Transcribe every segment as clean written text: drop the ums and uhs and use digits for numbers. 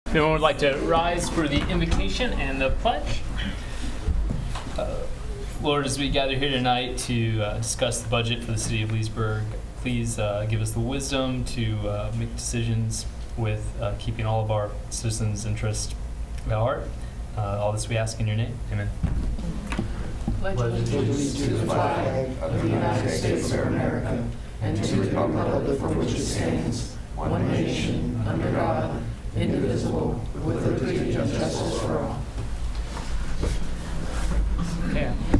If anyone would like to rise for the invocation and the pledge. Lord, as we gather here tonight to discuss the budget for the city of Leesburg, please give us the wisdom to make decisions with keeping all of our citizens' interests at heart. All this we ask in your name. Amen. Pledge allegiance to the flag of the United States of America and to the republic for which it stands, one nation, under God, indivisible, with liberty and justice for all.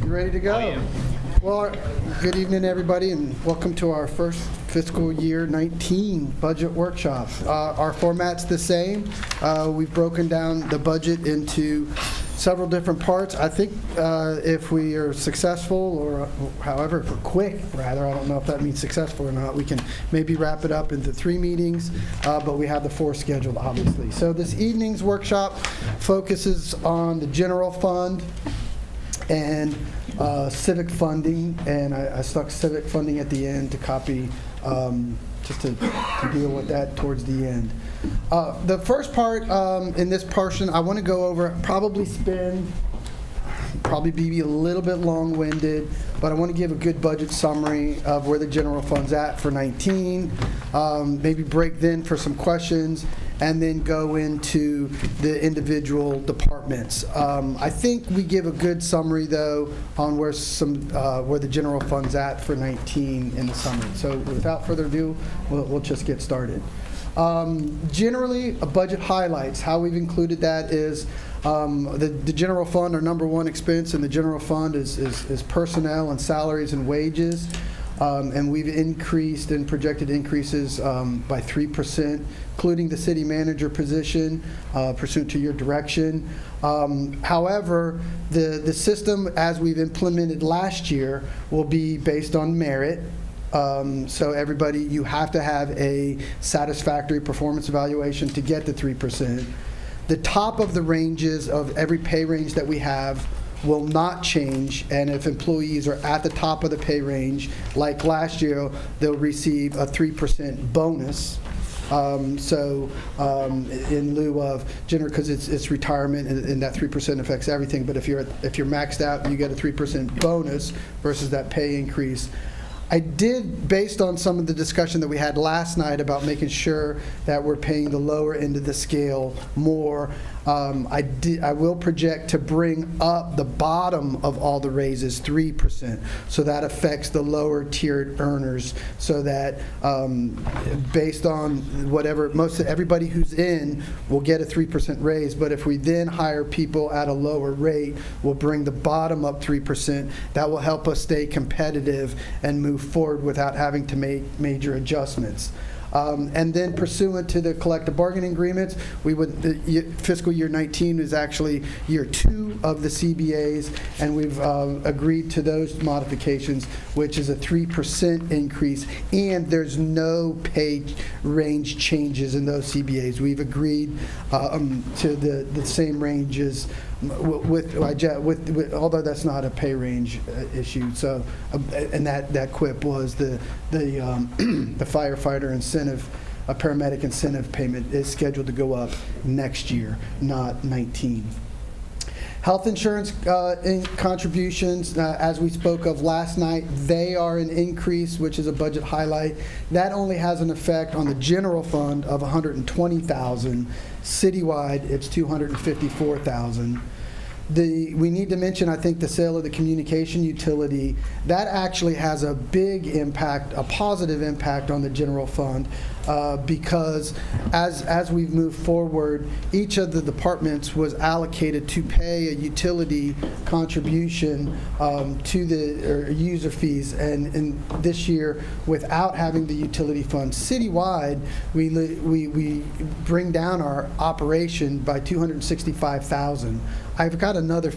You ready to go? Well, good evening, everybody, and welcome to our first fiscal year 19 budget workshop. Our format's the same. We've broken down the budget into several different parts. I think if we are successful, or however, if we're quick, rather, I don't know if that means successful or not, we can maybe wrap it up into 3 meetings, but we have the 4 scheduled, obviously. So this evening's workshop focuses on the general fund and civic funding, and I stuck civic funding at the end to copy, just to deal with that towards the end. The first part in this portion, I want to go over, probably be a little bit long-winded, but I want to give a good budget summary of where the general fund's at for 19, maybe break then for some questions, and then go into the individual departments. I think we give a good summary, though, on where the general fund's at for 19 in the summary. So without further ado, we'll just get started. Generally, a budget highlights. How we've included that is the general fund, our number one expense in the general fund is personnel and salaries and wages. And we've increased and projected increases by 3%, including the city manager position, pursuant to your direction. However, the system as we've implemented last year will be based on merit. So everybody, you have to have a satisfactory performance evaluation to get the 3%. The top of the ranges of every pay range that we have will not change, and if employees are at the top of the pay range, like last year, they'll receive a 3% bonus. In lieu of general, because it's retirement, and that 3% affects everything. But if you're maxed out, you get a 3% bonus versus that pay increase. I did, based on some of the discussion that we had last night about making sure that we're paying the lower end of the scale more, I will project to bring up the bottom of all the raises 3%. So that affects the lower tiered earners, so that based on whatever, everybody who's in will get a 3% raise. But if we then hire people at a lower rate, we'll bring the bottom up 3%. That will help us stay competitive and move forward without having to make major adjustments. And then pursuant to the collective bargaining agreements, fiscal year 19 is actually year 2 of the CBAs, and we've agreed to those modifications, which is a 3% increase, and there's no pay range changes in those CBAs. We've agreed to the same ranges although that's not a pay range issue. So, and that quip was the firefighter incentive, a paramedic incentive payment is scheduled to go up next year, not 19. Health insurance contributions, as we spoke of last night, they are an increase, which is a budget highlight. That only has an effect on the general fund of $120,000. Citywide, it's $254,000. We need to mention, I think, the sale of the communication utility. That actually has a big impact, a positive impact on the general fund, because as we've moved forward, each of the departments was allocated to pay a utility contribution to the user fees. And this year, without having the utility fund citywide, we bring down our operation by $265,000. I've got another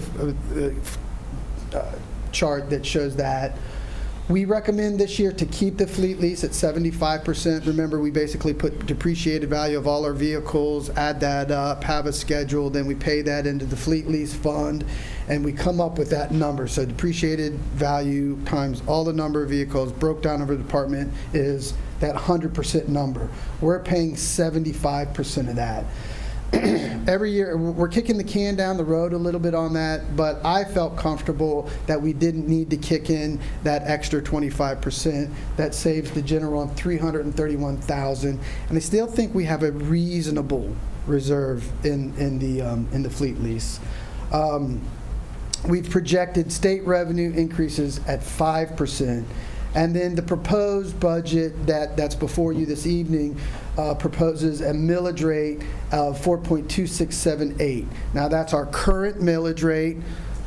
chart that shows that. We recommend this year to keep the fleet lease at 75%. Remember, we basically put depreciated value of all our vehicles, add that up, have a schedule, then we pay that into the fleet lease fund, and we come up with that number. So depreciated value times all the number of vehicles broke down over the department is that 100% number. We're paying 75% of that. every year, we're kicking the can down the road a little bit on that, but I felt comfortable that we didn't need to kick in that extra 25%. That saves the general on $331,000, and I still think we have a reasonable reserve in the fleet lease. We've projected state revenue increases at 5%. And then the proposed budget that's before you this evening proposes a millage rate of 4.2678. Now, that's our current millage rate.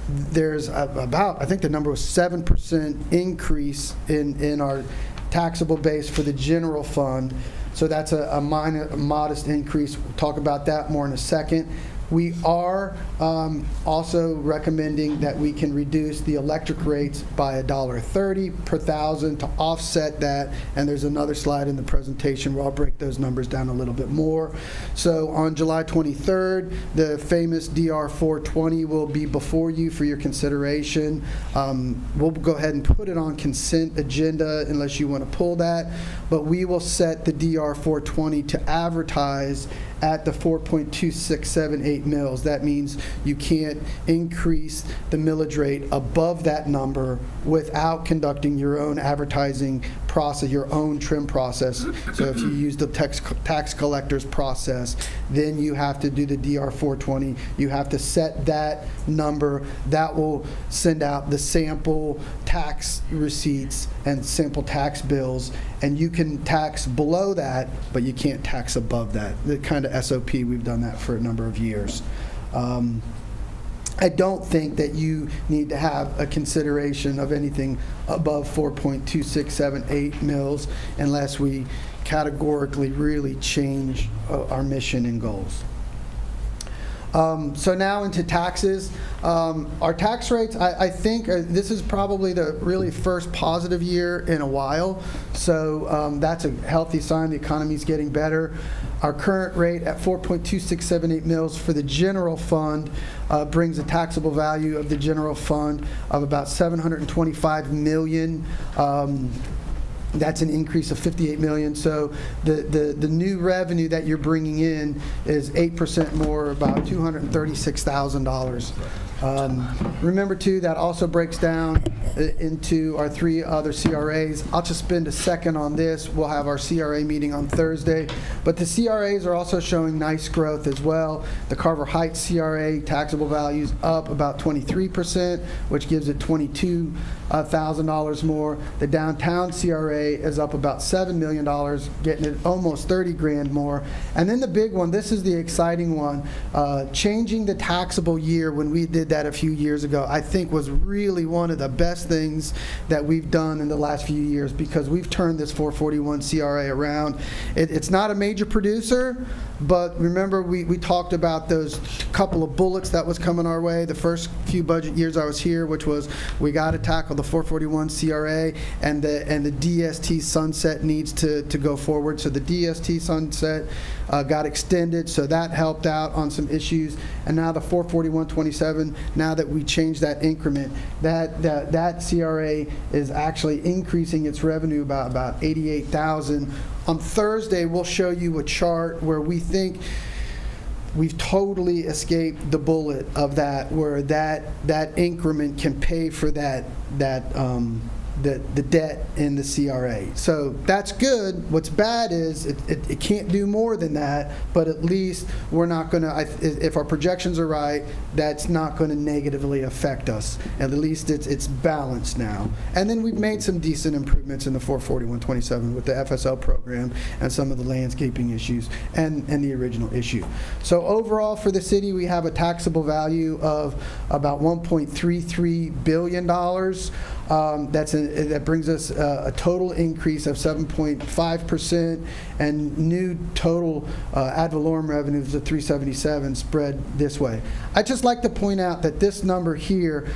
There's about, I think the number was 7% increase in our taxable base for the general fund. So that's a modest increase. We'll talk about that more in a second. We are also recommending that we can reduce the electric rates by $1.30 per thousand to offset that, and there's another slide in the presentation where I'll break those numbers down a little bit more. So on July 23rd, the famous DR 420 will be before you for your consideration. We'll go ahead and put it on consent agenda unless you want to pull that, but we will set the DR 420 to advertise at the 4.2678 mils. That means you can't increase the millage rate above that number without conducting your own advertising process, your own trim process. So if you use the tax collector's process, then you have to do the DR 420. You have to set that number. That will send out the sample tax receipts and sample tax bills, and you can tax below that, but you can't tax above that. The kind of SOP, we've done that for a number of years. I don't think that you need to have a consideration of anything above 4.2678 mils unless we categorically really change our mission and goals. So now into taxes. Our tax rates, I think this is probably the really first positive year in a while. So that's a healthy sign. The economy's getting better. Our current rate at 4.2678 mils for the general fund brings a taxable value of the general fund of about $725 million. That's an increase of $58 million. So the new revenue that you're bringing in is 8% more, about $236,000. Remember, too, that also breaks down into our three other CRAs. I'll just spend a second on this. We'll have our CRA meeting on Thursday. But the CRAs are also showing nice growth as well. The Carver Heights CRA taxable values up about 23%, which gives it $22,000 more. The downtown CRA is up about $7 million, getting it almost 30 grand more. And then the big one, this is the exciting one, changing the taxable year when we did that a few years ago, I think was really one of the best things that we've done in the last few years, because we've turned this 441 CRA around. It's not a major producer, but remember we talked about those couple of bullets that was coming our way the first few budget years I was here, which was we got to tackle the 441 CRA, and the DST sunset needs to go forward. So the DST sunset got extended, so that helped out on some issues. And now the 441.27, now that we changed that increment, that CRA is actually increasing its revenue about $88,000. On Thursday, we'll show you a chart where we think we've totally escaped the bullet of that, where that increment can pay for the debt in the CRA. So that's good. What's bad is it can't do more than that, but at least we're not going to, if our projections are right, that's not going to negatively affect us. At least it's balanced now. And then we've made some decent improvements in the 441.27 with the FSL program and some of the landscaping issues and the original issue. So overall for the city, we have a taxable value of about $1.33 billion. That brings us a total increase of 7.5%, and new total ad valorem revenues of 377 spread this way. I'd just like to point out that this number here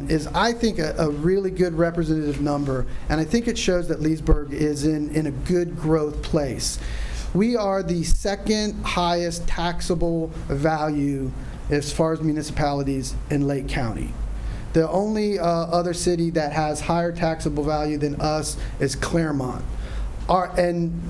is, I think, a really good representative number, and I think it shows that Leesburg is in a good growth place. We are the second highest taxable value as far as municipalities in Lake County. The only other city that has higher taxable value than us is Claremont. And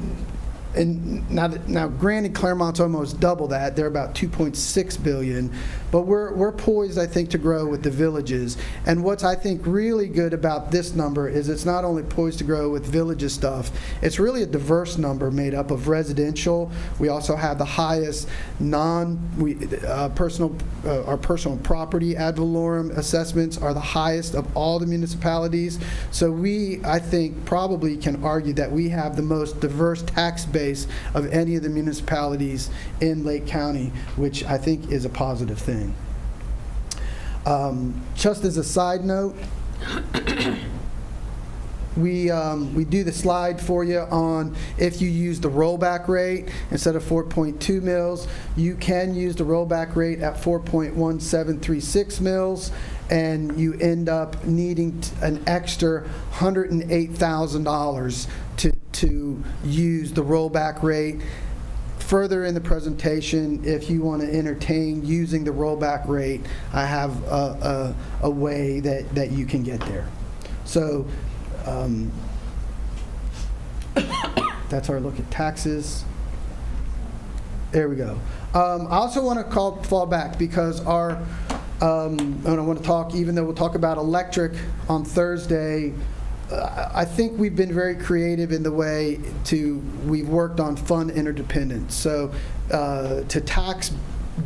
and now granted, Claremont's almost double that. They're about 2.6 billion, but we're poised, I think, to grow with the villages. And what's, I think, really good about this number is it's not only poised to grow with villages stuff, it's really a diverse number made up of residential. We also have the highest our personal property ad valorem assessments are the highest of all the municipalities. So we, I think, probably can argue that we have the most diverse tax base of any of the municipalities in Lake County, which I think is a positive thing. Just as a side note, we do the slide for you on if you use the rollback rate instead of 4.2 mils, you can use the rollback rate at 4.1736 mils, and you end up needing an extra $108,000 to use the rollback rate. Further in the presentation, if you want to entertain using the rollback rate, I have a way that you can get there. So that's our look at taxes. There we go. I also want to fall back because and I want to talk, even though we'll talk about electric on Thursday, I think we've been very creative in the way we've worked on fund interdependence. So to tax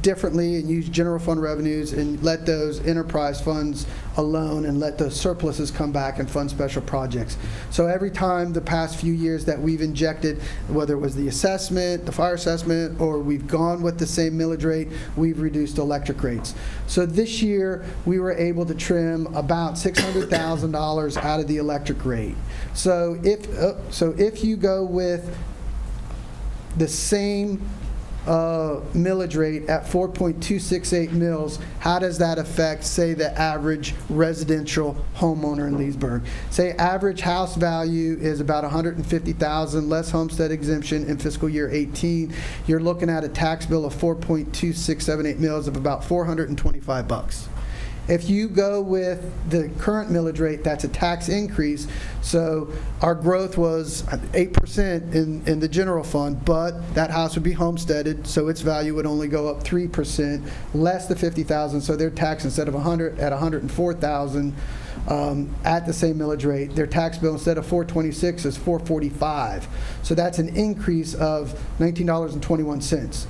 differently and use general fund revenues and let those enterprise funds alone and let the surpluses come back and fund special projects. So every time the past few years that we've injected, whether it was the assessment, the fire assessment, or we've gone with the same millage rate, we've reduced electric rates. So this year we were able to trim about $600,000 out of the electric rate. So if you go with the same millage rate at 4.268 mils, how does that affect, say, the average residential homeowner in Leesburg? Say average house value is about $150,000, less homestead exemption in fiscal year 18. You're looking at a tax bill of 4.2678 mils of about $425. If you go with the current millage rate, that's a tax increase. So our growth was 8% in the general fund, but that house would be homesteaded, so its value would only go up 3%, less the $50,000. So their tax, instead of $100 at $104,000 at the same millage rate, their tax bill instead of $426 is $445. So that's an increase of $19.21.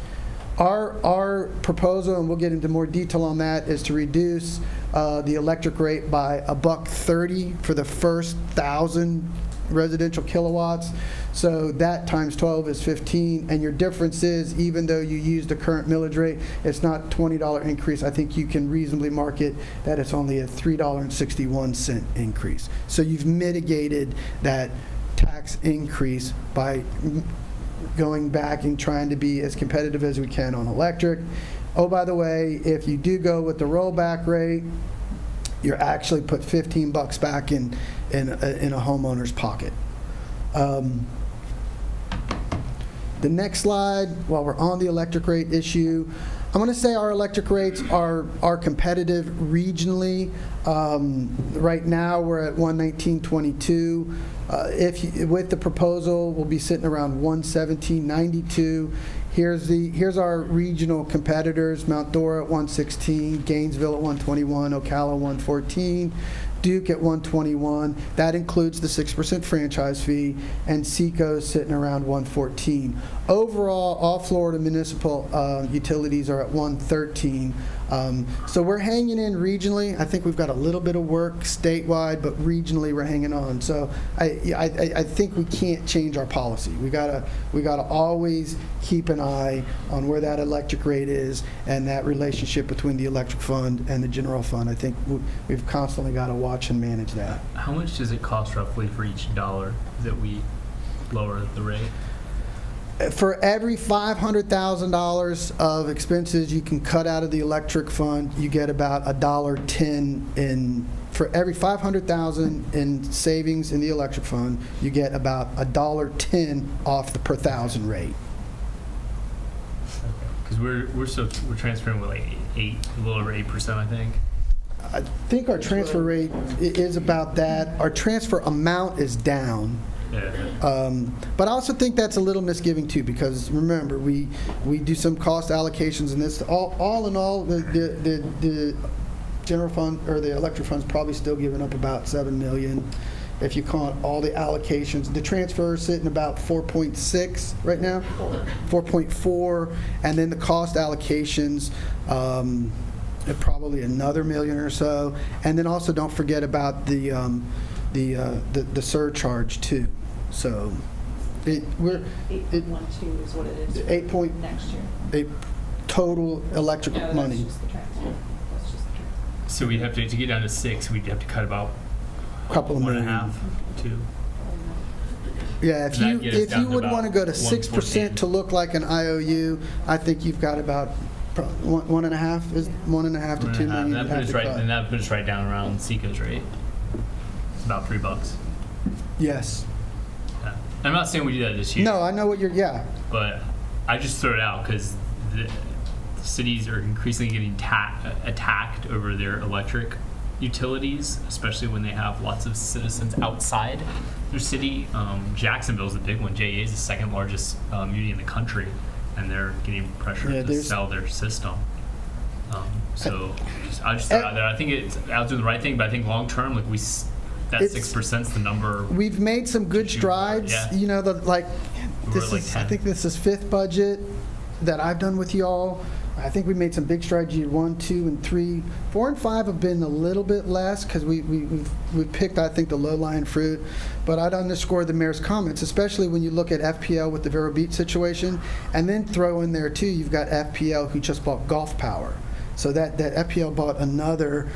Our proposal, and we'll get into more detail on that, is to reduce the electric rate by $1.30 for the first 1,000 residential kilowatts. So that times 12 is 15, and your difference is, even though you use the current millage rate, it's not a $20 increase. I think you can reasonably market that it's only a $3.61 increase. So you've mitigated that tax increase by going back and trying to be as competitive as we can on electric. Oh, by the way, if you do go with the rollback rate, you're actually put $15 back in a homeowner's pocket. The next slide, while we're on the electric rate issue, I'm going to say our electric rates are competitive regionally. Right now, we're at 119.22. With the proposal, we'll be sitting around 117.92. Here's our regional competitors: Mount Dora at 116, Gainesville at 121, Ocala 114, Duke at 121. That includes the 6% franchise fee, and Seco's sitting around 114. Overall, all Florida municipal utilities are at 113. So we're hanging in regionally. I think we've got a little bit of work statewide, but regionally we're hanging on. So I think we can't change our policy. We gotta always keep an eye on where that electric rate is and that relationship between the electric fund and the general fund. I think we've constantly got to watch and manage that. How much does it cost roughly for each dollar that we lower the rate? For every $500,000 of expenses you can cut out of the electric fund, you get about $1.10 in. For every $500,000 in savings in the electric fund, you get about $1.10 off the per thousand rate. Because we're transferring with like a little over 8%, I think. I think our transfer rate is about that. Our transfer amount is down. Yeah. But I also think that's a little misgiving too, because remember, we do some cost allocations in this. All in all, the general fund or the electric fund's probably still giving up about $7 million. If you count all the allocations, the transfer is sitting about 4.6 right now, 4.4, and then the cost allocations, probably another $1 million or so. And then also don't forget about the surcharge too. So we're 8.12 is what it is. 8 point next year. total electric No, money. That's just the transfer. That's just the transfer. So we'd have to get down to 6. We'd have to cut about Couple of million. 1.5, 2. Yeah, if That'd get us you down to would about want to go to 114. 6% to look like an IOU, I think you've got about 1.5 is 1.5 to 2 million. That you'd put have us to right, cut. and that put us right down around Seco's rate. It's about $3. Yes. Yeah. I'm not saying we do that this year. No, I know what you're. Yeah. But I just throw it out because the cities are increasingly getting attacked over their electric utilities, especially when they have lots of citizens outside their city. Jacksonville's a big one. JEA is the second largest community in the country, and they're getting pressure Yeah, to sell their system. I just throw it out there. I think I was doing the right thing, but I think long term, like that It's- 6%'s the number. We've made some good Shoot, strides. yeah. You know, We're this like is. I 10. think this is 5th budget that I've done with y'all. I think we made some big strides. Year 1, 2, and 3, 4, and 5 have been a little bit less because we've picked, I think, the low-lying fruit. But I'd underscore the mayor's comments, especially when you look at FPL with the Vero Beach situation, and then throw in there too. You've got FPL who just bought Gulf Power, so that FPL bought another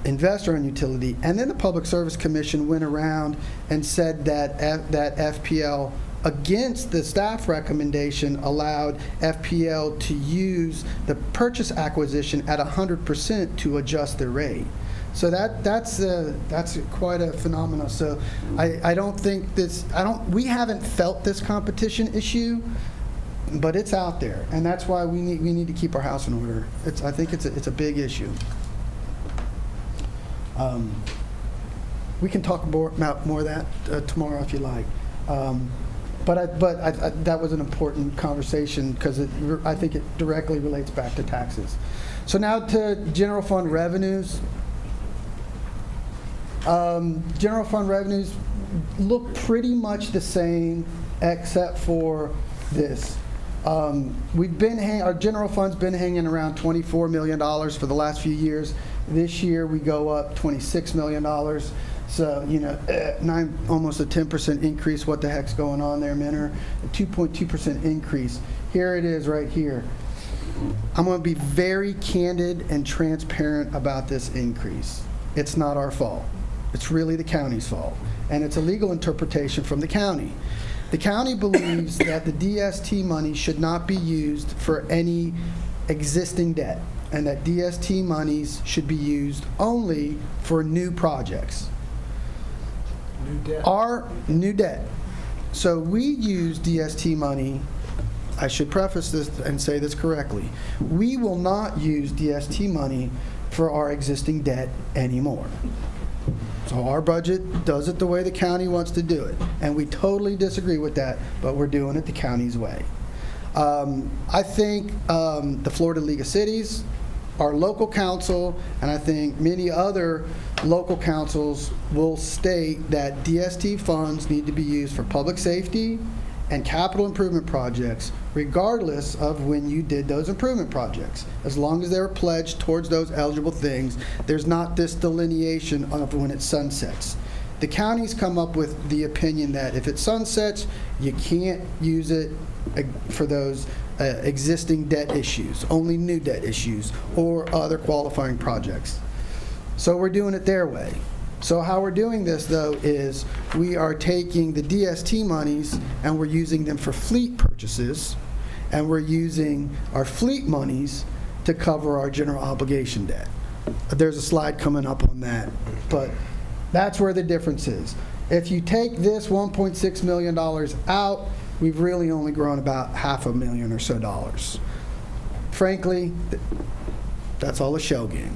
investor in utility, and then the Public Service Commission went around and said that that FPL, against the staff recommendation, allowed FPL to use the purchase acquisition at 100% to adjust their rate. So that's quite a phenomenon. So I don't think we haven't felt this competition issue, but it's out there, and that's why we need to keep our house in order. I think it's a big issue. We can talk about more of that tomorrow if you like. But that was an important conversation because I think it directly relates back to taxes. So now to general fund revenues. General fund revenues look pretty much the same except for this. Our general fund's been hanging around $24 million for the last few years. This year we go up $26 million. So, almost a 10% increase. What the heck's going on there, Minner? A 2.2% increase. Here it is right here. I'm going to be very candid and transparent about this increase. It's not our fault. It's really the county's fault. And it's a legal interpretation from the county. The county believes that the DST money should not be used for any existing debt, and that DST monies should be used only for new projects. Our new debt. So we use DST money. I should preface this and say this correctly. We will not use DST money for our existing debt anymore. So our budget does it the way the county wants to do it. And we totally disagree with that, but we're doing it the county's way. I think the Florida League of Cities, our local council, and I think many other local councils will state that DST funds need to be used for public safety and capital improvement projects, regardless of when you did those improvement projects. As long as they're pledged towards those eligible things, there's not this delineation of when it sunsets. The county's come up with the opinion that if it sunsets, you can't use it for those existing debt issues, only new debt issues, or other qualifying projects. So we're doing it their way. So how we're doing this, though, is we are taking the DST monies and we're using them for fleet purchases, and we're using our fleet monies to cover our general obligation debt. There's a slide coming up on that, but that's where the difference is. If you take this $1.6 million out, we've really only grown about $500,000 or so dollars. Frankly, that's all a shell game.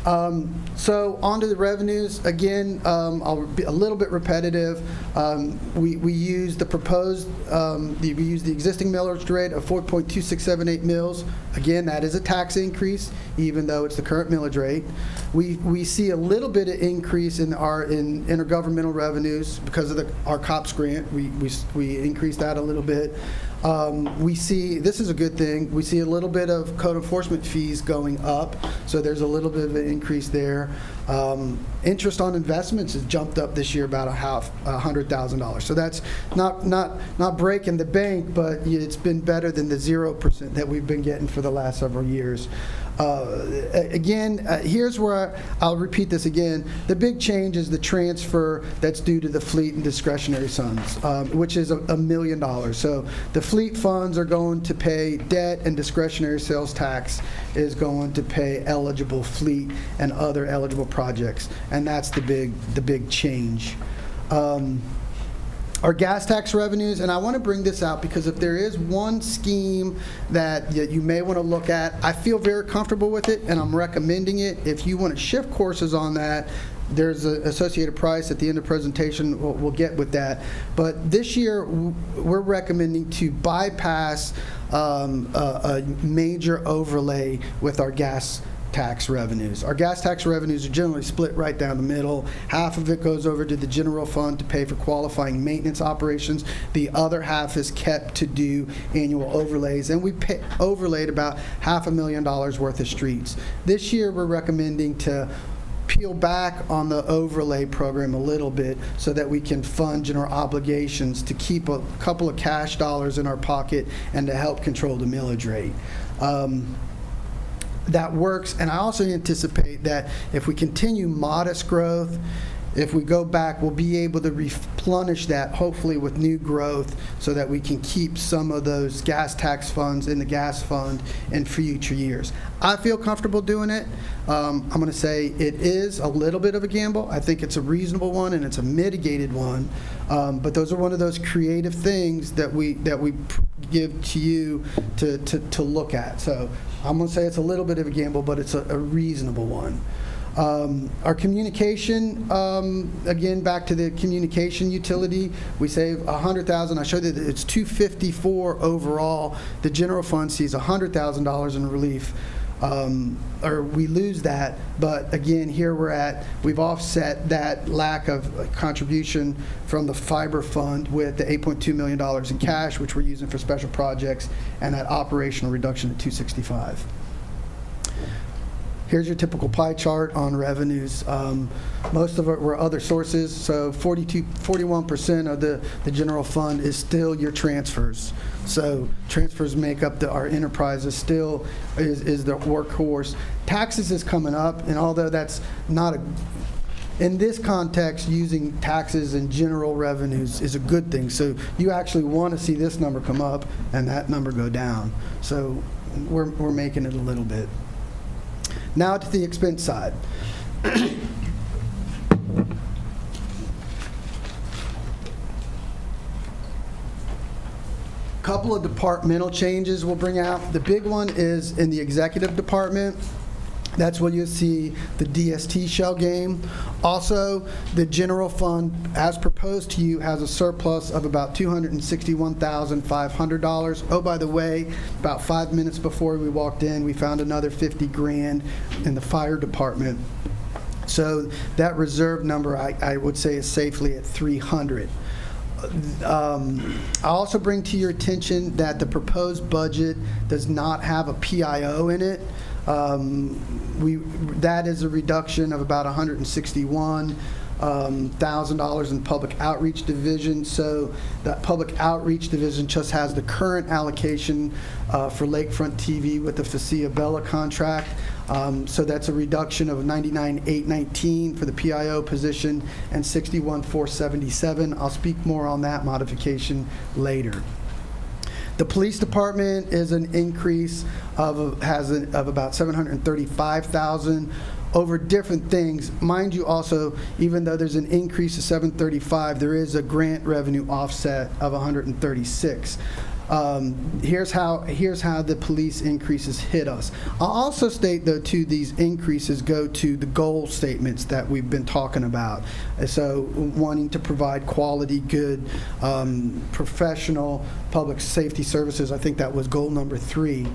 So on to the revenues. Again, I'll be a little bit repetitive. We use the proposed, we use the existing millage rate of 4.2678 mils. Again, that is a tax increase, even though it's the current millage rate. We see a little bit of increase in our intergovernmental revenues because of our COPS grant. We increased that a little bit. We see, this is a good thing, we see a little bit of code enforcement fees going up, so there's a little bit of an increase there. Interest on investments has jumped up this year about $100,000. So that's not breaking the bank, but it's been better than the 0% that we've been getting for the last several years. Again, here's where I'll repeat this again. The big change is the transfer that's due to the fleet and discretionary funds, which is $1 million. So the fleet funds are going to pay debt, and discretionary sales tax is going to pay eligible fleet and other eligible projects, and that's the big change. Our gas tax revenues, and I want to bring this out because if there is one scheme that you may want to look at, I feel very comfortable with it, and I'm recommending it. If you want to shift courses on that, there's an associated price at the end of the presentation. We'll get with that. But this year, we're recommending to bypass a major overlay with our gas tax revenues. Our gas tax revenues are generally split right down the middle. Half of it goes over to the general fund to pay for qualifying maintenance operations. The other half is kept to do annual overlays, and we overlaid about $500,000 worth of streets. This year, we're recommending to peel back on the overlay program a little bit so that we can fund general obligations to keep a couple of cash dollars in our pocket and to help control the millage rate. That works, and I also anticipate that if we continue modest growth, if we go back, we'll be able to replenish that, hopefully with new growth, so that we can keep some of those gas tax funds in the gas fund in future years. I feel comfortable doing it. I'm going to say it is a little bit of a gamble. I think it's a reasonable one, and it's a mitigated one. But those are one of those creative things that we give to you to look at. So I'm going to say it's a little bit of a gamble, but it's a reasonable one. Our communication, again, back to the communication utility, we save $100,000. I showed you that it's $254 overall. The general fund sees $100,000 in relief, or we lose that. But again, here we've offset that lack of contribution from the fiber fund with the $8.2 million in cash, which we're using for special projects, and that operational reduction at $265. Here's your typical pie chart on revenues. Most of it were other sources, so 41% of the general fund is still your transfers. So transfers make up our enterprises, still is the workhorse. Taxes is coming up, and although that's not in this context, using taxes and general revenues is a good thing. So you actually want to see this number come up and that number go down. So we're making it a little bit. Now to the expense side. Couple of departmental changes we'll bring out. The big one is in the executive department. That's where you'll see the DST shell game. Also, the general fund, as proposed to you, has a surplus of about $261,500. Oh, by the way, about 5 minutes before we walked in, we found another $50,000 in the fire department. So that reserve number, I would say, is safely at $300,000. I'll also bring to your attention that the proposed budget does not have a PIO in it. That is a reduction of about $161,000 in public outreach division. So that public outreach division just has the current allocation for Lakefront TV with the Faccia Bella contract. So that's a reduction of $99,819 for the PIO position and $61,477. I'll speak more on that modification later. The police department is an increase of about $735,000 over different things. Mind you, also, even though there's an increase of $735,000, there is a grant revenue offset of $136,000. Here's how the police increases hit us. I'll also state, though, too, these increases go to the goal statements that we've been talking about. So wanting to provide quality, good, professional public safety services. I think that was goal number 3.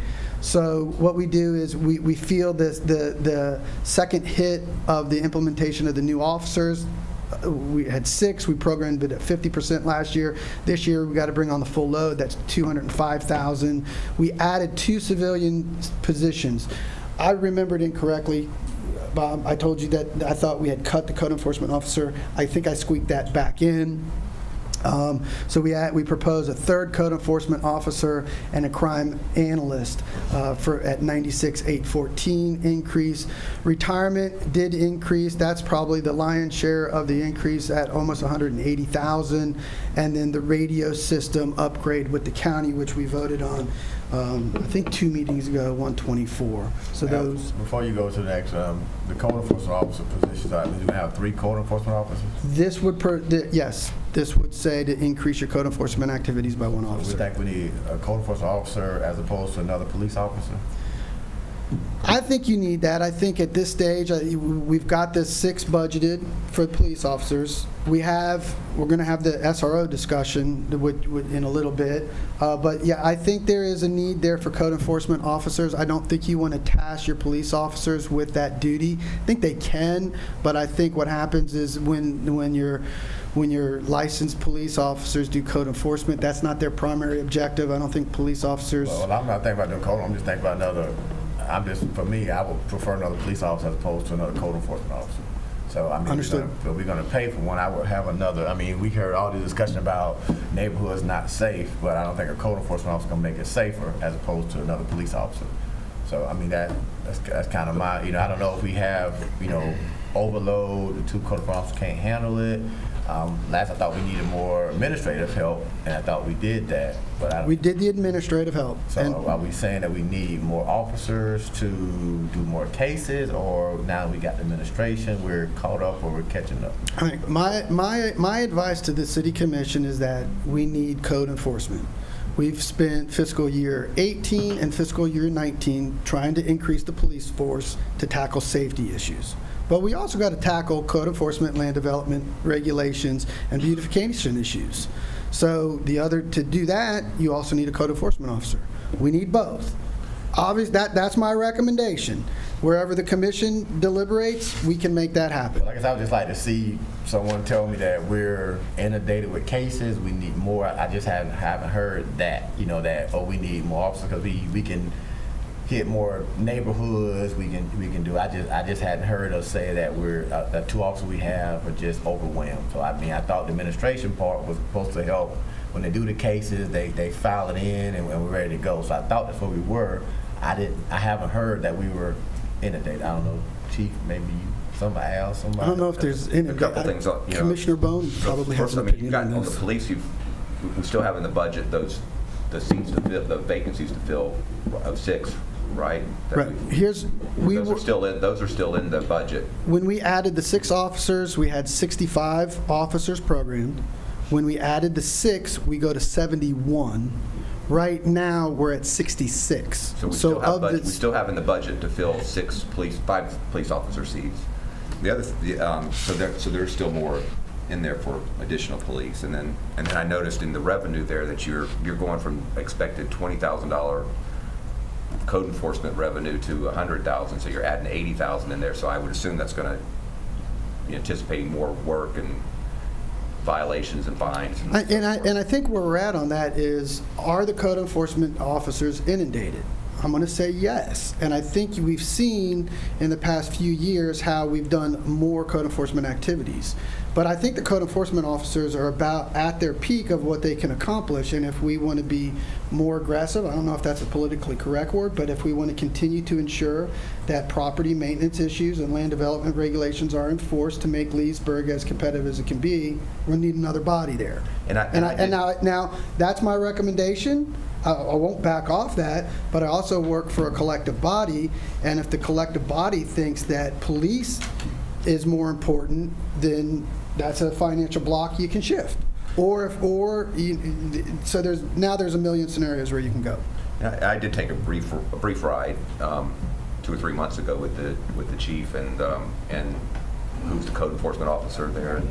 So what we do is we feel this the second hit of the implementation of the new officers. We had 6. We programmed it at 50% last year. This year, we got to bring on the full load. That's 205,000. We added 2 civilian positions. I remembered incorrectly, Bob. I told you that I thought we had cut the code enforcement officer. I think I squeaked that back in. So we propose a 3rd code enforcement officer and a crime analyst at 96,814 increase. Retirement did increase. That's probably the lion's share of the increase at almost 180,000. And then the radio system upgrade with the county, which we voted on, I think 2 meetings ago, 124. So Now, those. Before you go to the next, the code enforcement officer positions, we do have 3 code enforcement officers. This would yes. This would say to increase your code enforcement activities by 1 So we officer. think we need a code enforcement officer as opposed to another police officer. I think you need that. I think at this stage, we've got the 6 budgeted for police officers. We're going to have the SRO discussion in a little bit. But yeah, I think there is a need there for code enforcement officers. I don't think you want to task your police officers with that duty. I think they can, but I think what happens is when your licensed police officers do code enforcement, that's not their primary objective. I don't think police officers. Well, I'm not thinking about doing code. I'm just thinking about another. For me, I would prefer another police officer as opposed to another code enforcement officer. So, I mean, Understood. if we're going to pay for one, I would have another. I mean, we heard all the discussion about neighborhoods not safe, but I don't think a code enforcement officer is going to make it safer as opposed to another police officer. So, I mean, that's kind of my, I don't know if we have, overload, the 2 code enforcement officers can't handle it. Last I thought we needed more administrative help, and I thought we did that, but I don't. We did the administrative help. So And are we saying that we need more officers to do more cases, or now we got the administration, we're caught up or we're catching up? I think my advice to the city commission is that we need code enforcement. We've spent fiscal year 18 and fiscal year 19 trying to increase the police force to tackle safety issues. But we also got to tackle code enforcement, land development regulations, and beautification issues. So to do that, you also need a code enforcement officer. We need both. Obviously, that's my recommendation. Wherever the commission deliberates, we can make that happen. Well, I guess I would just like to see someone tell me that we're inundated with cases, we need more. I just haven't heard that, we need more officers because we can hit more neighborhoods. We can do. I just hadn't heard us say that the 2 officers we have are just overwhelmed. So I mean, I thought the administration part was supposed to help when they do the cases. They file it in and we're ready to go. So I thought that's where we were. I haven't heard that we were inundated. I don't know, Chief. Maybe somebody else. I don't know if there's any. A couple things. Commissioner Bone probably has First, an you've opinion got on on the this. police. We still have in the budget the seats to fill, the vacancies to fill of 6, right? Right. Those are still in the budget. When we added the 6 officers, we had 65 officers programmed. When we added the 6, we go to 71. Right now, we're at 66. So we still have in the budget to fill 5 police officer seats. So there's still more in there for additional police, and then I noticed in the revenue there that you're going from expected $20,000 code enforcement revenue to $100,000, so you're adding $80,000 in there. So I would assume that's going to be anticipating more work and violations and fines. And I think where we're at on that is, are the code enforcement officers inundated? I'm going to say yes. And I think we've seen in the past few years how we've done more code enforcement activities. But I think the code enforcement officers are about at their peak of what they can accomplish. And if we want to be more aggressive, I don't know if that's a politically correct word, but if we want to continue to ensure that property maintenance issues and land development regulations are enforced to make Leesburg as competitive as it can be, we'll need another body there. And now that's my recommendation. I won't back off that, but I also work for a collective body, and if the collective body thinks that police is more important, then that's a financial block you can shift. So there's a million scenarios where you can go. I did take a brief ride 2 or 3 months ago with the chief and who's the code enforcement officer there.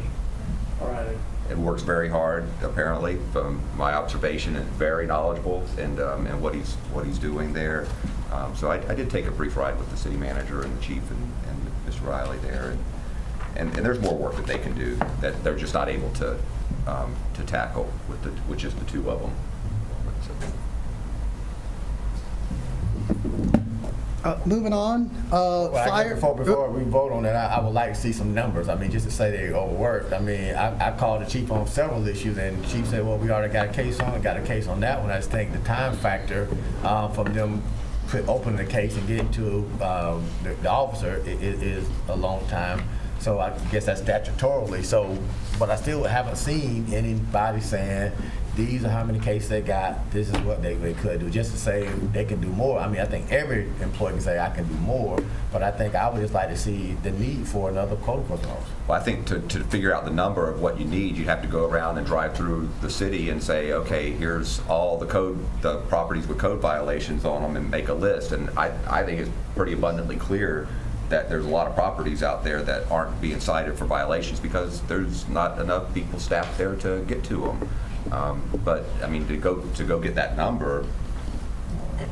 It works very hard, apparently, from my observation, and very knowledgeable and what he's doing there. So I did take a brief ride with the city manager and the chief and Mr. Riley there, and there's more work that they can do that they're just not able to tackle with just the two of them. Moving on, Well, I fire. guess before we vote on that, I would like to see some numbers. I mean, just to say they overworked. I mean, I called the chief on several issues, and the chief said, well, we already got a case on that one. I just think the time factor from them opening the case and getting to the officer is a long time. So I guess that's statutorily. So, but I still haven't seen anybody saying, these are how many cases they got, this is what they could do, just to say they can do more. I mean, I think every employee can say I can do more, but I think I would just like to see the need for another code enforcement officer. Well, I think to figure out the number of what you need, you have to go around and drive through the city and say, okay, here's all the properties with code violations on them, and make a list. And I think it's pretty abundantly clear that there's a lot of properties out there that aren't being cited for violations because there's not enough people staffed there to get to them. But I mean, to go get that number,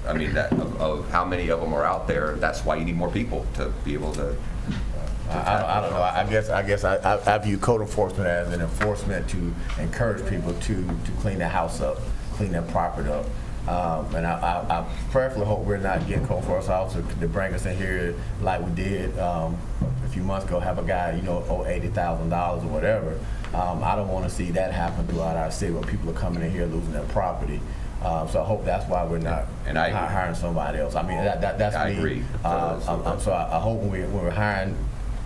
I mean, that of how many of them are out there, that's why you need more people to be able to. I don't know. I guess I view code enforcement as an enforcement to encourage people to clean their house up, clean their property up. And I prayerfully hope we're not getting code enforcement officers to bring us in here like we did a few months ago, have a guy, owe $80,000 or whatever. I don't want to see that happen throughout our city where people are coming in here losing their property. So I hope that's why we're not hiring somebody else. I mean, that's me. I agree. So I hope when we're hiring,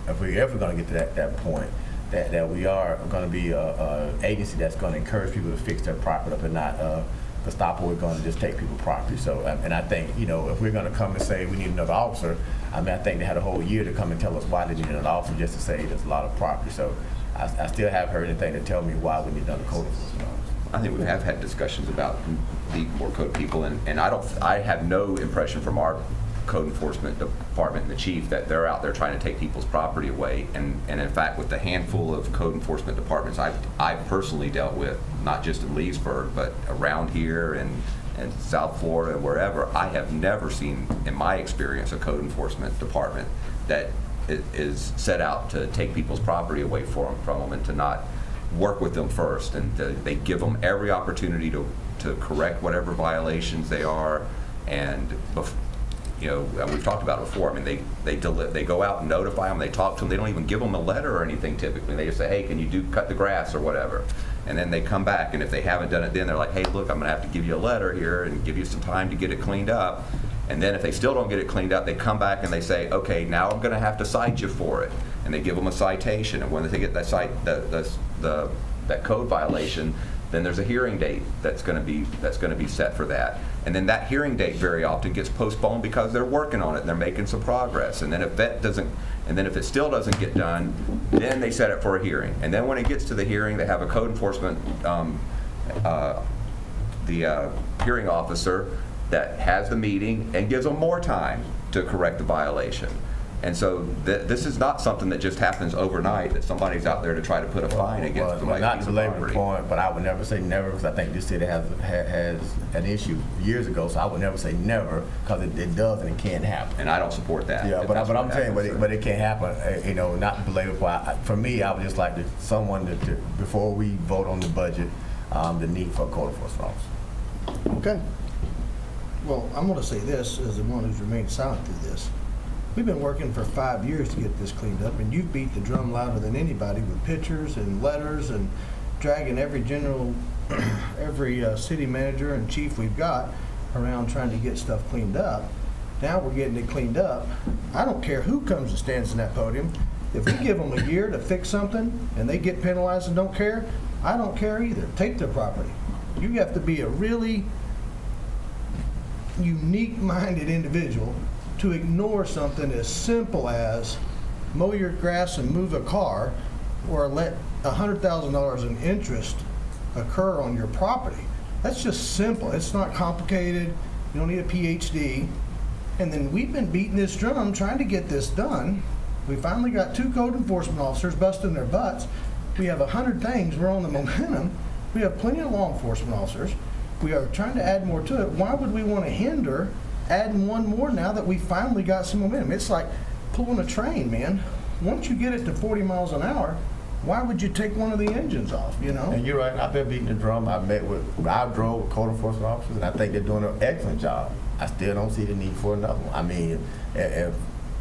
if we're ever going to get to that point, that we are going to be an agency that's going to encourage people to fix their property up and not Gestapo. We're going to just take people's property. So, and I think, if we're going to come and say we need another officer, I mean, I think they had a whole year to come and tell us why they need another officer just to say there's a lot of property. So I still haven't heard anything to tell me why we need another code enforcement officer. I think we have had discussions about the more code people, and I have no impression from our code enforcement department and the chief that they're out there trying to take people's property away. And in fact, with the handful of code enforcement departments I've personally dealt with, not just in Leesburg, but around here and South Florida, wherever, I have never seen, in my experience, a code enforcement department that is set out to take people's property away from them and to not work with them first. And they give them every opportunity to correct whatever violations they are. And we've talked about it before. I mean, they go out and notify them. They talk to them. They don't even give them a letter or anything typically. They just say, hey, can you cut the grass or whatever? And then they come back, and if they haven't done it then, they're like, hey, look, I'm going to have to give you a letter here and give you some time to get it cleaned up. And then if they still don't get it cleaned up, they come back and they say, okay, now I'm going to have to cite you for it. And they give them a citation. And when they get that code violation, then there's a hearing date that's going to be set for that. And then that hearing date very often gets postponed because they're working on it and they're making some progress. And then if it still doesn't get done, then they set it for a hearing. And then when it gets to the hearing, they have a code enforcement hearing officer that has the meeting and gives them more time to correct the violation. And so this is not something that just happens overnight, that somebody's out there to try to put a fine against the right not piece to of labor the property. point, but I would never say never, because I think this city has an issue years ago, so I would never say never, because it does and it can happen. And I don't support that. Yeah, if but that's I'm what saying, happens. but it can happen. Not to belabor the point. For me, I would just like someone to before we vote on the budget, the need for a code enforcement officer. Okay. Well, I'm going to say this as the one who's remained silent through this. We've been working for 5 years to get this cleaned up, and you've beat the drum louder than anybody with pictures and letters and dragging every city manager and chief we've got around trying to get stuff cleaned up. Now we're getting it cleaned up. I don't care who comes and stands in that podium. If we give them a year to fix something and they get penalized and don't care, I don't care either. Take their property. You have to be a really unique-minded individual to ignore something as simple as mow your grass and move a car, or let $100,000 in interest occur on your property. That's just simple. It's not complicated. You don't need a PhD. And then we've been beating this drum trying to get this done. We finally got 2 code enforcement officers busting their butts. We have 100 things. We're on the momentum. We have plenty of law enforcement officers. We are trying to add more to it. Why would we want to hinder adding one more now that we finally got some momentum? It's like pulling a train, man. Once you get it to 40 miles an hour, why would you take one of the engines off, you know? And you're right, I've been beating the drum. I drove with code enforcement officers, and I think they're doing an excellent job. I still don't see the need for another one. I mean, if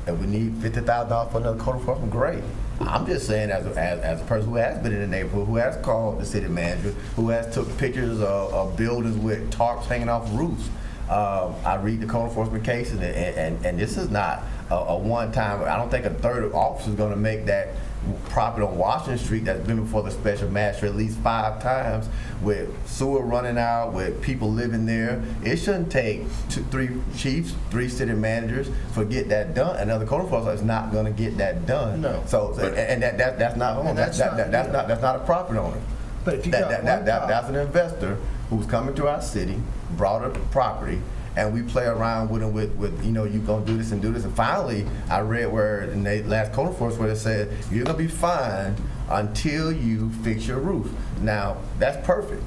we need $50,000 for another code enforcement, great. I'm just saying, as a person who has been in the neighborhood, who has called the city manager, who has took pictures of buildings with tarps hanging off roofs. I read the code enforcement cases, and this is not a one-time. I don't think a third of officers is going to make that property on Washington Street that's been before the special master at least 5 times, with sewer running out, with people living there. It shouldn't take 3 chiefs, 3 city managers to get that done. Another code enforcement is not going to get that done. No. So and that's not And that's not a property owner. But if you got one That's an investor who's coming to our city, brought up the property, and we play around with them with you know, you gonna do this and do this. And finally, I read where in the last code enforcement where it said you're gonna be fined until you fix your roof. Now, that's perfect.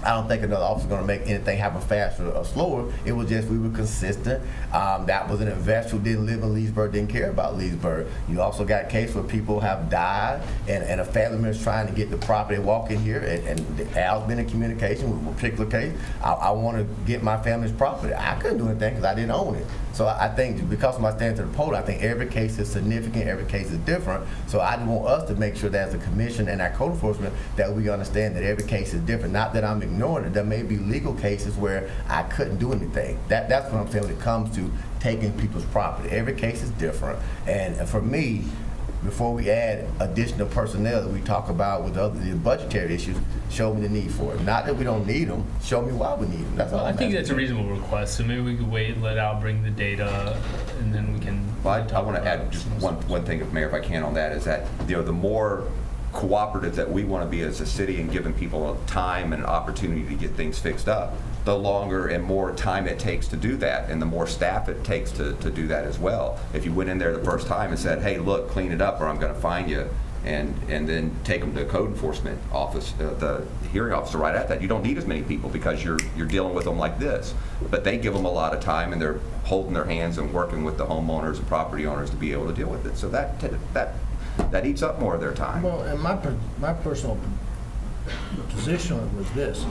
I don't think another officer is going to make anything happen faster or slower. It was just we were consistent. That was an investor who didn't live in Leesburg, didn't care about Leesburg. You also got a case where people have died and a family member is trying to get the property, walk in here, and Al's been in communication with a particular case. I want to get my family's property. I couldn't do anything because I didn't own it. So I think because of my stand to the pole, I think every case is significant, every case is different. So I want us to make sure that as a commission and our code enforcement that we understand that every case is different. Not that I'm ignoring it. There may be legal cases where I couldn't do anything. That's what I'm saying when it comes to taking people's property. Every case is different. And for me, before we add additional personnel that we talk about with the budgetary issues, show me the need for it. Not that we don't need them, show me why we need them. That's all I I'm think asking. that's a reasonable request, so maybe we could wait and let Al bring the data, and then we can. Well, I talk want to about add just some- one thing, Mayor, if I can, on that, is that, you know, the more cooperative that we want to be as a city and giving people time and opportunity to get things fixed up, the longer and more time it takes to do that, and the more staff it takes to do that as well. If you went in there the first time and said, hey, look, clean it up or I'm going to fine you, and then take them to the code enforcement office, the hearing officer right at that, you don't need as many people because you're dealing with them like this. But they give them a lot of time, and they're holding their hands and working with the homeowners and property owners to be able to deal with it. So that eats up more of their time. Well, and my personal position on it was this.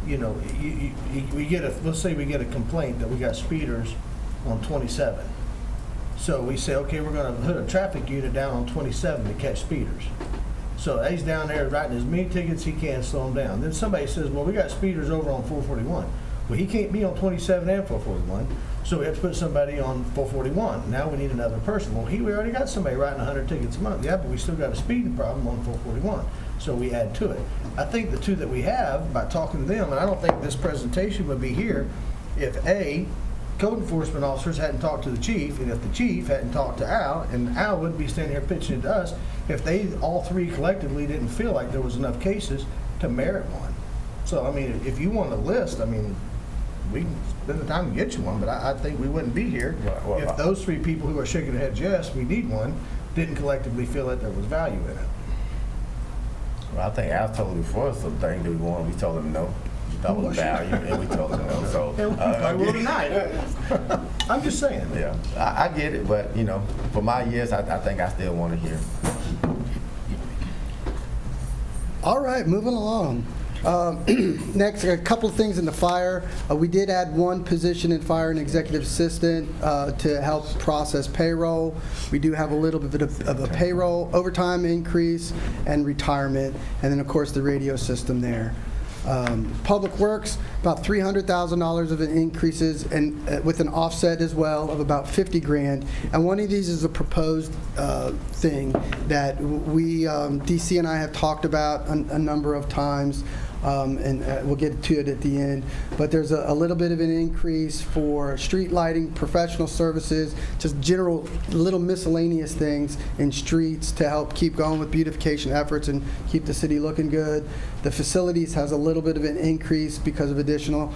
You know, let's say we get a complaint that we got speeders on 27. So we say, okay, we're going to put a traffic unit down on 27 to catch speeders. So he's down there writing as many tickets he can, slow them down. Then somebody says, well, we got speeders over on 441. Well, he can't be on 27 and 441, so we have to put somebody on 441. Now we need another person. Well, we already got somebody writing 100 tickets a month. Yeah, but we still got a speeding problem on 441, so we add to it. I think the 2 that we have, by talking to them, and I don't think this presentation would be here if code enforcement officers hadn't talked to the chief, and if the chief hadn't talked to Al, and Al wouldn't be standing here pitching it to us if they all 3 collectively didn't feel like there was enough cases to merit one. So, I mean, if you want a list, I mean, we can spend the time to get you one, but I think we wouldn't be here Well, if those 3 people who are shaking their heads, yes, we need one, didn't collectively feel that there was value in it. Well, I think Al told me before some things that we wanted. We told him no. We thought it was value, and we told him no. So And we probably will tonight. I'm just saying. yeah, I get it, but you know, for my years, I think I still want to hear. All right, moving along. Next, a couple of things in the fire. We did add 1 position in fire, an executive assistant, to help process payroll. We do have a little bit of a payroll overtime increase and retirement, and then of course the radio system there. Public Works, about $300,000 of an increases, and with an offset as well of about $50,000. And one of these is a proposed thing that we, DC and I have talked about a number of times. and we'll get to it at the end. But there's a little bit of an increase for street lighting, professional services, just general little miscellaneous things in streets to help keep going with beautification efforts and keep the city looking good. The facilities has a little bit of an increase because of additional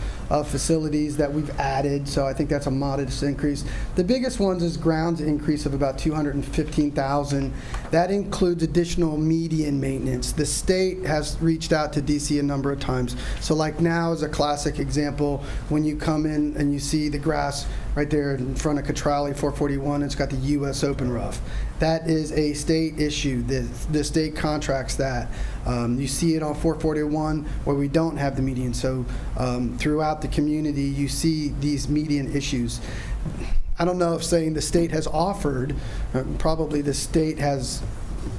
facilities that we've added, so I think that's a modest increase. The biggest ones is grounds increase of about $215,000. That includes additional median maintenance. The state has reached out to DC a number of times. So like now is a classic example when you come in and you see the grass right there in front of Catrali 441, it's got the US Open rough. That is a state issue. The state contracts that. You see it on 441 where we don't have the median. So throughout the community, you see these median issues. I don't know if saying the state has offered, probably the state has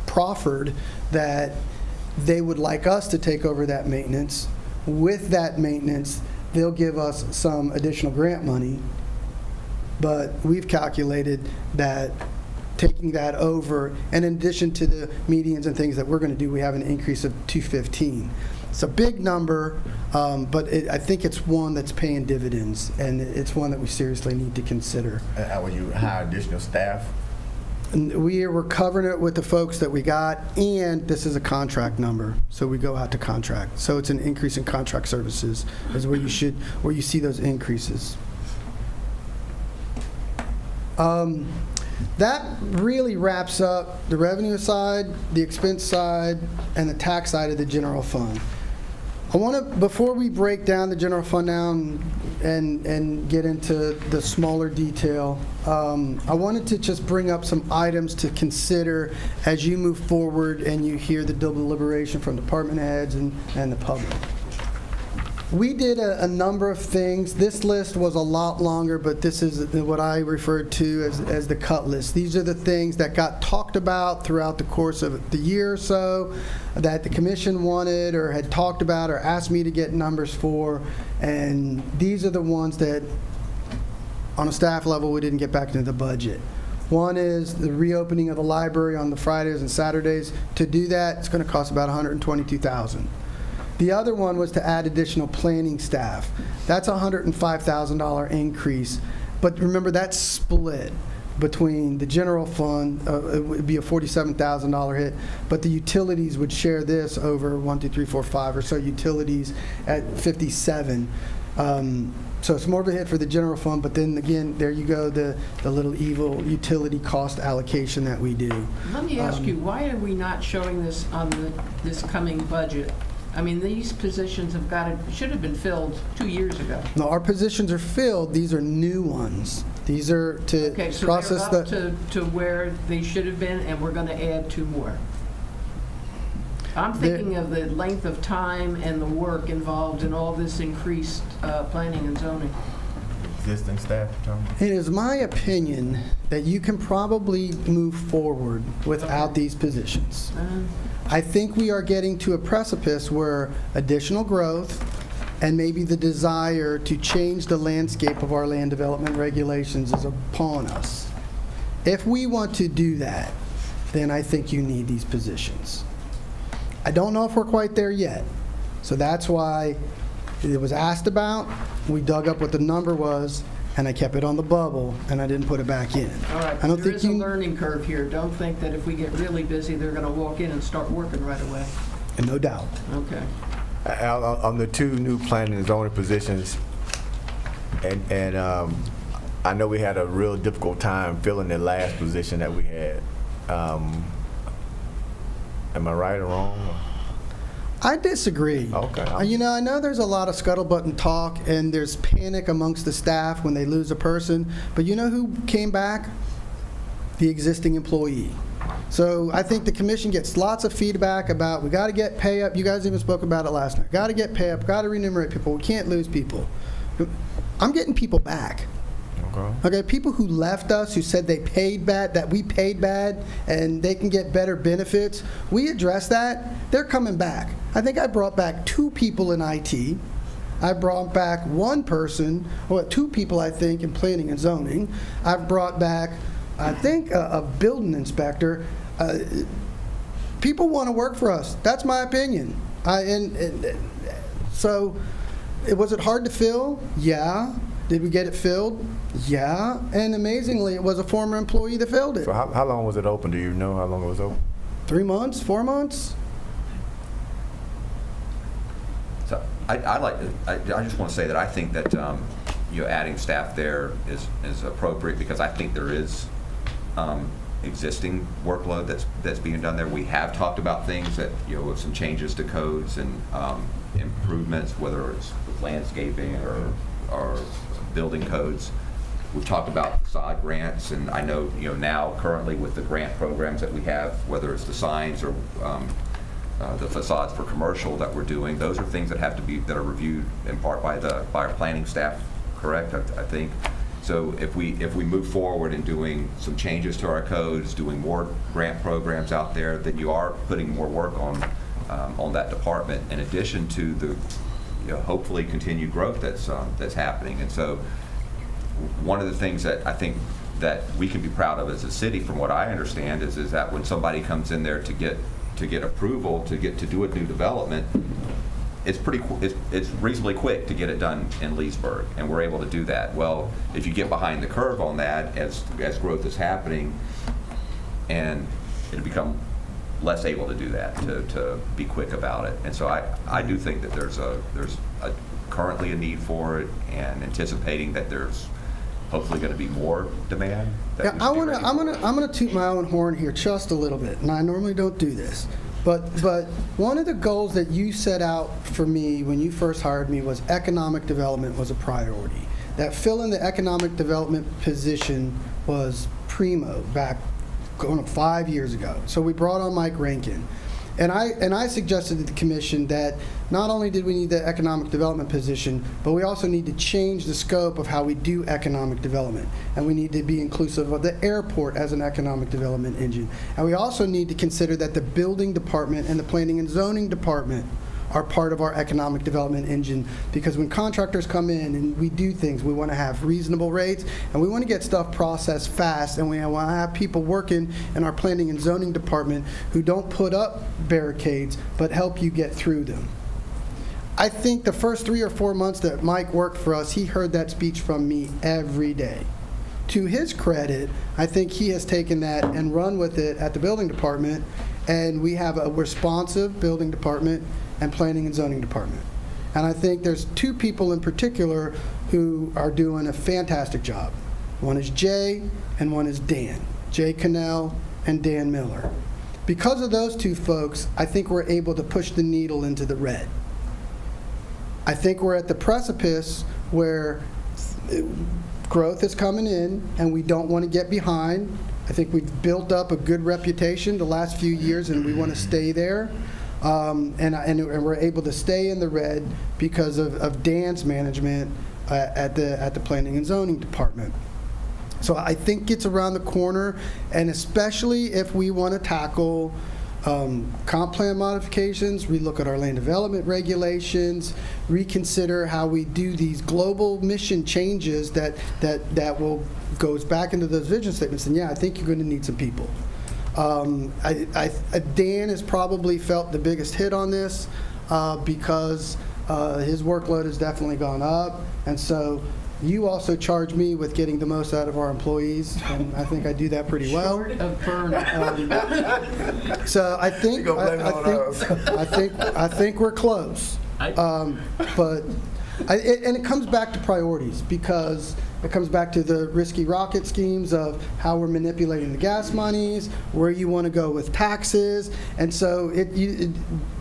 proffered that they would like us to take over that maintenance. With that maintenance, they'll give us some additional grant money. But we've calculated that taking that over, and in addition to the medians and things that we're going to do, we have an increase of $215,000. It's a big number, but I think it's one that's paying dividends, and it's one that we seriously need to consider. How will you hire additional staff? And we're covering it with the folks that we got, and this is a contract number, so we go out to contract. So it's an increase in contract services is where you see those increases. That really wraps up the revenue side, the expense side, and the tax side of the general fund. I want to, before we break down the general fund down and get into the smaller detail, I wanted to just bring up some items to consider as you move forward and you hear the deliberation from department heads and the public. We did a number of things. This list was a lot longer, but this is what I referred to as the cut list. These are the things that got talked about throughout the course of the year or so that the commission wanted or had talked about or asked me to get numbers for, and these are the ones that on a staff level we didn't get back into the budget. One is the reopening of the library on the Fridays and Saturdays. To do that, it's going to cost about $122,000. The other one was to add additional planning staff. That's a $105,000 increase. But remember, that's split between the general fund, it would be a $47,000 hit, but the utilities would share this over 1, 2, 3, 4, 5 or so utilities at 57. So it's more of a hit for the general fund, but then again, there you go, the little evil utility cost allocation that we do. Let me ask you, why are we not showing this on this coming budget? I mean, these positions should have been filled 2 years ago. No, our positions are filled. These are new ones. These are to Okay, so process they're up the. to where they should have been, and we're going to add 2 more. I'm thinking of the length of time and the work involved in all this increased planning and zoning. Existing staff, Tom? It is my opinion that you can probably move forward without these positions. I think we are getting to a precipice where additional growth and maybe the desire to change the landscape of our land development regulations is upon us. If we want to do that, then I think you need these positions. I don't know if we're quite there yet. So that's why it was asked about, we dug up what the number was, and I kept it on the bubble, and I didn't put it back in. All right, I don't there think is a learning curve here. Don't think that if we get really busy, they're going to walk in and start working right away. And no doubt. Okay. On the 2 new planning and zoning positions, and I know we had a real difficult time filling the last position that we had. Am I right or wrong? I disagree. Okay. I know there's a lot of scuttlebutt and talk, and there's panic amongst the staff when they lose a person, but you know who came back? The existing employee. So I think the commission gets lots of feedback about we got to get pay up. You guys even spoke about it last night. Got to get pay up, got to remunerate people. We can't lose people. I'm getting people back. Okay, people who left us, who said they paid bad, that we paid bad, and they can get better benefits, we addressed that. They're coming back. I think I brought back 2 people in IT. I brought back 1 person, or 2 people, I think, in planning and zoning. I've brought back, I think, a building inspector. People want to work for us. That's my opinion. And So, was it hard to fill? Yeah. Did we get it filled? Yeah. And amazingly, it was a former employee that filled it. So how long was it open? Do you know how long it was open? 3 months, 4 months? So I just want to say that I think that, adding staff there is appropriate because I think there is existing workload that's being done there. We have talked about things that, with some changes to codes and improvements, whether it's with landscaping or building codes. We've talked about facade grants, and I know, now currently with the grant programs that we have, whether it's the signs or the facades for commercial that we're doing, those are things that that are reviewed in part by our planning staff, correct? I think. So if we move forward in doing some changes to our codes, doing more grant programs out there, then you are putting more work on that department, in addition to the hopefully continued growth that's happening. And so one of the things that I think that we can be proud of as a city, from what I understand, is that when somebody comes in there to get approval to do a new development, it's reasonably quick to get it done in Leesburg, and we're able to do that. Well, if you get behind the curve on that as growth is happening, and it'll become less able to do that, to be quick about it. And so I do think that there's currently a need for it, and anticipating that there's hopefully going to be more demand. Yeah, I'm gonna toot my own horn here just a little bit, and I normally don't do this, but one of the goals that you set out for me when you first hired me was economic development was a priority. That filling the economic development position was primo back going up 5 years ago. So we brought on Mike Rankin. And I suggested to the commission that not only did we need the economic development position, but we also need to change the scope of how we do economic development. And we need to be inclusive of the airport as an economic development engine. And we also need to consider that the building department and the planning and zoning department are part of our economic development engine, because when contractors come in and we do things, we want to have reasonable rates, and we want to get stuff processed fast, and we want to have people working in our planning and zoning department who don't put up barricades but help you get through them. I think the first 3 or 4 months that Mike worked for us, he heard that speech from me every day. To his credit, I think he has taken that and run with it at the building department, and we have a responsive building department and planning and zoning department. And I think there's 2 people in particular who are doing a fantastic job. One is Jay and one is Dan. Jay Cannell and Dan Miller. Because of those 2 folks, I think we're able to push the needle into the red. I think we're at the precipice where growth is coming in and we don't want to get behind. I think we've built up a good reputation the last few years, and we want to stay there. And we're able to stay in the red because of Dan's management at the planning and zoning department. So I think it's around the corner, and especially if we want to tackle comp plan modifications, relook at our land development regulations, reconsider how we do these global mission changes that goes back into those vision statements. And yeah, I think you're going to need some people. Dan has probably felt the biggest hit on this because his workload has definitely gone up, and so you also charge me with getting the most out of our employees, and I think I do that pretty well. Short of burnout. So I think I think we're close. But it comes back to priorities, because it comes back to the risky rocket schemes of how we're manipulating the gas monies, where you want to go with taxes, and so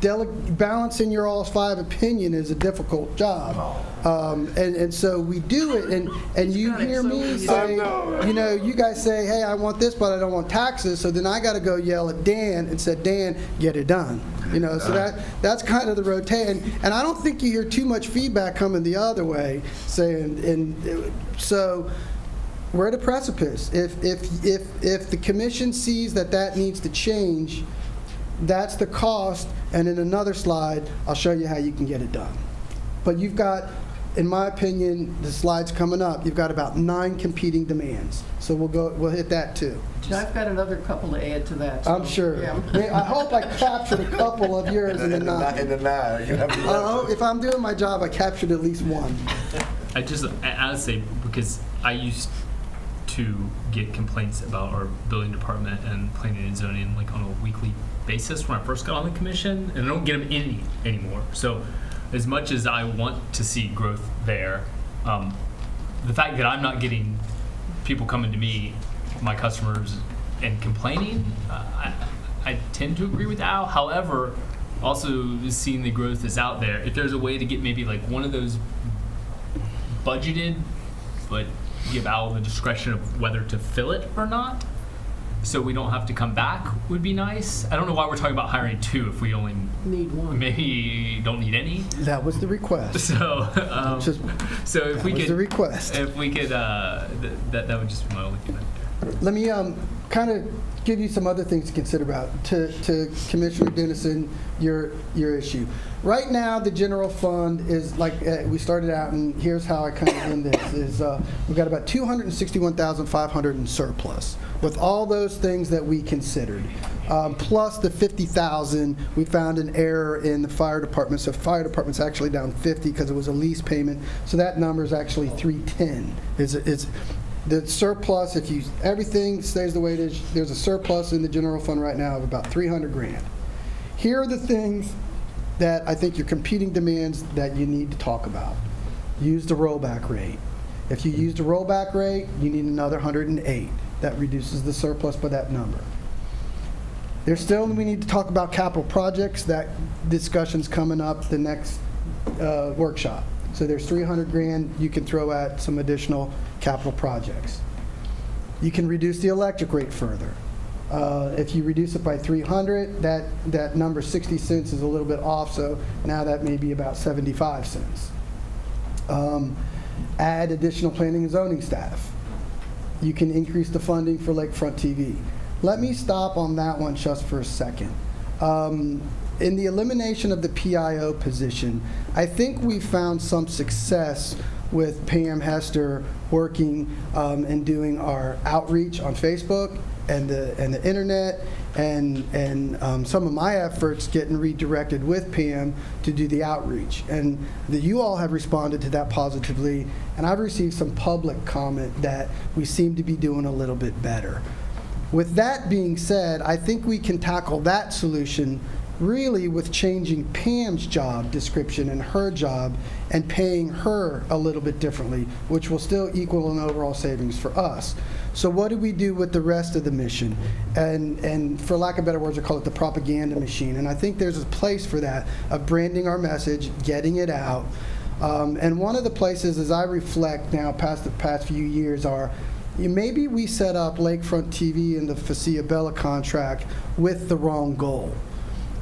balancing your all 5 opinion is a difficult job. And so we do it, and you hear me say, you guys say, hey, I want this, but I don't want taxes, so then I got to go yell at Dan and say, Dan, get it done. So that's kind of the rotation, and I don't think you hear too much feedback coming the other way, saying, and so we're at a precipice. If the commission sees that needs to change, that's the cost, and in another slide, I'll show you how you can get it done. But you've got in my opinion, the slide's coming up, you've got about 9 competing demands. So we'll hit that too. I've got another couple to add to that. I'm so, sure. yeah. I hope I captured a couple of yours in the 9. In the 9. You have to- If I'm doing my job, I captured at least one. I would say, because I used to get complaints about our building department and planning and zoning like on a weekly basis when I first got on the commission, and I don't get them anymore. So as much as I want to see growth there, the fact that I'm not getting people coming to me, my customers, and complaining, I tend to agree with Al. However, also seeing the growth is out there. If there's a way to get maybe like one of those budgeted, but give Al the discretion of whether to fill it or not, so we don't have to come back, would be nice. I don't know why we're talking about hiring 2 if we only Need one. maybe don't need any. That was the request. So, Just- so if that we was could, the request. if we could, that would just be my only comment there. Let me kind of give you some other things to consider about. To Commissioner Dennison, your issue. Right now, the general fund is like we started out, and here's how I kind of end this: is we've got about $261,500 in surplus with all those things that we considered, plus the $50,000. We found an error in the fire department, so fire department's actually down 50 because it was a lease payment. So that number is actually 310. Is the surplus, if everything stays the way it is, there's a surplus in the general fund right now of about $300,000. Here are the things that I think your competing demands that you need to talk about. Use the rollback rate. If you use the rollback rate, you need another 108. That reduces the surplus by that number. We need to talk about capital projects. That discussion's coming up the next workshop. So there's $300,000 you can throw at some additional capital projects. You can reduce the electric rate further. If you reduce it by 300, that number 60 cents is a little bit off, so now that may be about 75 cents. Add additional planning and zoning staff. You can increase the funding for Lakefront TV. Let me stop on that one just for a second. In the elimination of the PIO position, I think we found some success with Pam Hester working and doing our outreach on Facebook and the internet, and some of my efforts getting redirected with Pam to do the outreach. And you all have responded to that positively, and I've received some public comment that we seem to be doing a little bit better. With that being said, I think we can tackle that solution really with changing Pam's job description and her job and paying her a little bit differently, which will still equal an overall savings for us. So what do we do with the rest of the mission? And for lack of better words, I call it the propaganda machine. And I think there's a place for that, of branding our message, getting it out. And one of the places, as I reflect now past the past few years, are maybe we set up Lakefront TV and the Facilla Bella contract with the wrong goal.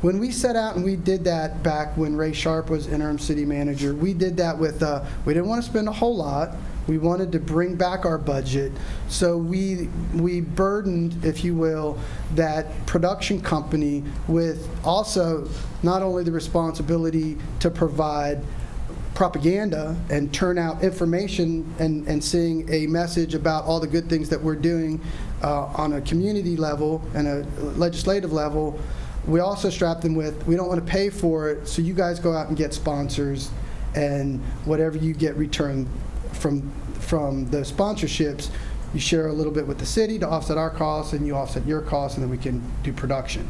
When we set out and we did that back when Ray Sharp was interim city manager, we did that with, we didn't want to spend a whole lot. We wanted to bring back our budget. So we burdened, if you will, that production company with also not only the responsibility to provide propaganda and turn out information and seeing a message about all the good things that we're doing on a community level and a legislative level. We also strap them with, we don't want to pay for it, so you guys go out and get sponsors, and whatever you get returned from the sponsorships, you share a little bit with the city to offset our costs, and you offset your costs, and then we can do production.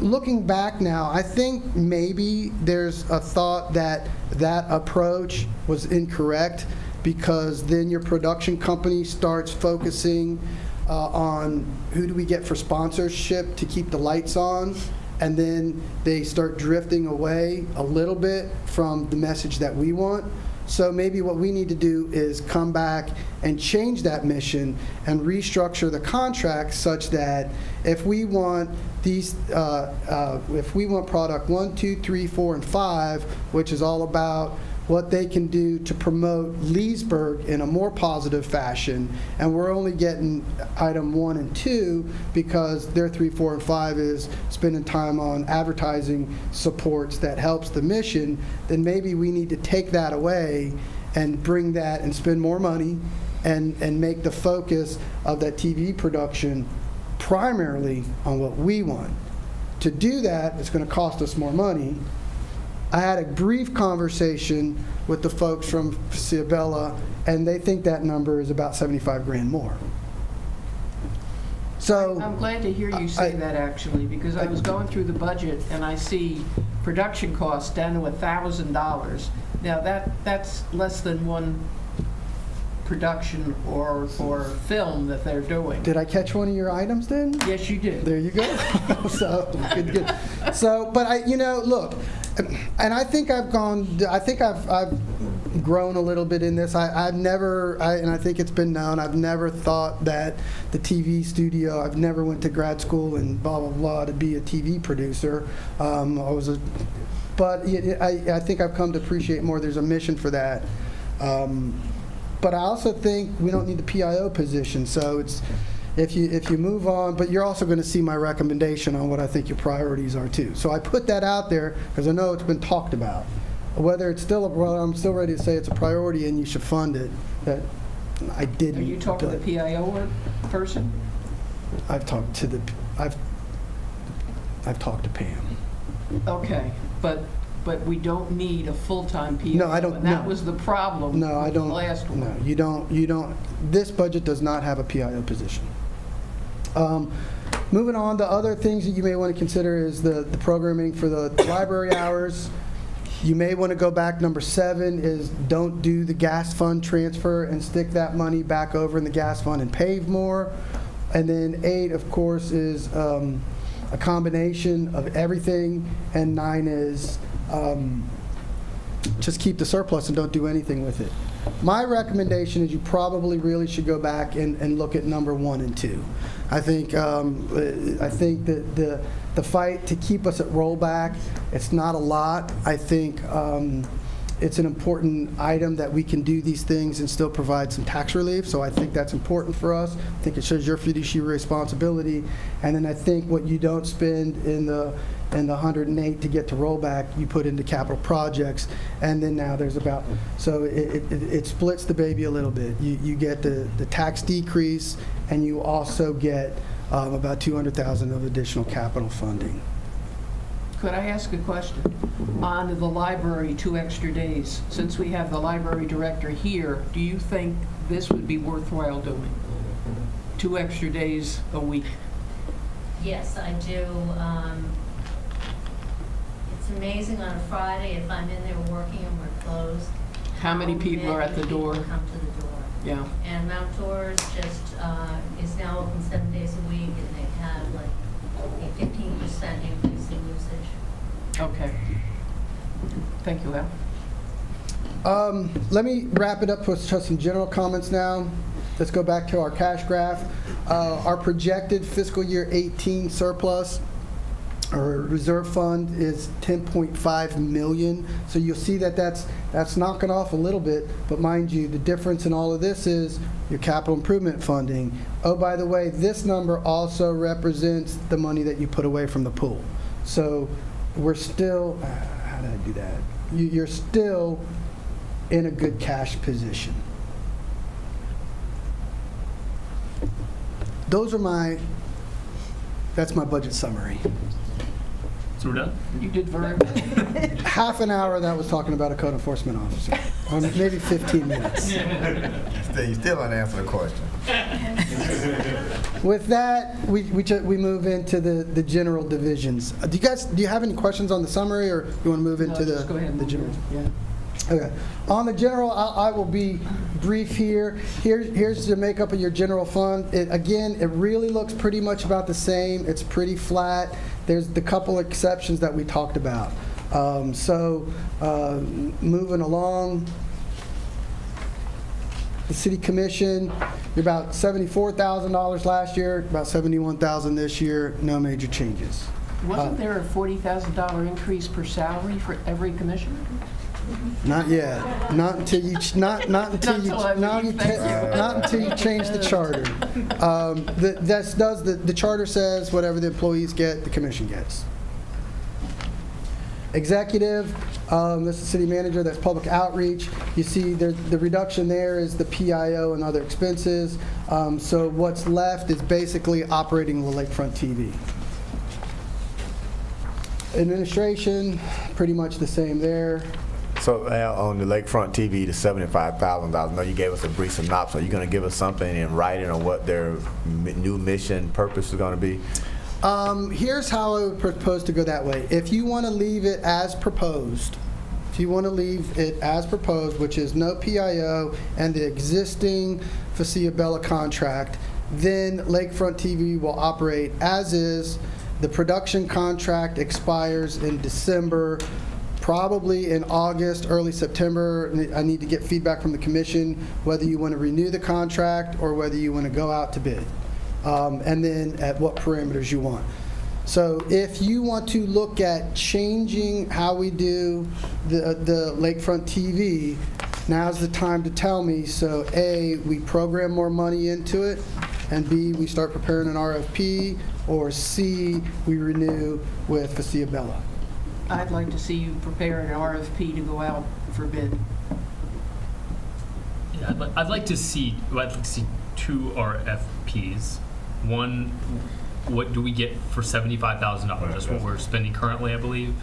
Looking back now, I think maybe there's a thought that that approach was incorrect, because then your production company starts focusing on who do we get for sponsorship to keep the lights on, and then they start drifting away a little bit from the message that we want. So maybe what we need to do is come back and change that mission and restructure the contract such that if we want these, if we want product 1, 2, 3, 4, and 5, which is all about what they can do to promote Leesburg in a more positive fashion, and we're only getting item 1 and 2 because their 3, 4, and 5 is spending time on advertising supports that helps the mission, then maybe we need to take that away and bring that and spend more money and make the focus of that TV production primarily on what we want. To do that, it's going to cost us more money. I had a brief conversation with the folks from Ciabella, and they think that number is about 75 grand more. So I'm glad to hear you say that, actually, because I was going through the budget and I see production costs down to $1,000. Now, that's less than one production or film that they're doing. did I catch one of your items then? Yes, you did. There you go. So good. So, but look, and I think I've grown a little bit in this. I've never, and I think it's been known, I've never thought that the TV studio, I've never went to grad school and blah, blah, blah to be a TV producer. But I think I've come to appreciate more. There's a mission for that. But I also think we don't need the PIO position. So it's, if you move on, but you're also going to see my recommendation on what I think your priorities are too. So I put that out there because I know it's been talked about. Whether it's still, I'm still ready to say it's a priority and you should fund it. That I didn't. Are you talking to the PIO person? I've talked to Pam. Okay, but we don't need a full-time PIO. No, I don't- And that no. was the problem No, I with don't. the last one. No, you don't. This budget does not have a PIO position. Moving on, the other things that you may want to consider is the programming for the library hours. You may want to go back. Number 7 is don't do the gas fund transfer and stick that money back over in the gas fund and pave more. And then 8, of course, is a combination of everything. And 9 is just keep the surplus and don't do anything with it. My recommendation is you probably really should go back and look at number 1 and 2. I think that the fight to keep us at rollback, it's not a lot. I think it's an important item that we can do these things and still provide some tax relief. So I think that's important for us. I think it shows your fiduciary responsibility. And then I think what you don't spend in the 108 to get to rollback, you put into capital projects. And then now there's about, so it splits the baby a little bit. You get the tax decrease, and you also get about $200,000 of additional capital funding. Could I ask a question? On the library, 2 extra days, since we have the library director here, do you think this would be worthwhile doing? 2 extra days a week? Yes, I do. It's amazing on a Friday, if I'm in there working and we're closed. How many people are at the door? People come to the door. Yeah. And Mount Dores just is now open 7 days a week, and they have like a 15% increase in usage. Okay. Thank you, Al. Let me wrap it up with just some general comments now. Let's go back to our cash graph. Our projected fiscal year 18 surplus or reserve fund is 10.5 million. So you'll see that that's knocking off a little bit, but mind you, the difference in all of this is your capital improvement funding. Oh, by the way, this number also represents the money that you put away from the pool. So we're still, how did I do that? You're still in a good cash position. That's my budget summary. So we're done? You did very well. Half an hour that was talking about a code enforcement officer, or maybe 15 minutes. You still don't answer the question. With that, we move into the general divisions. Do you have any questions on the summary, or you want to move into Just go ahead and the move general? on. Yeah. Okay. On the general, I will be brief here. Here's the makeup of your general fund. Again, it really looks pretty much about the same. It's pretty flat. There's the couple exceptions that we talked about. Moving along, the city commission, you're about $74,000 last year, about $71,000 this year. No major changes. Wasn't there a $40,000 increase per salary for every commissioner? Not yet. Not until you not until you Not till I not leave, thank you. not until you change the charter. The charter says whatever the employees get, the commission gets. Executive, this is city manager, that's public outreach. You see the reduction there is the PIO and other expenses. So what's left is basically operating the Lakefront TV. Administration, pretty much the same there. So on the Lakefront TV, the $75,000, I know you gave us a brief synopsis. Are you going to give us something in writing on what their new mission purpose is going to be? Here's how I would propose to go that way. If you want to leave it as proposed, which is no PIO and the existing Facility Bella contract, then Lakefront TV will operate as is. The production contract expires in December, probably in August, early September. I need to get feedback from the commission whether you want to renew the contract or whether you want to go out to bid. And then at what parameters you want. So if you want to look at changing how we do the Lakefront TV, now's the time to tell me. So A, we program more money into it, and B, we start preparing an RFP, or C, we renew with Facility Bella. I'd like to see you prepare an RFP to go out for bid. Yeah, I'd like to see two RFPs. One, what do we get for $75,000? That's what we're spending currently, I believe.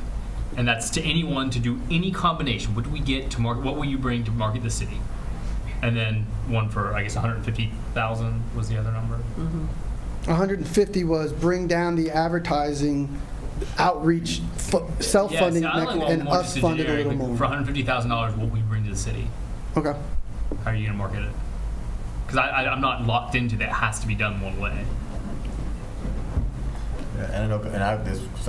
And that's to anyone to do any combination. What do we get to market? What will you bring to market the city? And then one for, I guess, 150,000 was the other number. 150 was bring down the advertising outreach self-funding and us fund it a little more. For $150,000, what we bring to the city. Okay. How are you going to market it? Because I'm not locked into that. It has to be done one way. Yeah, and I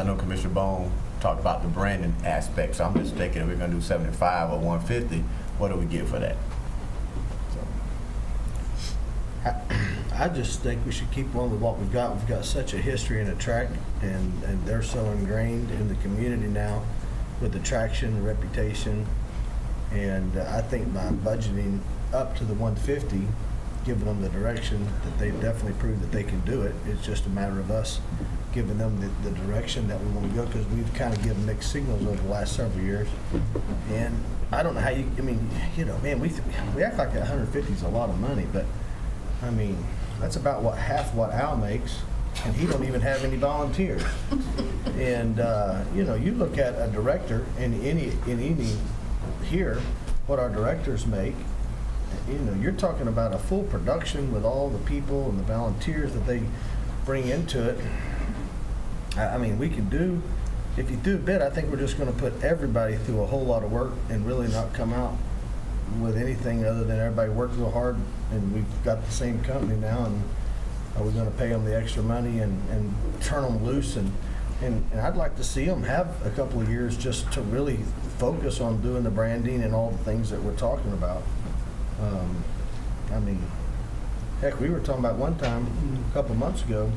know Commissioner Bone talked about the branding aspect, so I'm just thinking if we're going to do 75 or 150, what do we get for that? I just think we should keep on with what we've got. We've got such a history and a track, and they're so ingrained in the community now with the traction, the reputation, and I think by budgeting up to the 150, giving them the direction that they've definitely proved that they can do it. It's just a matter of us giving them the direction that we want to go, because we've kind of given mixed signals over the last several years. And I don't know how man, we act like 150 is a lot of money, but I mean, that's about half what Al makes, and he don't even have any volunteers. And you look at a director in any here, what our directors make. You're talking about a full production with all the people and the volunteers that they bring into it. I mean, we can do, if you do a bid, I think we're just going to put everybody through a whole lot of work and really not come out with anything other than everybody worked real hard, and we've got the same company now, and are we going to pay them the extra money and turn them loose? And I'd like to see them have a couple of years just to really focus on doing the branding and all the things that we're talking about. I mean, heck, we were talking about one time a couple months ago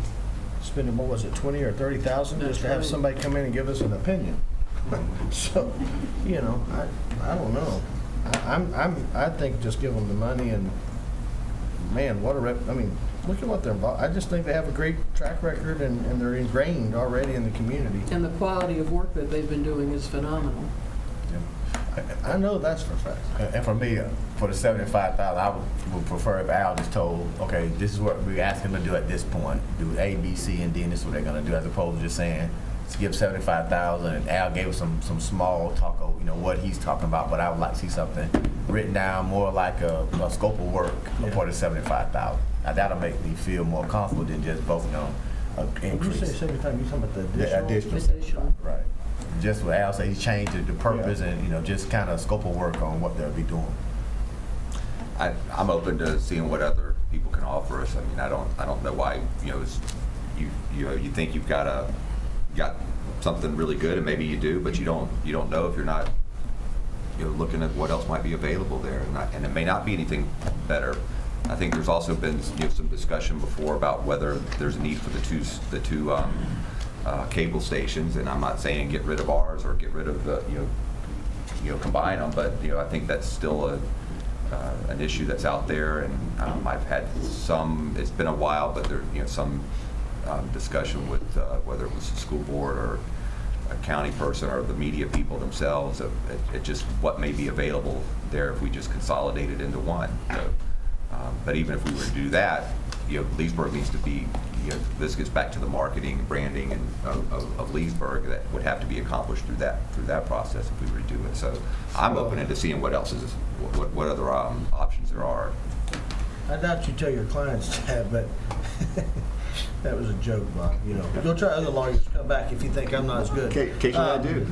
spending, what was it, 20 or 30,000 just to have somebody come in and give us an opinion. So, I don't know. I think just give them the money, and man, look at what they're involved. I just think they have a great track record, and they're ingrained already in the community. And the quality of work that they've been doing is phenomenal. I know that's for a fact. And for me, for the 75,000, I would prefer if Al just told, okay, this is what we're asking them to do at this point. Do A, B, C, and D, and this is what they're going to do, as opposed to just saying, let's give 75,000, and Al gave us some small talk of, what he's talking about, but I would like to see something written down more like a scope of work for the 75,000. Now, that'll make me feel more comfortable than just voting on an increase. When you say 75, you're talking about the additional? Additional. Right. Just what Al said, he changed the purpose and, just kind of scope of work on what they'll be doing. I'm open to seeing what other people can offer us. I mean, I don't know why, you think you've got something really good, and maybe you do, but you don't know if you're not, looking at what else might be available there, and it may not be anything better. I think there's also been some discussion before about whether there's a need for the two cable stations, and I'm not saying get rid of ours or get rid of combine them, but, I think that's still an issue that's out there, and I've had some, it's been a while, but there, some discussion with whether it was the school board or a county person or the media people themselves of it just what may be available there if we just consolidate it into one. So, but even if we were to do that, Leesburg needs to be, this gets back to the marketing and branding and of Leesburg that would have to be accomplished through that process if we were to do it. So I'm open into seeing what else is, what other options there are. I doubt you tell your clients that, but that was a joke, Bob. Go try other lawyers, come back if you think I'm not as good. Occasionally I do.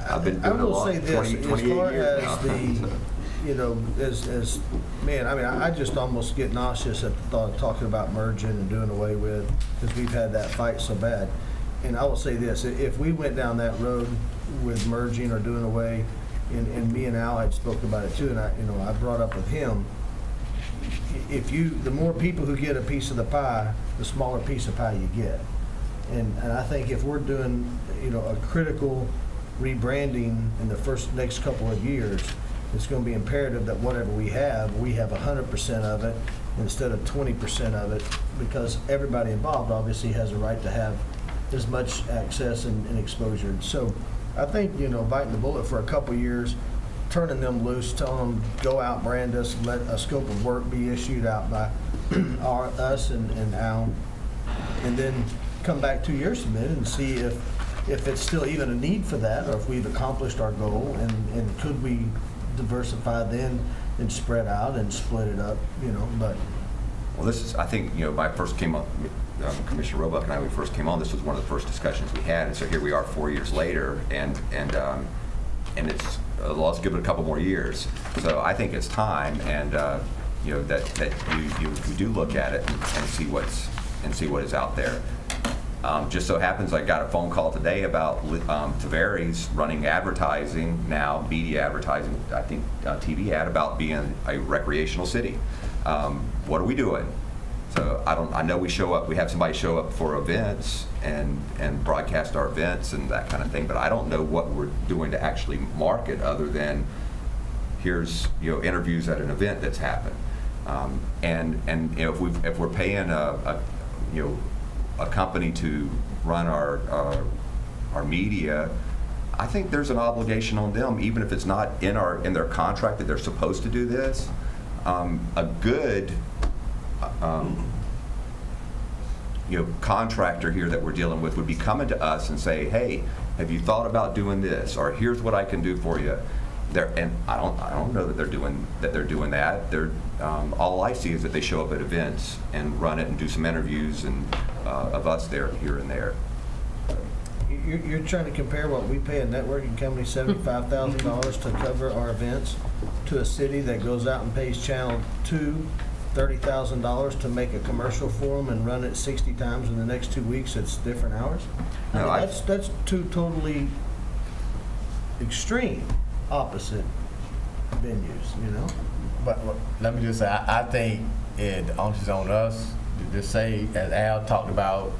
I've been I doing it a will lot, say this, 28 as far years as now. as man, I just almost get nauseous at the thought of talking about merging and doing away with, because we've had that fight so bad. And I will say this, if we went down that road with merging or doing away, and me and Al had spoken about it too, and I brought up with him, the more people who get a piece of the pie, the smaller piece of pie you get. And I think if we're doing, a critical rebranding in the next couple of years, it's going to be imperative that whatever we have 100% of it instead of 20% of it, because everybody involved obviously has a right to have as much access and exposure. So I think, biting the bullet for a couple of years, turning them loose, telling them, go out, brand us, let a scope of work be issued out by us and Al, and then come back 2 years from then and see if it's still even a need for that, or if we've accomplished our goal, and could we diversify then and spread out and split it up, but. Well, this is, I think, when I first came up, Commissioner Roebuck and I, when we first came on, this was one of the first discussions we had, and so here we are 4 years later, and it's, let's give it a couple more years. So I think it's time, and that you do look at it and see what is out there. Just so happens I got a phone call today about Tavares running advertising now, media advertising, I think TV ad, about being a recreational city. What are we doing? So I know we show up, we have somebody show up for events and broadcast our events and that kind of thing, but I don't know what we're doing to actually market other than here's interviews at an event that's happened. And if we're paying a company to run our media, I think there's an obligation on them, even if it's not in their contract that they're supposed to do this. A good contractor here that we're dealing with would be coming to us and say, hey, have you thought about doing this? Or here's what I can do for you. And I don't know that they're doing that. They're all I see is that they show up at events and run it and do some interviews and of us there, here and there. You're trying to compare what we pay a networking company $75,000 to cover our events to a city that goes out and pays Channel 2 $30,000 to make a commercial for them and run it 60 times in the next 2 weeks. It's different hours. No, That's two totally extreme opposite venues. But let me just say, I think it onus is on us to say, as Al talked about,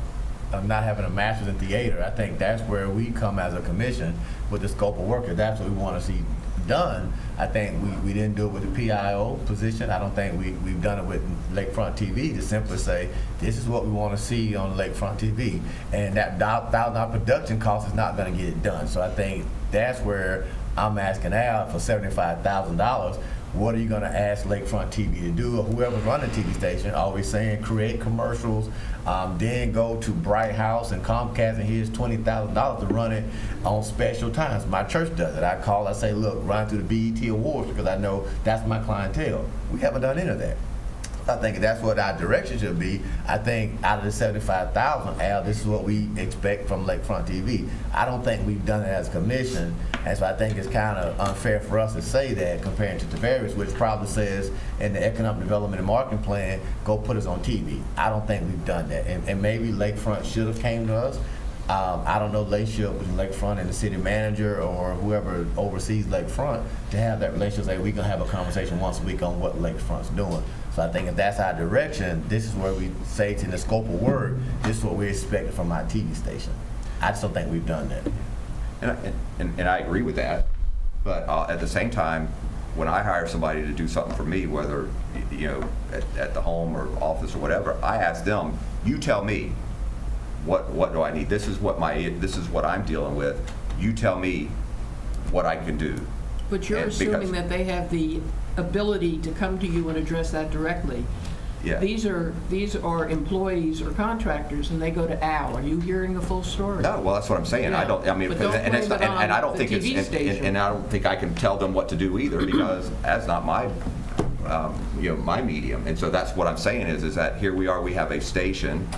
not having a master's in theater. I think that's where we come as a commission with the scope of work. If that's what we want to see done. I think we didn't do it with the PIO position. I don't think we've done it with Lakefront TV to simply say, this is what we want to see on Lakefront TV. And that $1,000 production cost is not going to get it done. So I think that's where I'm asking Al for $75,000. What are you going to ask Lakefront TV to do, or whoever's running the TV station? Always saying create commercials, then go to Bright House and Comcast and here's $20,000 to run it on special times. My church does it. I say, look, run through the BET Awards because I know that's my clientele. We haven't done any of that. I think that's what our direction should be. I think out of the $75,000, Al, this is what we expect from Lakefront TV. I don't think we've done it as a commission, and so I think it's kind of unfair for us to say that comparing to Tavares, which probably says in the Economic Development and Marketing Plan, go put us on TV. I don't think we've done that, and maybe Lakefront should have came to us. I don't know relationship between Lakefront and the city manager or whoever oversees Lakefront to have that relationship. Say we're gonna have a conversation once a week on what Lakefront's doing. So I think if that's our direction, this is where we say to the scope of work, this is what we expect from our TV station. I just don't think we've done that. And I agree with that, but at the same time, when I hire somebody to do something for me, whether, you know, at the home or office or whatever, I ask them, you tell me, what do I need? This is what I'm dealing with. You tell me what I can do. But you're And assuming that they have the ability to come to you and address that directly. Yeah. These are employees or contractors, and they go to Al. Are you hearing the full story? No, well, that's what I'm saying. I don't. I mean, But don't and it's blame not, it on and I don't the think TV it's, station. and I don't think I can tell them what to do either, because that's not my, you know, my medium. And so that's what I'm saying is that here we are. We have a station.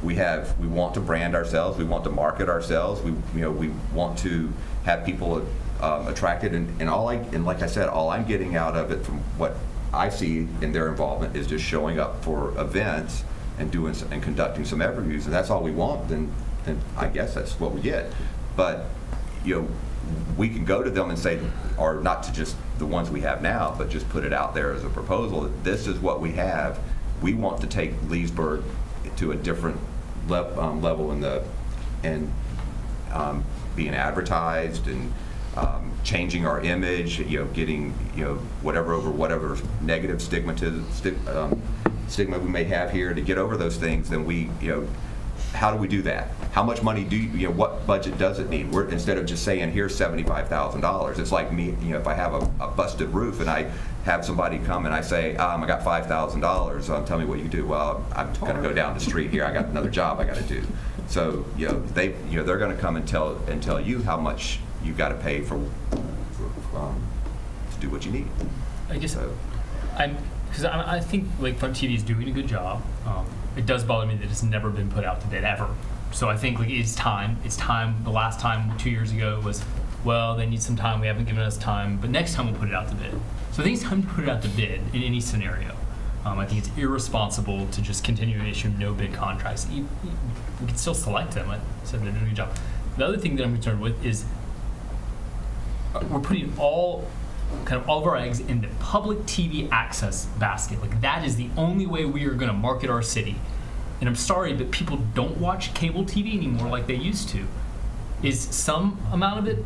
We want to brand ourselves. We want to market ourselves. We want to have people attracted. And like I said, all I'm getting out of it from what I see in their involvement is just showing up for events and conducting some interviews, and that's all we want. Then I guess that's what we get. But you know, we can go to them and say, or not to just the ones we have now, but just put it out there as a proposal that this is what we have. We want to take Leesburg to a different level in being advertised and changing our image, you know, getting, you know, whatever negative stigma we may have here, to get over those things. Then we, you know, how do we do that? How much money you know, what budget does it need? Instead of just saying, here's $75,000. It's like me, you know, if I have a busted roof and I have somebody come and I say, I got $5,000, tell me what you do. Well, I'm going to go down the street here. I got another job I got to do. So, you know, they're going to come and tell you how much you've got to pay to do what you need. I guess So, because I think Lakefront TV is doing a good job. It does bother me that it's never been put out to bid ever. So I think it's time. It's time. The last time 2 years ago was, well, they need some time. We haven't given us time, but next time we'll put it out to bid. So I think it's time to put it out to bid in any scenario. I think it's irresponsible to just continue to issue no bid contracts. We can still select them. I said they're doing a good job. The other thing that I'm concerned with is we're putting all of our eggs in the public TV access basket. Like, that is the only way we are going to market our city. And I'm sorry, but people don't watch cable TV anymore like they used to. Is some amount of it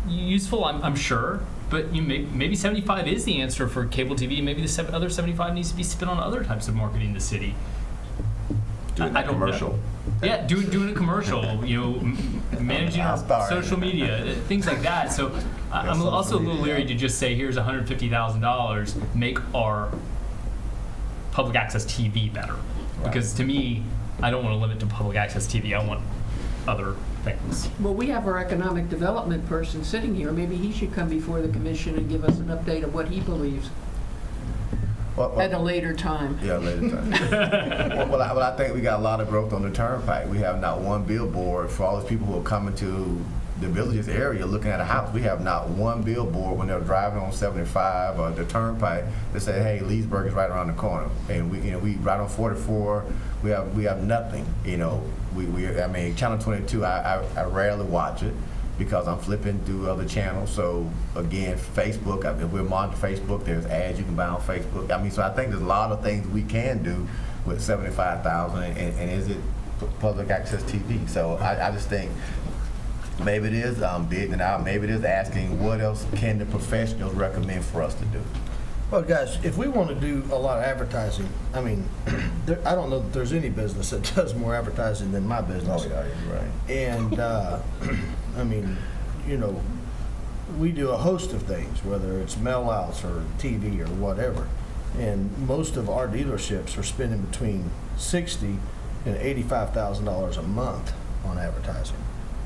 useful? I'm sure, but maybe 75 is the answer for cable TV. Maybe the other 75 needs to be spent on other types of marketing the city. doing I that don't commercial. know. Yeah, doing a commercial, you know, managing our social media, things like that. So I'm also a little leery to just say, here's $150,000, make our public access TV better. Because to me, I don't want to limit to public access TV. I want other things. Well, we have our economic development person sitting here. Maybe he should come before the commission and give us an update of what he believes at a later time. Yeah, later time. well, I think we got a lot of growth on the turnpike. We have not one billboard for all those people who are coming to the villages area looking at a house. We have not one billboard when they're driving on 75 or the turnpike that say, hey, Leesburg is right around the corner. And we right on 44, we have nothing. You know, I mean, Channel 22, I rarely watch it because I'm flipping through other channels. So again, Facebook, if we're monitoring Facebook, there's ads you can buy on Facebook. I mean, so I think there's a lot of things we can do with 75,000, and is it public access TV? So I just think maybe it is bidding out, maybe it is asking what else can the professionals recommend for us to do. Well, guys, if we want to do a lot of advertising, I mean, I don't know that there's any business that does more advertising than my business. Oh, yeah, you're right. And, I mean, you know, we do a host of things, whether it's mail outs or TV or whatever. And most of our dealerships are spending between $60,000 and $85,000 a month on advertising.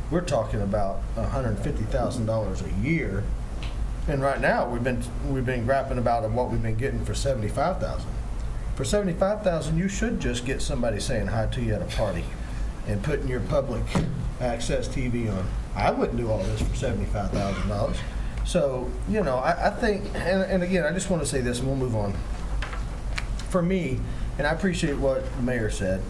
We're talking about $150,000 a year. And right now, we've been grappling about what we've been getting for $75,000. For $75,000, you should just get somebody saying hi to you at a party and putting your public access TV on. I wouldn't do all this for $75,000. So, you know, I think, and again, I just want to say this, and we'll move on. For me, and I appreciate what the mayor said,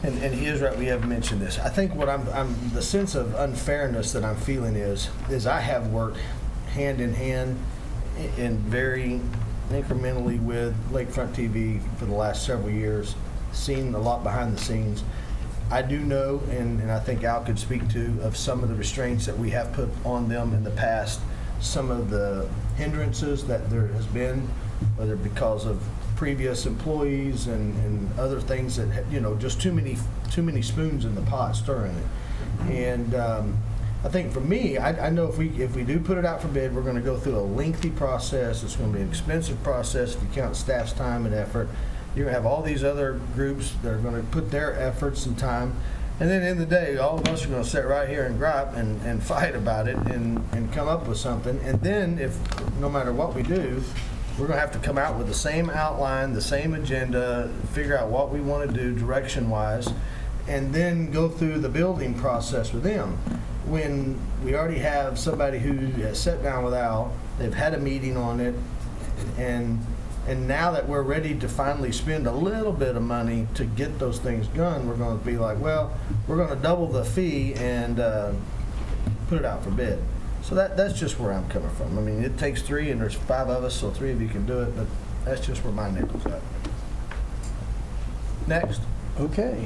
and he is right, we have mentioned this. I think what I'm the sense of unfairness that I'm feeling is I have worked hand in hand and very incrementally with Lakefront TV for the last several years, seen a lot behind the scenes. I do know, and I think Al could speak to, of some of the restraints that we have put on them in the past, some of the hindrances that there has been, whether because of previous employees and other things that, just too many spoons in the pot stirring it. And I think for me, I know if we do put it out for bid, we're going to go through a lengthy process. It's going to be an expensive process if you count staff's time and effort. You're going to have all these other groups that are going to put their efforts and time. And then in the day, all of us are going to sit right here and gripe and fight about it and come up with something. And then if, no matter what we do, we're going to have to come out with the same outline, the same agenda, figure out what we want to do direction-wise, and then go through the building process with them. When we already have somebody who has sat down with Al, they've had a meeting on it, and now that we're ready to finally spend a little bit of money to get those things done, we're going to be like, well, we're going to double the fee and put it out for bid. So that's just where I'm coming from. I mean, it takes 3 and there's 5 of us, so 3 of you can do it, but that's just where my nickel's at. Next. Okay.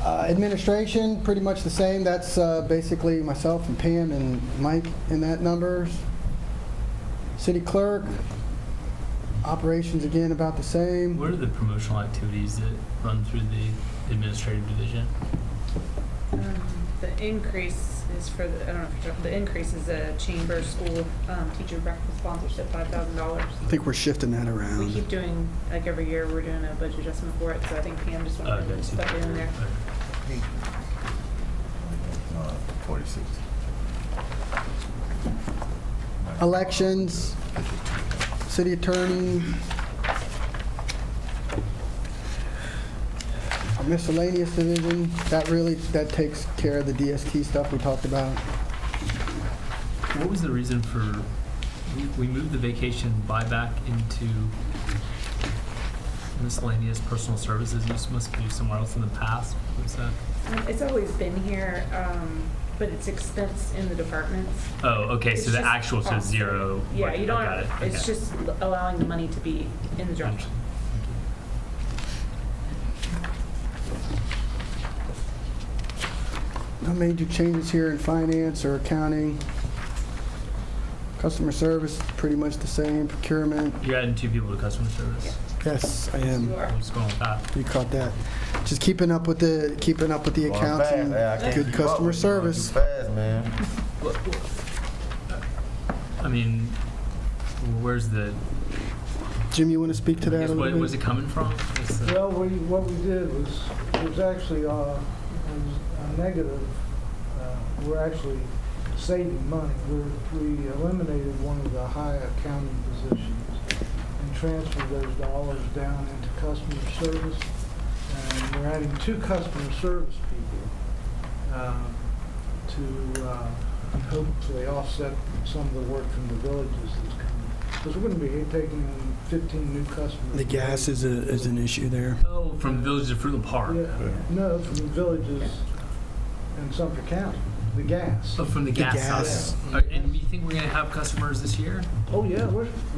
Administration, pretty much the same. That's basically myself and Pam and Mike in that numbers. City clerk, operations again about the same. What are the promotional activities that run through the administrative division? The increase is for the, I don't know if you're talking, the increase is a chamber school teacher breakfast sponsorship, $5,000. I think we're shifting that We around. keep doing, like every year, we're doing a budget adjustment for it, so I think Pam just wanted to stuff it in there. 46. Elections, city attorney, our miscellaneous division, that takes care of the DST stuff we talked about. What was the reason for, we moved the vacation buyback into miscellaneous personal services? You must be somewhere else in the past. What was that? It's always been here, but it's expense in the departments. Oh, okay, It's so the just actual says cost. zero. Yeah, Right, you I don't, got it. it's Okay. just allowing the money to be in the general. Gotcha. No major changes here in finance or accounting. Customer service, pretty much the same. Procurement, You're adding 2 people to customer service. yes, I am. You are. I'm just going with that. You caught that. Just keeping up with the Going accounts fast. and Yeah, I can't good keep up customer with you. You're going service. too fast, man. I mean, where's the, Jim, you want to speak to I that guess, a little where's bit? it coming from? What's the- Well, what we did was, it was actually a negative. We're actually saving money. We eliminated one of the high accounting positions and transferred those dollars down into customer service. And we're adding 2 customer service people to hopefully offset some of the work from the villages that's coming. Because we're going to be taking in 15 new customers. The gas is an issue there. Oh, from Village to Fruitland Park. Yeah, no, from the villages in Sumter County, the gas. Oh, from the gas gas. house. And you think we're going to have customers this year? Oh, yeah,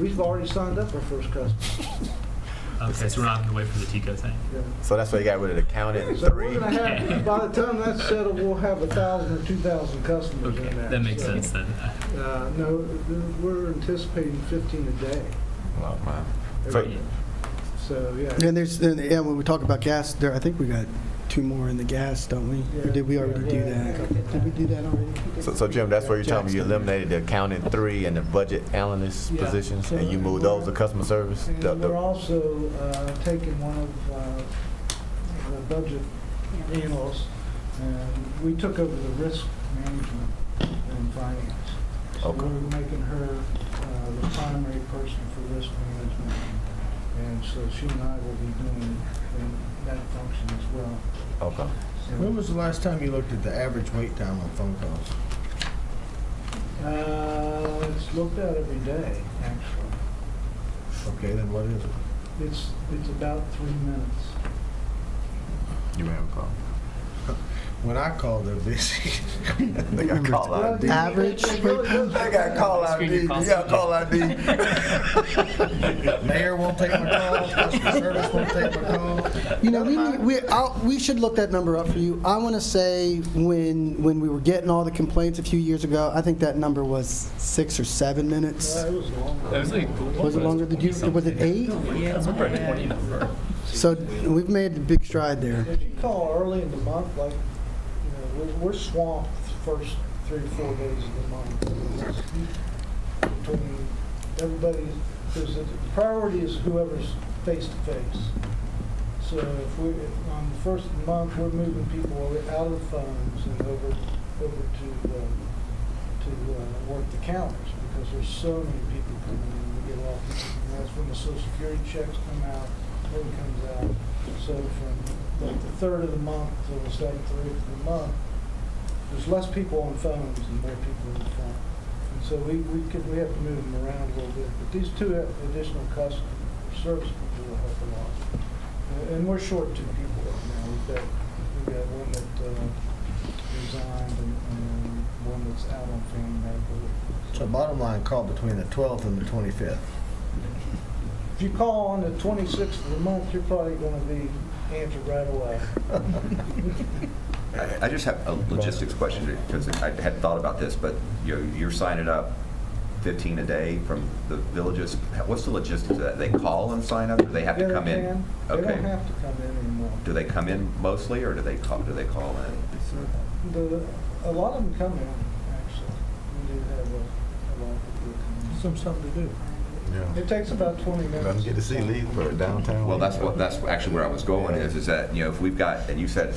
we've already signed up our first customer. Okay, so we're not having to wait for the Tico thing. Yeah. So that's why you got rid of the counting So 3. we're gonna have, by the time that's settled, we'll have 1,000 or 2,000 customers Okay, in there. that makes So, sense then. No, we're anticipating 15 a day. Oh, man. Every- So, yeah. And when we talk about gas, I think we got 2 more in the gas, don't we? Or did we already do that? Did we do that already? So Jim, that's where you're telling me you eliminated the accounting 3 and the budget analyst Yeah. positions, So and you moved those to customer service? And we're also taking one of the budget analysts, and we took over the risk management and finance. So Okay. we're making her the primary person for risk management, and so she and I will be doing that function as well. Okay. When was the last time you looked at the average wait time on phone calls? It's looked at every day, actually. Okay, then what is it? It's about 3 minutes. You may have a problem. When I call, they're busy. They got call ID. Average. They got call ID. You got call ID. Mayor won't take my call, customer service won't take my call. You know, we should look that number up for you. I want to say when we were getting all the complaints a few years ago, I think that number was 6 or 7 minutes. It was long. It was like, Was it longer? Was it 8? Yeah, it's over a 20 number. So we've made a big stride there. If you call early in the month, like, we're swamped the first 3 or 4 days of the month. Between everybody, because the priority is whoever's face to face. So if we, on the first of the month, we're moving people out of the phones and over to work the counters, because there's so many people coming in. We get a lot of people, and that's when the Social Security checks come out, everything comes out. So from like the 3rd of the month till the 7th or 8th of the month, there's less people on phones and more people in the front. And so we have to move them around a little bit. But these 2 additional customer service people will help a lot. And we're short 2 people right now. We've got one that resigned and one that's out on family medical. So bottom line, call between the 12th and the 25th. If you call on the 26th of the month, you're probably going to be answered right away. I just have a logistics question, because I hadn't thought about this, but you're signing up 15 a day from the villages. What's the logistics of that? They call and sign up, or they have to come in? They don't have to come in anymore. Do they come in mostly, or do they call in? A lot of them come in, actually. We do have a lot of people come in. Some something to do. Yeah. It takes about 20 minutes. Let them get to see Leesburg downtown. Well, that's actually where I was going, is that, if we've got, and you said,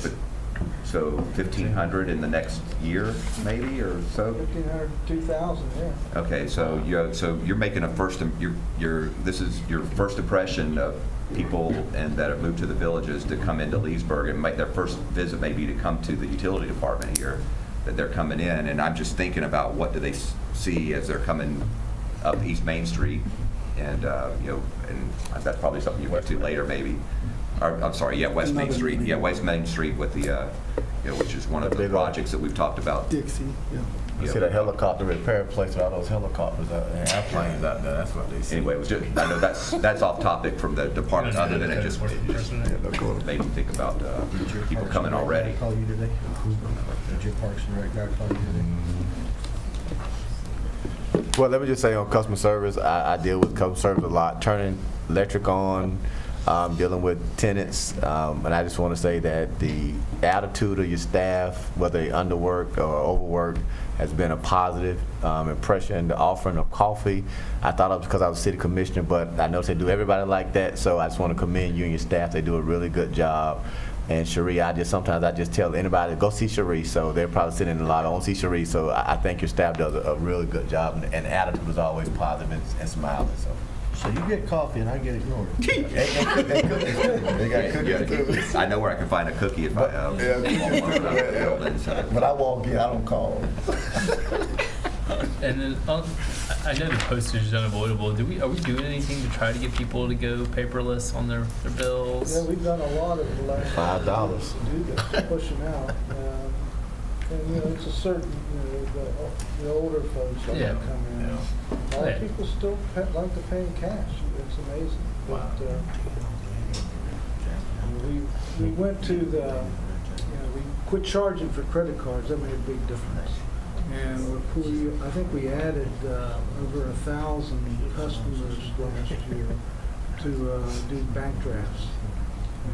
so 1,500 in the next year, maybe, or so? 1,500, 2,000, yeah. Okay, so you're making a this is your first impression of people and that have moved to the villages to come into Leesburg and make their first visit, maybe to come to the utility department here, that they're coming in, and I'm just thinking about what do they see as they're coming up East Main Street, and and that's probably something you get to later, maybe. Or, I'm sorry, West Main Street. Yeah, West Main Street with the, which is one of the projects that we've talked about. Dixie, yeah. You see the helicopter repair place with all those helicopters and airplanes out there. That's what they see. Anyway, it was just, I know that's off topic from the department, other than it just made me think about people coming already. Call you today? Did your Parks and Rec guy call you today? Well, let me just say on customer service, I deal with customer service a lot, turning electric on, dealing with tenants, and I just want to say that the attitude of your staff, whether they underworked or overworked, has been a positive impression. The offering of coffee, I thought it was because I was city commissioner, but I know they do everybody like that, so I just want to commend you and your staff. They do a really good job. And Cherie, sometimes I just tell anybody, go see Cherie, so they're probably sitting in the lobby, I won't see Cherie, so I think your staff does a really good job, and the attitude is always positive and smiling, so. So you get coffee and I get ignored. They got cookies. I know where I can find a cookie if I But I won't get, I don't call. And then I know the postage is unavoidable. Are we doing anything to try to get people to go paperless on their bills? Yeah, we've done a lot over the last $5. to do that, to push them out. And it's a certain, the older folks like to come in. Yeah. A lot of people still like to pay in cash. It's amazing. Wow. But we went to we quit charging for credit cards. That made a big difference. And I think we added over 1,000 customers last year to do bank drafts.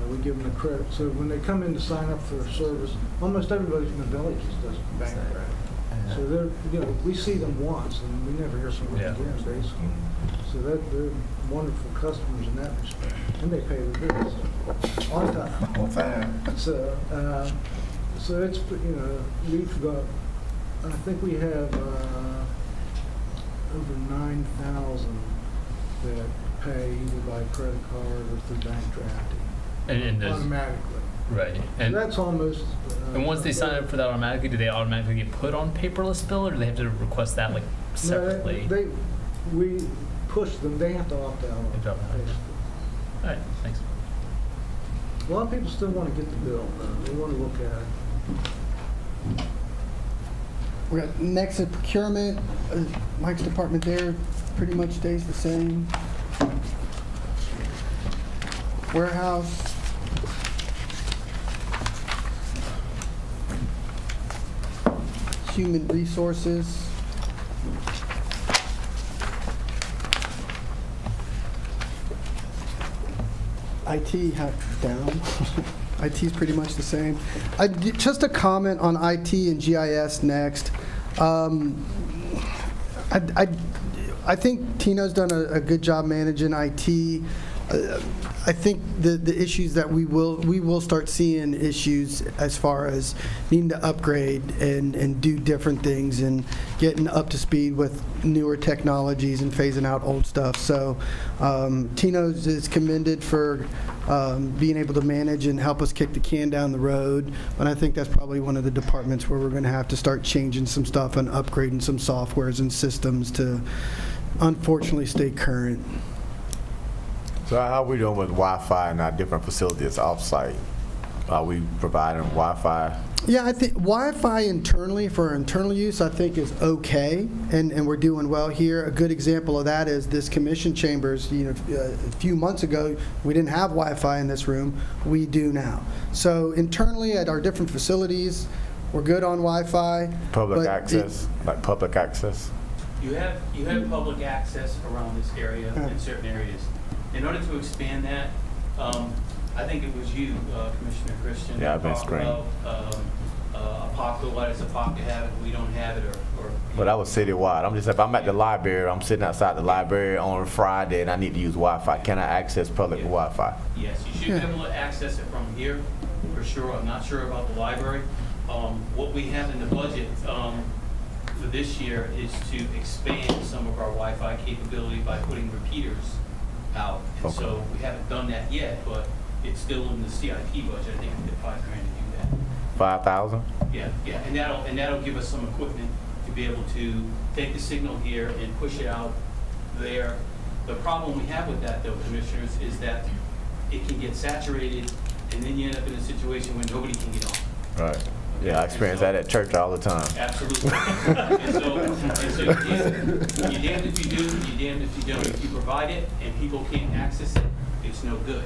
We give them the credit. So when they come in to sign up for a service, almost everybody from the villages does a bank draft. So they're, we see them once and we never hear from them again, basically. So they're wonderful customers in that respect. And they pay their bills on time. On time. So it's, we've got, I think we have over 9,000 that pay either by credit card or through bank drafting. And there's, automatically. right. So And that's almost. and once they sign up for that automatically, do they automatically get put on paperless bill, or do they have to request that like separately? No, we push them. They have to opt out. They opt out. Basically. All right, thanks. A lot of people still want to get the bill, though. They want to look at it. We got next is procurement. Mike's department there pretty much stays the same. Warehouse. Human resources. IT down. IT is pretty much the same. Just a comment on IT and GIS next. I think Tino's done a good job managing IT. I think the issues that we will start seeing issues as far as needing to upgrade and do different things and getting up to speed with newer technologies and phasing out old stuff. So Tino's is commended for being able to manage and help us kick the can down the road. And I think that's probably one of the departments where we're going to have to start changing some stuff and upgrading some softwares and systems to unfortunately stay current. So how are we doing with Wi-Fi in our different facilities off-site? Are we providing Wi-Fi? Yeah, I think Wi-Fi internally for internal use, I think is okay, and we're doing well here. A good example of that is this commission chambers. A few months ago, we didn't have Wi-Fi in this room. We do now. So internally at our different facilities, we're good on Wi-Fi. Public access, like public access? You have public access around this area in certain areas. In order to expand that, I think it was you, Commissioner Christian, Yeah, I've been talked about APOCA. Why does APOCA have it? We don't have it, or But that was citywide. I'm just, if I'm at the library, I'm sitting outside the library on a Friday and I need to use Wi-Fi. Can I access public Yeah. Wi-Fi? Yes, you should be able to access it from here, for sure. I'm not sure about the library. What we have in the budget for this year is to expand some of our Wi-Fi capability by putting repeaters out. And Okay. so we haven't done that yet, but it's still in the CIP budget. I think we did $5,000 to do that. 5,000? Yeah, and that'll give us some equipment to be able to take the signal here and push it out there. The problem we have with that, though, Commissioners, is that it can get saturated, and then you end up in a situation where nobody can get on. Right. Yeah, I experience that at church all the time. Absolutely. And so you're damned if you do, you're damned if you don't. If you provide it and people can't access it, it's no good.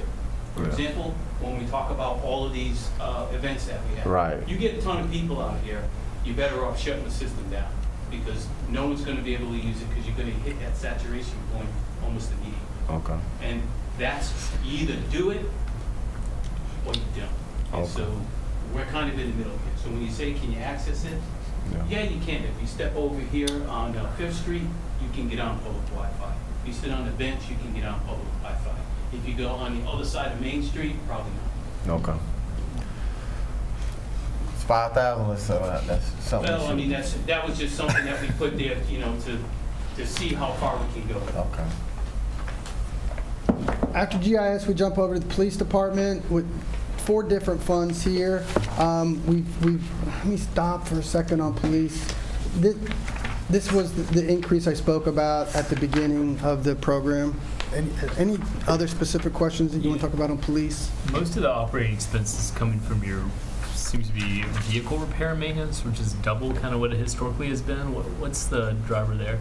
For Yeah. example, when we talk about all of these events that we have. Right. You get a ton of people out here, you're better off shutting the system down because no one's going to be able to use it because you're going to hit that saturation point almost immediately. Okay. And that's, you either do it or you don't. And Okay. so we're kind of in the middle here. So when you say, can you access it? Yeah. Yeah, you can. If you step over here on 5th Street, you can get on public Wi-Fi. If you sit on the bench, you can get on public Wi-Fi. If you go on the other side of Main Street, probably not. Okay. It's 5,000, so that's something. Well, I mean, that was just something that we put there, to see how far we can go. Okay. After GIS, we jump over to the police department with 4 different funds here. Let me stop for a second on police. This was the increase I spoke about at the beginning of the program. Any other specific questions that you want to talk about on police? Most of the operating expenses coming from your, seems to be vehicle repair and maintenance, which is double kind of what it historically has been. What's the driver there?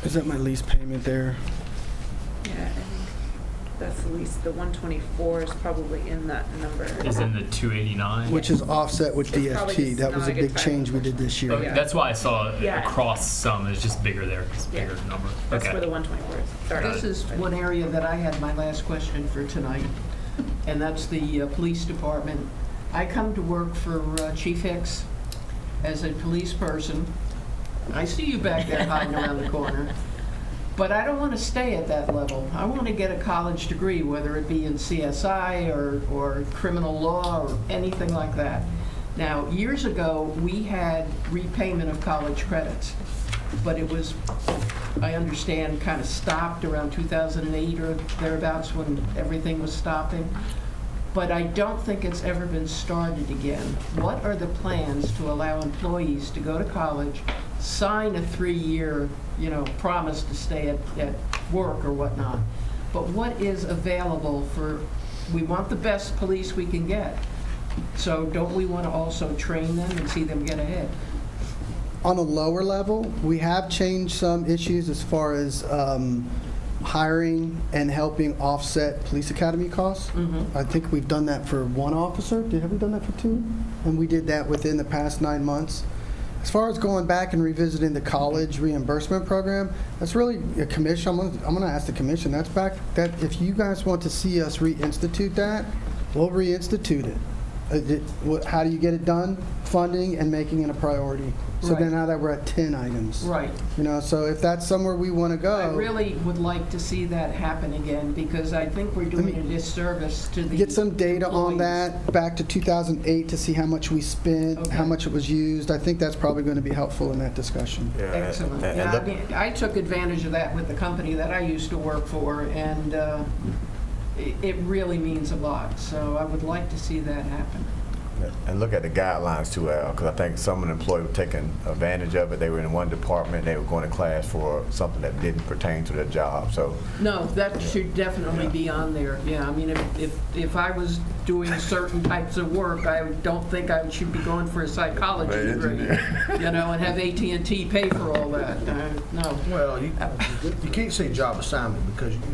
Is that my lease payment there? Yeah, I think that's the least, the 124 is probably in that number. Is in the 289? Which is offset with It's probably DST. just That was not a a good big time. change we did this year. Okay, Yeah. that's why I saw it Yeah. across some. It's just bigger there. It's a Yeah. bigger number. That's Okay. where the 124 is. Sorry. This is one area that I had my last question for tonight, and that's the police department. I come to work for Chief Hicks as a police person. I see you back there hiding around the corner. But I don't want to stay at that level. I want to get a college degree, whether it be in CSI or criminal law or anything like that. Now, years ago, we had repayment of college credits, but it was, I understand, kind of stopped around 2008 or thereabouts when everything was stopping. But I don't think it's ever been started again. What are the plans to allow employees to go to college, sign a 3-year, promise to stay at work or whatnot? But what is available for, we want the best police we can get, So don't we want to also train them and see them get ahead? On a lower level, we have changed some issues as far as hiring and helping offset police academy costs. Mhm. I think we've done that for one officer. Have we done that for two? And we did that within the past 9 months. As far as going back and revisiting the college reimbursement program, that's really a commission. I'm gonna ask the commission. That's back, that if you guys want to see us reinstitute that, we'll reinstitute it. How do you get it done? Funding and making it a priority. So then Right. now that we're at 10 items. Right. You know, so if that's somewhere we want to go. I really would like to see that happen again, because I think we're doing a disservice to the Get some data on employees. that back to 2008 to see how much we spent, how Okay. much it was used. I think that's probably going to be helpful in that discussion. Yeah, Excellent. and Yeah, look- I mean, I took advantage of that with the company that I used to work for, and it really means a lot. So I would like to see that happen. And look at the guidelines too, Al, because I think some of the employees were taking advantage of it. They were in one department, they were going to class for something that didn't pertain to their job, so. No, that should definitely be on there. Yeah, I mean, if I was doing certain types of work, I don't think I should be going for a psychology Right, degree, you know, and have AT&T pay for all that. No. Well, you can't say job assignment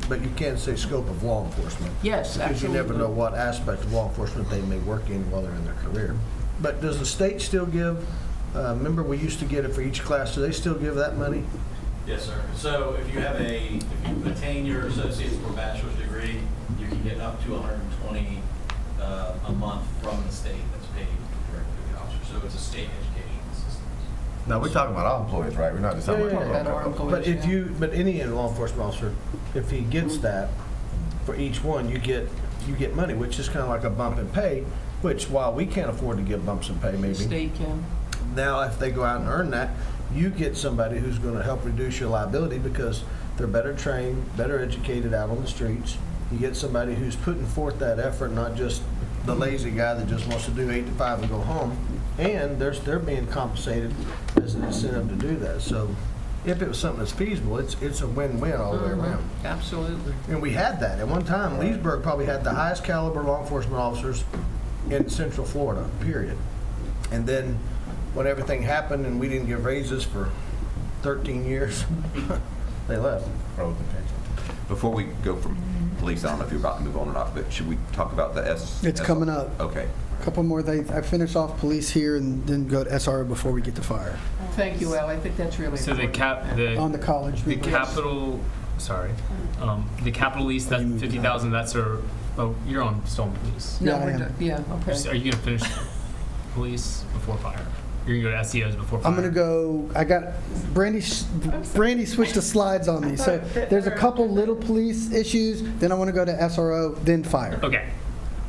but you can say scope of law enforcement. Yes, Because you never know absolutely. what aspect of law enforcement they may work in while they're in their career. But does the state still give, remember we used to get it for each class, do they still give that money? Yes, sir. So if you attain your associate's or bachelor's degree, you can get up to $120 a month from the state that's paid directly to the officer. So it's a state education system. No, we're talking about our employees, right? We're not just talking Yeah, yeah, About our about. employees, But any law enforcement officer, if he gets that, for each one, you get money, which is kind of like a bump in pay, which while we can't afford to give bumps in pay The maybe, state can. now if they go out and earn that, you get somebody who's going to help reduce your liability because they're better trained, better educated out on the streets. You get somebody who's putting forth that effort, not just the lazy guy that just wants to do 8 to 5 and go home. And they're being compensated as an incentive to do that. So if it was something that's feasible, it's a win-win all the way around. Absolutely. And we had that. At one time, Leesburg probably had the highest caliber law enforcement officers in Central Florida, period. And then when everything happened and we didn't give raises for 13 years, they left. Before we go from police, I don't know if you're about to move on or not, but should we talk about the It's coming up. Okay. A couple more. I finish off police here and then go to SRO before we get to fire. Thank you, Al. I think that's really So the important. On the college. the reimbursement. capital, sorry, the capital lease, that 50,000, that's you're on still on police. Yeah, No, I we're am. done. Yeah, Are okay. you gonna finish police before fire? You're gonna go to SEOs before fire? I'm gonna go. I got Brandy switched the slides on me. So there's a couple little police issues. Then I want to go to SRO, then fire. Okay.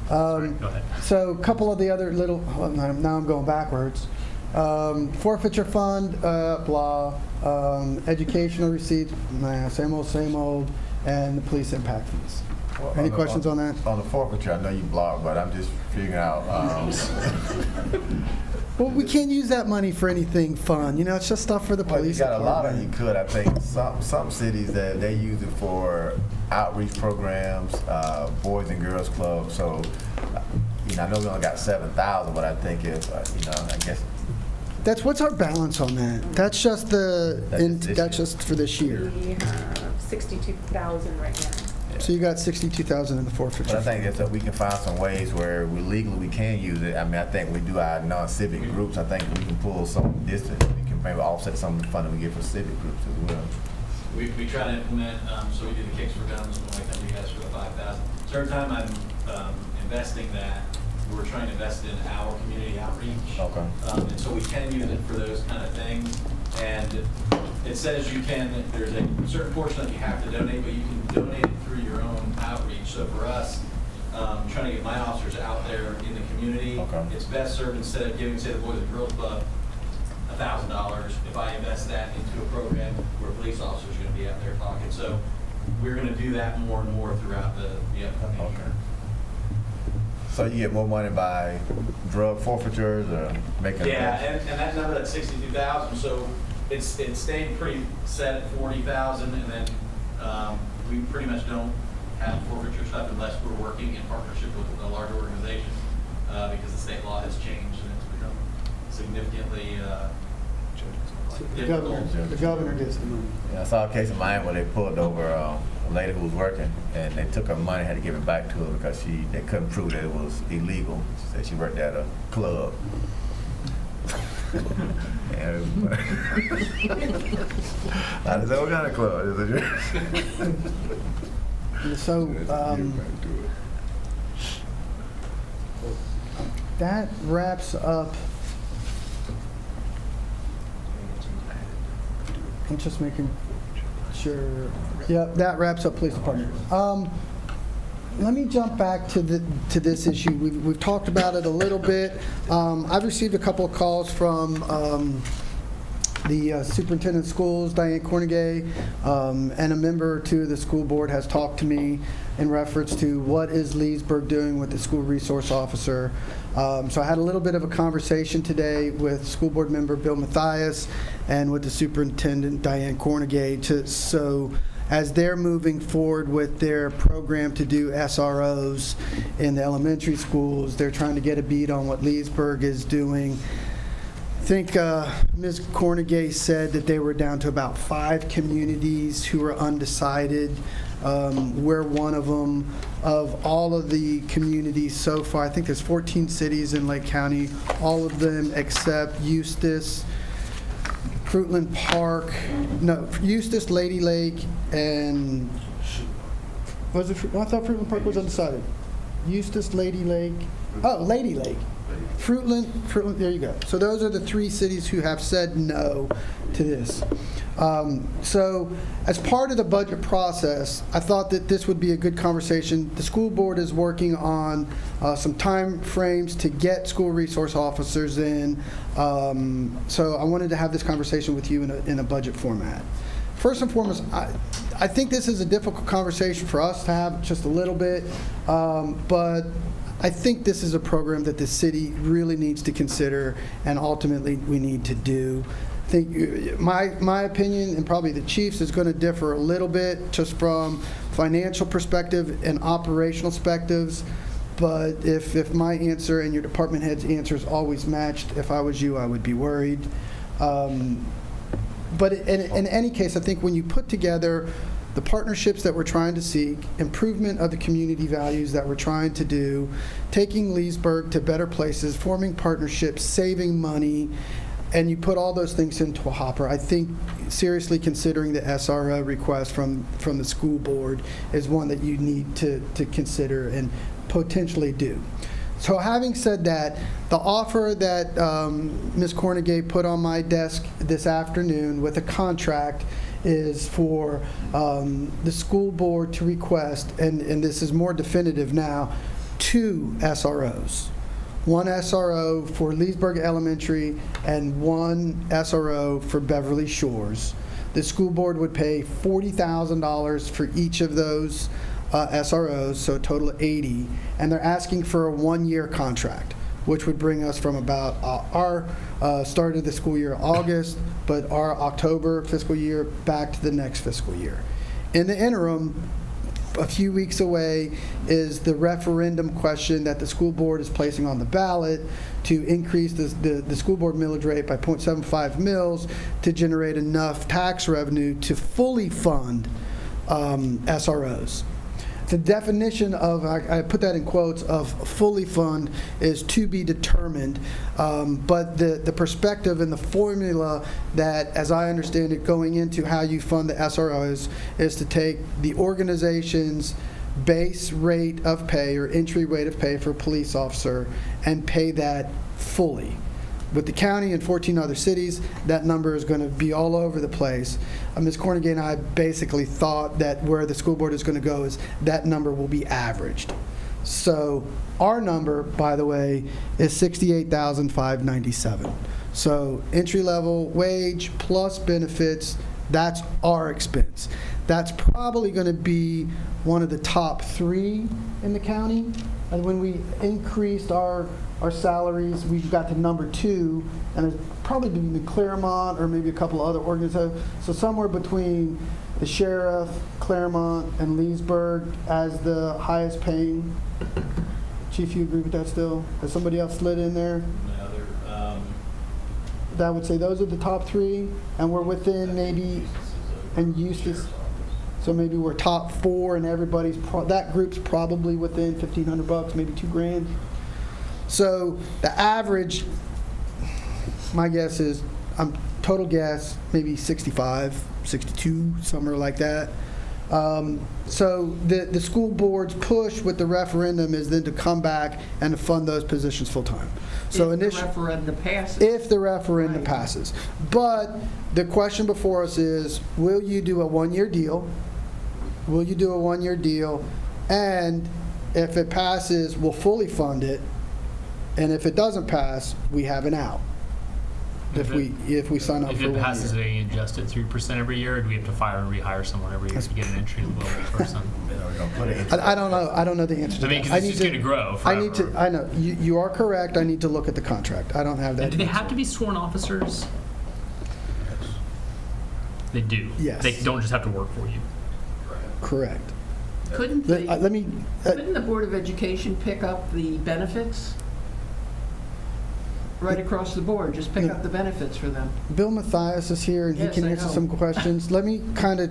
Sorry, go ahead. So a couple of the other little. Well, now I'm going backwards. Forfeiture fund, blah. Educational receipts, nah, same old, and the police impact fees. Well, Any questions on that? On the forfeiture, I know you blocked, but I'm just figuring out, Well, we can't use that money for anything fun. You know, it's just stuff for the well, you police got a lot of, you department. could, I think, some cities that they use it for outreach programs, boys and girls clubs, so, I know we only got 7,000, but I think if, I guess. What's our balance on that? That's just that's just for this year. We have 62,000 right now. So you got 62,000 in the But forfeiture. I think it's that we can find some ways where we can use it. I mean, I think we do our non-civic groups. I think we can pull some distance. We can maybe offset some of the funding we get for civic groups as well. We try to implement, so we do the kicks for guns when we come to you guys for the 5,000. Certain time I'm investing that, we're trying to invest in our community outreach. Okay. And so we can use it for those kind of things. And it says there's a certain portion that you have to donate, but you can donate it through your own outreach. So for us, trying to get my officers out there in the community, Okay. it's best served instead of giving, say, the Boys and Girls Club $1,000, if I invest that into a program where police officers are going to be out there talking. So we're going to do that more and more throughout the upcoming Okay. year. So you get more money by drug forfeitures or making? Yeah, and that number, that's 62,000, so it's stayed pretty set at 40,000, and then we pretty much don't have forfeiture stuff unless we're working in partnership with a large organization. because the state law has changed and it's become significantly The governor gets the money. Yeah, I saw a case of mine where they pulled over a lady who was working, and they took her money, had to give it back to her because they couldn't prove that it was illegal. She said she worked at a club. And I said, what kind of club? So, that wraps up. I'm just making sure. Yep, that wraps up police department. Let me jump back to this issue. We've talked about it a little bit. I've received a couple of calls from the superintendent of schools, Diane Cornegay, and a member or two of the school board has talked to me in reference to what is Leesburg doing with the school resource officer. So I had a little bit of a conversation today with school board member Bill Mathias and with the superintendent, Diane Cornegay, so as they're moving forward with their program to do SROs in the elementary schools, they're trying to get a beat on what Leesburg is doing. I think Ms. Cornegay said that they were down to about 5 communities who are undecided. We're one of them. Of all of the communities so far, I think there's 14 cities in Lake County, all of them except Eustis, Fruitland Park, no, Eustis, Lady Lake, and was it? I thought Fruitland Park was undecided. Eustis, Lady Lake. Oh, Lady Lake. Fruitland, there you go. So those are the 3 cities who have said no to this. So as part of the budget process, I thought that this would be a good conversation. The school board is working on some time frames to get school resource officers in. So I wanted to have this conversation with you in a budget format. First and foremost, I think this is a difficult conversation for us to have just a little bit, but I think this is a program that the city really needs to consider and ultimately we need to do. I think my opinion, and probably the chief's, is going to differ a little bit just from financial perspective and operational perspectives. But if my answer and your department head's answers always matched, if I was you, I would be worried. But in any case, I think when you put together the partnerships that we're trying to seek, improvement of the community values that we're trying to do, taking Leesburg to better places, forming partnerships, saving money, and you put all those things into a hopper, I think seriously considering the SRO request from the school board is one that you need to consider and potentially do. So having said that, the offer that Ms. Cornegay put on my desk this afternoon with a contract is for the school board to request, and this is more definitive now, 2 SROs. 1 SRO for Leesburg Elementary and 1 SRO for Beverly Shores. The school board would pay $40,000 for each of those SROs, so a total of 80, and they're asking for a 1-year contract, which would bring us from about our start of the school year, August, but our October fiscal year back to the next fiscal year. In the interim, a few weeks away is the referendum question that the school board is placing on the ballot to increase the school board millage rate by 0.75 mils to generate enough tax revenue to fully fund SROs. The definition of, I put that in quotes, of fully fund is to be determined, but the perspective and the formula that, as I understand it, going into how you fund the SROs is to take the organization's base rate of pay or entry rate of pay for a police officer and pay that fully. With the county and 14 other cities, that number is going to be all over the place. Ms. Cornegay and I basically thought that where the school board is going to go is that number will be averaged. So our number, by the way, is $68,597. So entry-level wage plus benefits, that's our expense. That's probably going to be one of the top 3 in the county. And when we increased our salaries, we got to number 2, and it's probably between Claremont or maybe a couple of other organizations. So somewhere between the sheriff, Claremont, and Leesburg as the highest paying. Chief, you agree with that still? Has somebody else slid in there? That would say those are the top three, and we're within maybe, and Eustis, so maybe we're top four, and everybody's, that group's probably within $1,500, maybe $2,000. So the average, my guess is, total guess, maybe 65, 62, somewhere like that. So the school board's push with the referendum is then to come back and to fund those positions full-time. So If the referendum passes. if the referendum Right. passes. But the question before us is, will you do a one-year deal? Will you do a one-year deal? And if it passes, we'll fully fund it. And if it doesn't pass, we have an out. If we sign up If for it 1 passes, year. they adjust it 3% every year, or do we have to fire and rehire someone every year to get an entry level person? I don't know. I don't know the answer to I mean, that. because it's just going to grow I need to. forever. I know you are correct. I need to look at the contract. I don't have that. And do they answer. have to be sworn officers? They do. Yes. They don't just have to work for you. Correct. Couldn't Let me. couldn't the Board of Education pick up the benefits? Right across the board, just pick up the benefits for them. Bill Mathias is here, and he Yes, can I answer know. some questions. Let me kind of,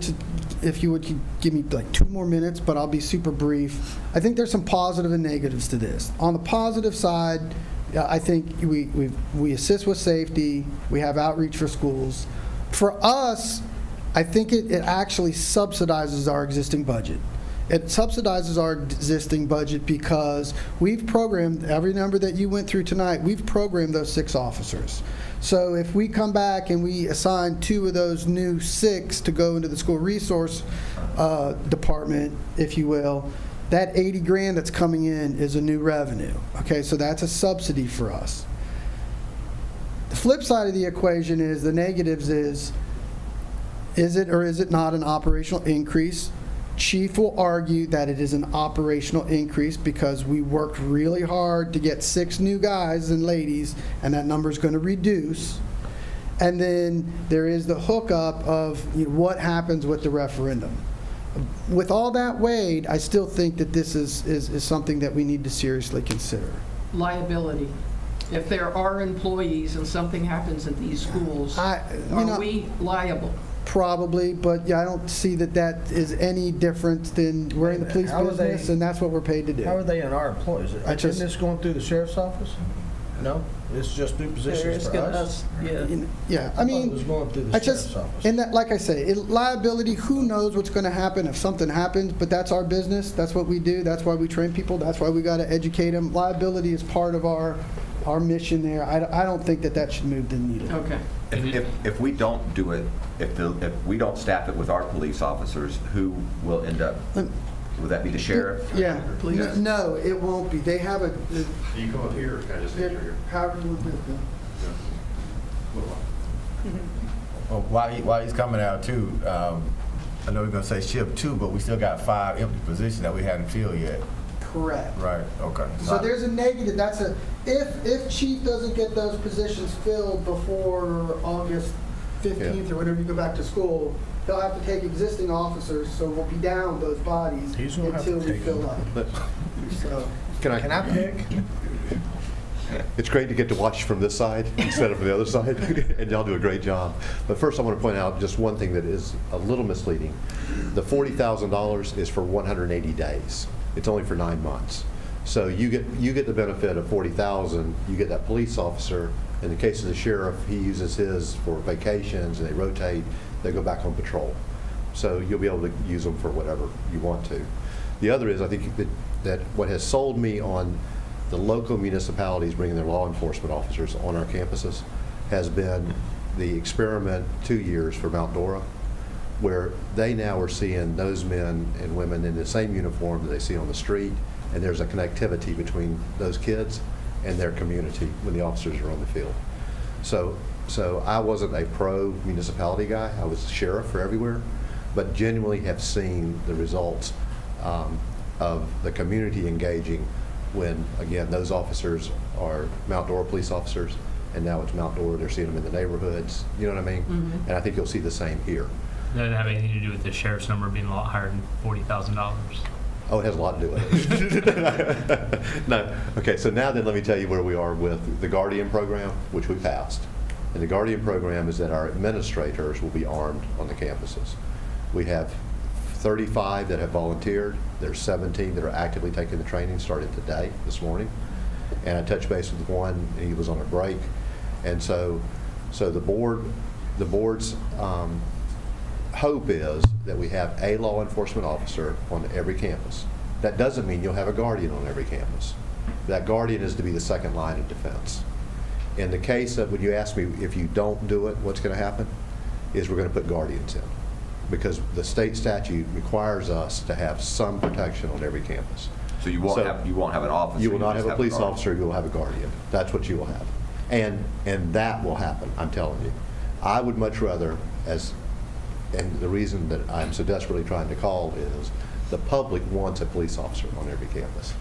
if you would give me like 2 more minutes, but I'll be super brief. I think there's some positive and negatives to this. On the positive side, I think we assist with safety. We have outreach for schools. For us, I think it actually subsidizes our existing budget. It subsidizes our existing budget because we've programmed, every number that you went through tonight, we've programmed those 6 officers. So if we come back and we assign 2 of those new 6 to go into the school resource department, if you will, that $80,000 that's coming in is a new revenue. Okay, so that's a subsidy for us. The flip side of the equation is, the negatives is it or is it not an operational increase? Chief will argue that it is an operational increase because we worked really hard to get 6 new guys and ladies, and that number is going to reduce. And then there is the hookup of what happens with the referendum. With all that weighed, I still think that this is something that we need to seriously consider. Liability. If there are employees and something happens at these schools, are we liable? Probably, but yeah, I don't see that is any different than we're in the police How are they- business, and that's what we're paid to do. How are they in our employees? Isn't this going through the sheriff's office? No? It's just new positions for us? Yeah, I thought mean, it was going through the I just, sheriff's office. and that, like I say, liability, who knows what's going to happen if something happens, but that's our business, that's what we do, that's why we train people, that's why we got to educate them. Liability is part of our mission there. I don't think that should move the needle. Okay. If we don't do it, if we don't staff it with our police officers, who will end up? Would that be the sheriff? Yeah. Please. No, it won't be. They have a. You come up here, or can I just enter here? However you want to do it. Well, while he's coming out too, I know we're gonna say shift 2, but we still got 5 empty positions that we hadn't filled yet. Correct. Right, okay. So there's a negative. That's if Chief doesn't get those positions filled before August 15th or whenever you go back to school, he'll have to take existing officers, so we'll be down those bodies He's gonna have until to we take fill them. up. So, Can I pick? It's great to get to watch from this side instead of from the other side, and y'all do a great job. But first, I want to point out just one thing that is a little misleading. The $40,000 is for 180 days. It's only for 9 months. So you get the benefit of $40,000. You get that police officer. In the case of the sheriff, he uses his for vacations, and they rotate. They go back on patrol. So you'll be able to use them for whatever you want to. The other is, I think that what has sold me on the local municipalities bringing their law enforcement officers on our campuses has been the experiment 2 years for Mount Dora, where they now are seeing those men and women in the same uniform that they see on the street, and there's a connectivity between those kids and their community when the officers are on the field. So I wasn't a pro municipality guy. I was sheriff for everywhere, but genuinely have seen the results of the community engaging when, again, those officers are Mount Dora police officers, and now it's Mount Dora, they're seeing them in the neighborhoods, you know what I mean? Mm-hmm. And I think you'll see the same here. That doesn't have anything to do with the sheriff's number being a lot higher than $40,000. Oh, it has a lot to do with it. No. Okay, so now then let me tell you where we are with the Guardian program, which we passed. And the Guardian program is that our administrators will be armed on the campuses. We have 35 that have volunteered. There's 17 that are actively taking the training, started today, this morning. And I touched base with one, and he was on a break. And so the board's hope is that we have a law enforcement officer on every campus. That doesn't mean you'll have a guardian on every campus. That guardian is to be the second line of defense. In the case of, when you ask me if you don't do it, what's going to happen, is we're going to put guardians in. Because the state statute requires us to have some protection on every campus. So you won't have an officer? You will not just have a police guardian. officer, you will have a guardian. That's what you will have. And that will happen, I'm telling you. I would much rather, and the reason that I'm so desperately trying to call is the public wants a police officer on every campus.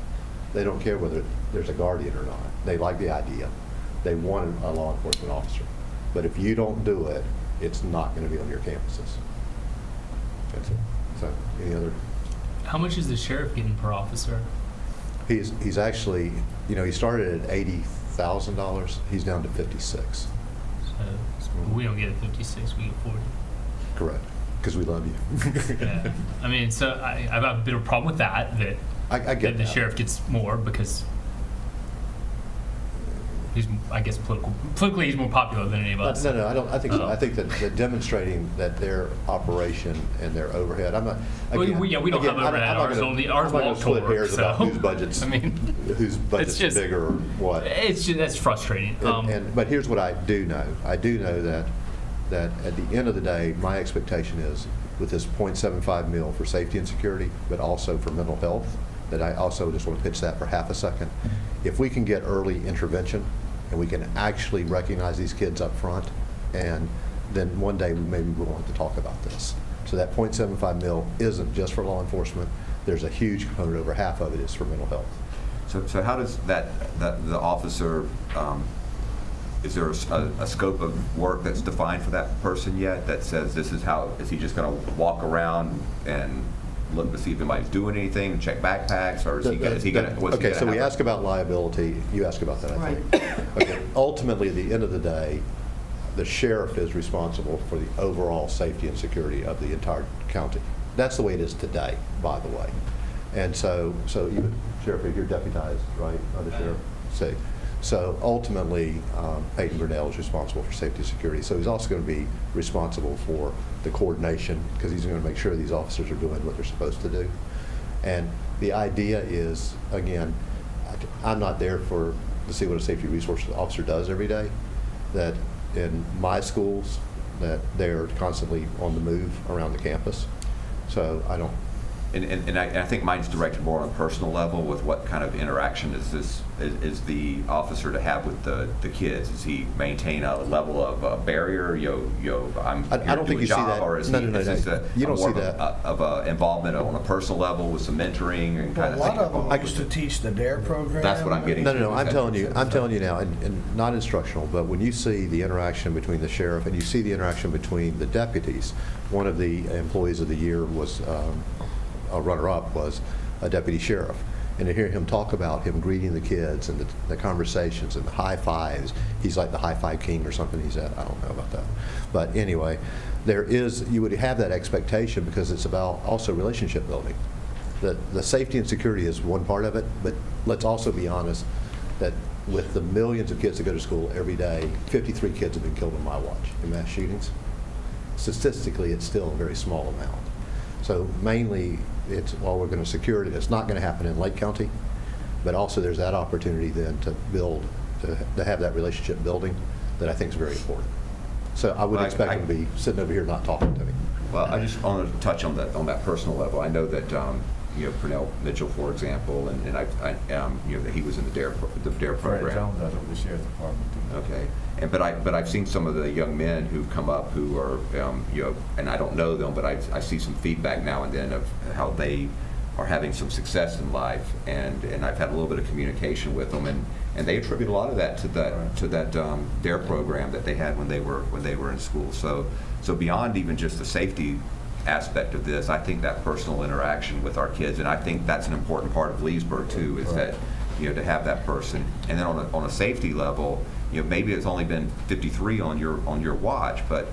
They don't care whether there's a guardian or not. They like the idea. They want a law enforcement officer. But if you don't do it, it's not going to be on your campuses. That's it. So, any other? How much is the sheriff getting per officer? He's actually, he started at $80,000. He's down to 56. So we don't get 56, we get 40. Correct, because we love you. Yeah. I mean, so I have a bit of a problem with that I get the that. sheriff gets more because he's, I guess, politically he's more popular than any of us. No, I don't. I think so. I think that demonstrating that their operation and their overhead. I'm not. Again, we don't have overhead. Ours I'm not going to split hairs about whose budget's whose budget's just bigger or what. That's frustrating. But here's what I do know. I do know that at the end of the day, my expectation is with this .75 mil for safety and security, but also for mental health, that I also just want to pitch that for half a second. If we can get early intervention and we can actually recognize these kids up front, and then one day maybe we'll want to talk about this. So that .75 mil isn't just for law enforcement. There's a huge component, over half of it is for mental health. So how does the officer, is there a scope of work that's defined for that person yet that says this is how, is he just going to walk around and look to see if anybody's doing anything and check backpacks, or is he going to, Okay, so we ask about liability. You ask about that, I think. Okay, ultimately, at the end of the day, the sheriff is responsible for the overall safety and security of the entire county. That's the way it is today, by the way. And so you, Sheriff, you're deputized, right, under Sheriff? So ultimately, Peyton Grinnell is responsible for safety and security. So he's also going to be responsible for the coordination, because he's going to make sure these officers are doing what they're supposed to do. And the idea is, again, I'm not there to see what a safety resource officer does every day. That in my schools, that they're constantly on the move around the campus. So I don't. And I think mine's directed more on a personal level with what kind of interaction is the officer to have with the kids? Does he maintain a level of barrier? I'm I don't think you see that. Or is No. you don't see that of a involvement on a personal level with some mentoring and kind A of lot thing? of them used to teach the DARE program. That's what I'm getting to. No. I'm telling you now, and not instructional, but when you see the interaction between the sheriff and you see the interaction between the deputies, one of the employees of the year was, a runner-up was a deputy sheriff. And to hear him talk about him greeting the kids and the conversations and the high fives, he's like the high five king or something he's at. I don't know about that. But anyway, you would have that expectation because it's about also relationship building. The safety and security is one part of it, but let's also be honest that with the millions of kids that go to school every day, 53 kids have been killed on my watch in mass shootings. Statistically, it's still a very small amount. So mainly, we're going to secure it. It's not going to happen in Lake County, but also there's that opportunity then to have that relationship building that I think is very important. So I would expect him to be sitting over here not talking to me. Well, I just want to touch on that personal level. I know that Pernell Mitchell, for example, and that he was in the DARE program. Fred Jones, I was the sheriff's department too. Okay, but I've seen some of the young men who come up who are and I don't know them, but I see some feedback now and then of how they are having some success in life, and I've had a little bit of communication with them, and they attribute a lot of that to that DARE program that they had when they were in school. So beyond even just the safety aspect of this. I think that personal interaction with our kids, and I think that's an important part of Leesburg too, is that, you know, to have that person. And then on a safety level, you know, maybe it's only been 53 on your watch, but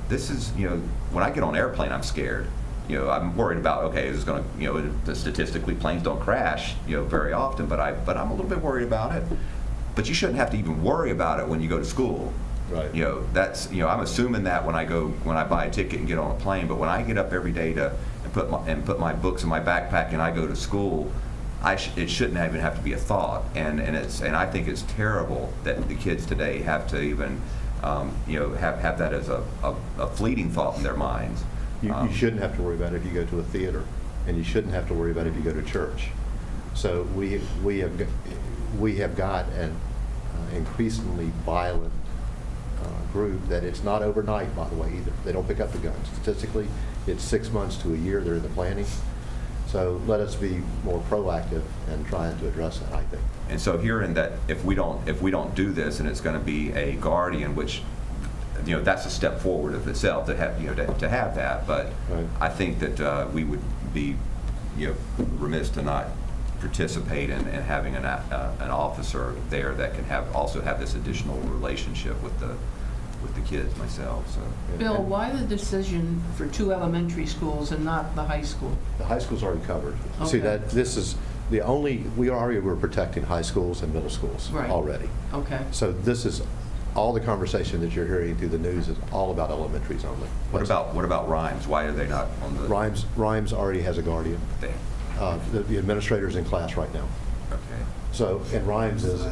this is, you know, when I get on an airplane, I'm scared. You know, I'm worried about, okay, is this going to, you know, statistically planes don't crash, you know, very often, but I'm a little bit worried about it. But you shouldn't have to even worry about it when you go to school. Right. You know, that's, you know, I'm assuming that when I buy a ticket and get on a plane, but when I get up every day and put my books in my backpack and I go to school, it shouldn't even have to be a thought. And I think it's terrible that the kids today have to even, you know, have that as a fleeting thought in their minds. You shouldn't have to worry about it if you go to a theater, and you shouldn't have to worry about it if you go to church. So we have got an increasingly violent group that it's not overnight, by the way, either. They don't pick up the guns. Statistically, it's 6 months to a year they're in the planning. So let us be more proactive and trying to address that, I think. And so hearing that if we don't do this, and it's going to be a guardian, which, you know, that's a step forward of itself to have, you know, to have that. But Right. I think that we would be, you know, remiss to not participate in having an officer there that can also have this additional relationship with the kids myself. So Bill, why the decision for 2 elementary schools and not the high school? The high school's already covered. See, Okay. this is the only, we're protecting high schools and middle schools Right. already. Okay. So this is, all the conversation that you're hearing through the news is all about elementaries only. what about Rhymes? Why are they not on the? Rhymes already has a guardian. The administrator's in class right now. Okay. So, and Rhymes is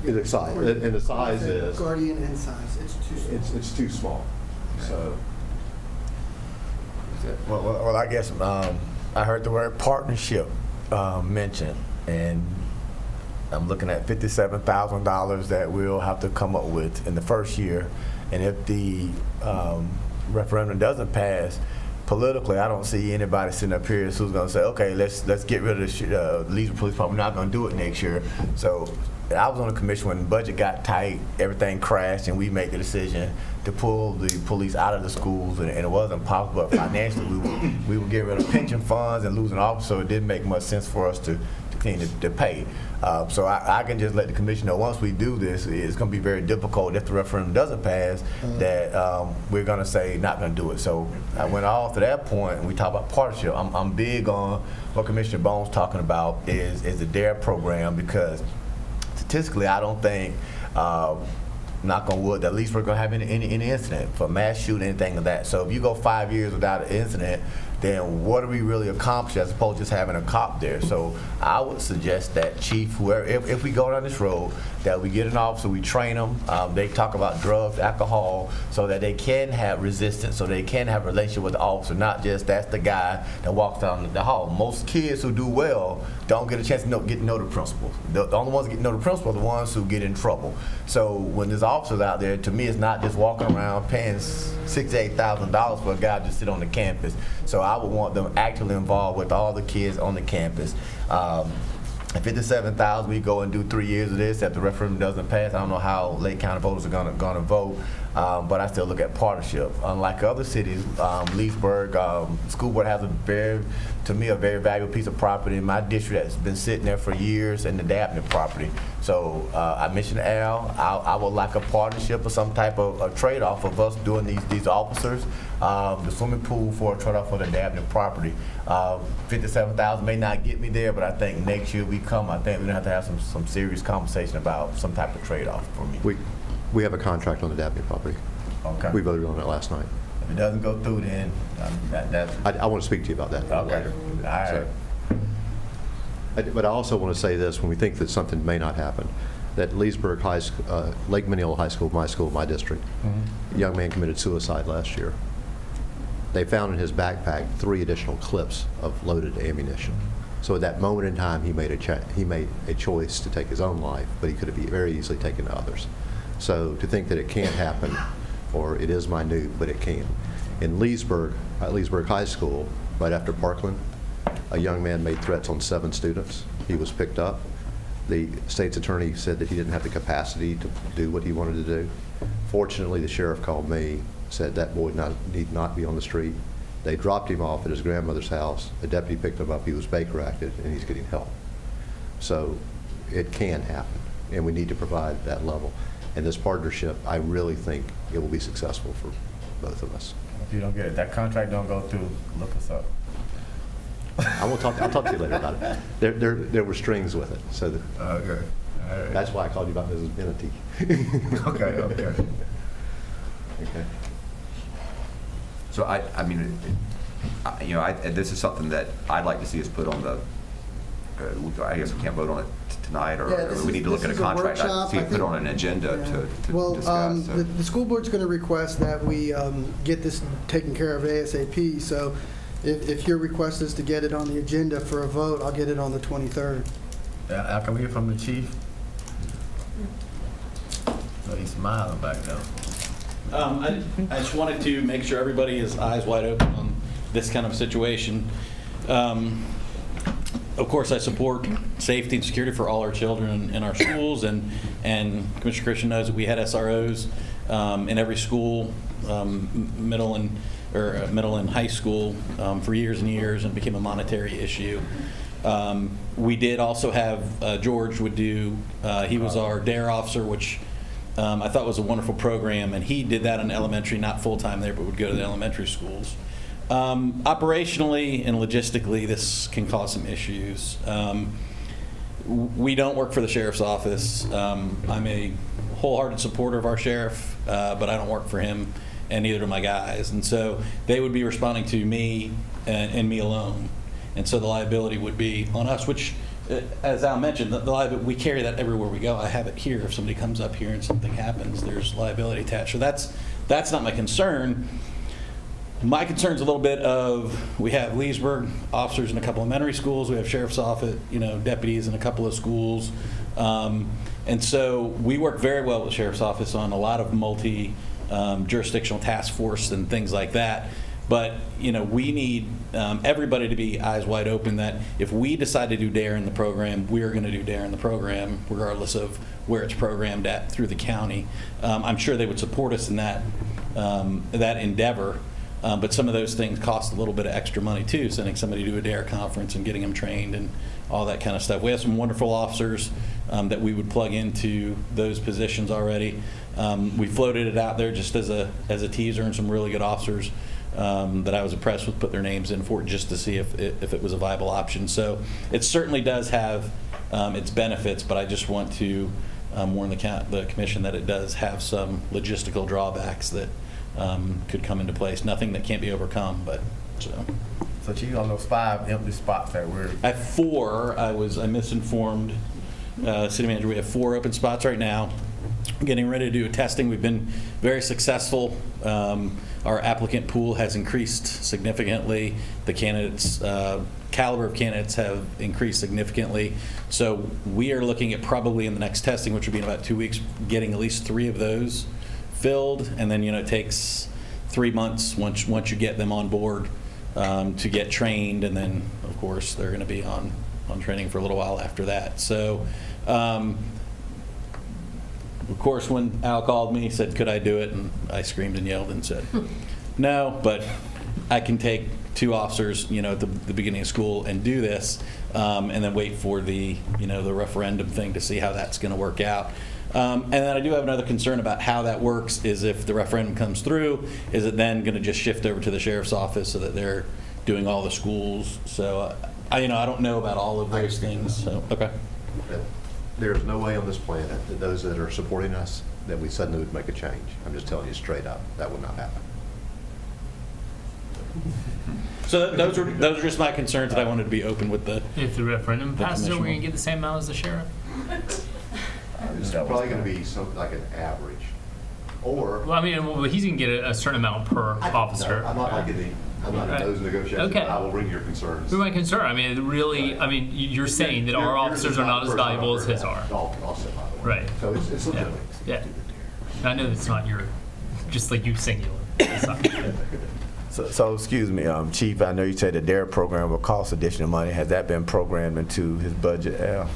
the size, and the size is, Guardian and size, it's too small. it's too small. So, Well, I guess I heard the word partnership mentioned, and I'm looking at $57,000 that we'll have to come up with in the first year. And if the referendum doesn't pass, politically, I don't see anybody sitting up here who's going to say, okay, let's get rid of the Leesburg Police Department. We're not going to do it next year. So I was on the commission when the budget got tight, everything crashed, and we made the decision to pull the police out of the schools, and it wasn't possible. But financially, we were getting rid of pension funds and losing officers, so it didn't make much sense for us to continue to pay. So I can just let the commission know once we do this, it's going to be very difficult if the referendum doesn't pass, that we're going to say not going to do it. So I went off to that point, and we talk about partnership. I'm big on what Commissioner Bones talking about is the DARE program, because statistically, I don't think, knock on wood, that at least we're going to have any incident for mass shooting, anything of that. So if you go 5 years without an incident, then what do we really accomplish as opposed to just having a cop there? So I would suggest that chief, whoever, if we go down this road, that we get an officer, we train them, they talk about drugs, alcohol, so that they can have resistance, so they can have a relationship with the officer, not just that's the guy that walks down the hall. Most kids who do well don't get a chance to get to know the principal. The only ones that get to know the principal are the ones who get in trouble. So when there's officers out there, to me, it's not just walking around paying $6,000 to $8,000 for a guy to sit on the campus. So I would want them actively involved with all the kids on the campus. At $57,000, we go and do 3 years of this. If the referendum doesn't pass, I don't know how Lake County voters are gonna vote, but I still look at partnership. Unlike other cities, Leesburg School Board has a very valuable piece of property in my district that's been sitting there for years, and the Dabney property. So I mentioned Al. I would like a partnership or some type of a trade-off of us doing these officers. The swimming pool for a trade-off for the Dabney property. $57,000 may not get me there, but I think next year I think we're gonna have to have some serious conversation about some type of trade-off for me. we have a contract on the Dabney property. Okay. We voted on it last night. If it doesn't go through, then that's I want to speak to you about that okay. later. All right. But I also want to say this, when we think that something may not happen, that Leesburg High School, Lake Mineola High School, my district, a young man committed suicide last year. They found in his backpack 3 additional clips of loaded ammunition. So at that moment in time, he made a choice to take his own life, but he could have very easily taken others. So to think that it can't happen, or it is minute, but it can. In Leesburg, at Leesburg High School, right after Parkland, a young man made threats on 7 students. He was picked up. The state's attorney said that he didn't have the capacity to do what he wanted to do. Fortunately, the sheriff called me, said that boy need not be on the street, They dropped him off at his grandmother's house. A deputy picked him up. He was Baker acted, and he's getting help. So it can happen, and we need to provide that level. And this partnership, I really think it will be successful for both of us. If you don't get it, that contract don't go through, look us up. I'll talk to you later about it. There were strings with it, so that, Okay. All right. that's why I called you about Mrs. Benety. Okay. Okay. So I mean, this is something that I'd like to see us put on the, I guess we can't vote on it tonight, or Yeah, this we is- need to look at a this is a contract. I'd workshop. see I it put think- on an agenda to Well, discuss. so. the school board's going to request that we get this taken care of ASAP, so if your request is to get it on the agenda for a vote, I'll get it on the 23rd. I can hear from the chief. Oh, he's smiling back there. I just wanted to make sure everybody is eyes wide open on this kind of situation. Of course, I support safety and security for all our children in our schools, and Commissioner Christian knows that we had SROs in every school, middle and high school, for years and years, and it became a monetary issue. We did also have George would do. He was our DARE officer, which I thought was a wonderful program, and he did that in elementary, not full-time there, but would go to the elementary schools. Operationally and logistically, this can cause some issues. We don't work for the sheriff's office. I'm a wholehearted supporter of our sheriff, but I don't work for him, and neither do my guys. And so they would be responding to me and me alone. And so the liability would be on us, which, as Al mentioned, the liability, we carry that everywhere we go. I have it here. If somebody comes up here and something happens, there's liability attached. So that's not my concern. My concern's a little bit of, we have Leesburg officers in a couple elementary schools. We have sheriff's office, deputies in a couple of schools. And so we work very well with the sheriff's office on a lot of jurisdictional task force and things like that. But, we need everybody to be eyes wide open that if we decide to do DARE in the program, we're going to do DARE in the program, regardless of where it's programmed at through the county. I'm sure they would support us in that endeavor. But some of those things cost a little bit of extra money too, sending somebody to a DARE conference and getting them trained and all that kind of stuff. We have some wonderful officers that we would plug into those positions already. We floated it out there just as a teaser, and some really good officers that I was impressed with put their names in for it just to see if it was a viable option. So it certainly does have its benefits, but I just want to warn the commission that it does have some logistical drawbacks that could come into place. Nothing that can't be overcome, but So Chief, on those 5 empty spots that we're... I have 4. I misinformed city manager. We have 4 open spots right now. Getting ready to do a testing. We've been very successful. Our applicant pool has increased significantly. The candidates, caliber of candidates have increased significantly. So we are looking at probably in the next testing, which will be in about 2 weeks, getting at least 3 of those filled, and then it takes 3 months once you get them on board to get trained, and then of course they're going to be on training for a little while after that. So of course when Al called me, he said could I do it, and I screamed and yelled and said no, but I can take 2 officers at the beginning of school and do this, and then wait for the the referendum thing to see how that's going to work out. And then I do have another concern about how that works is if the referendum comes through, is it then going to just shift over to the sheriff's office so that they're doing all the schools? So, I don't know about all of those things. So, okay. There's no way on this planet that those that are supporting us that we suddenly would make a change. I'm just telling you straight up, that would not happen. So those are just my concerns that I wanted to be open with the. If the referendum passes, are we commission. going to get the same amount as the sheriff? It's probably going to be something like an average, or. Well, he's going to get a certain amount per officer. No, I'm not in those negotiations, Okay. but I will bring your concerns. Who am I concerned? You're saying that our Yours officers is are not the as first valuable I've as heard his that. are. Also, by the way. Right. So it's legitimate. Yeah. I know that's not just like you singular. It's not. So excuse me, Chief, I know you said the DARE program will cost additional money. Has that been programmed into his budget, Al?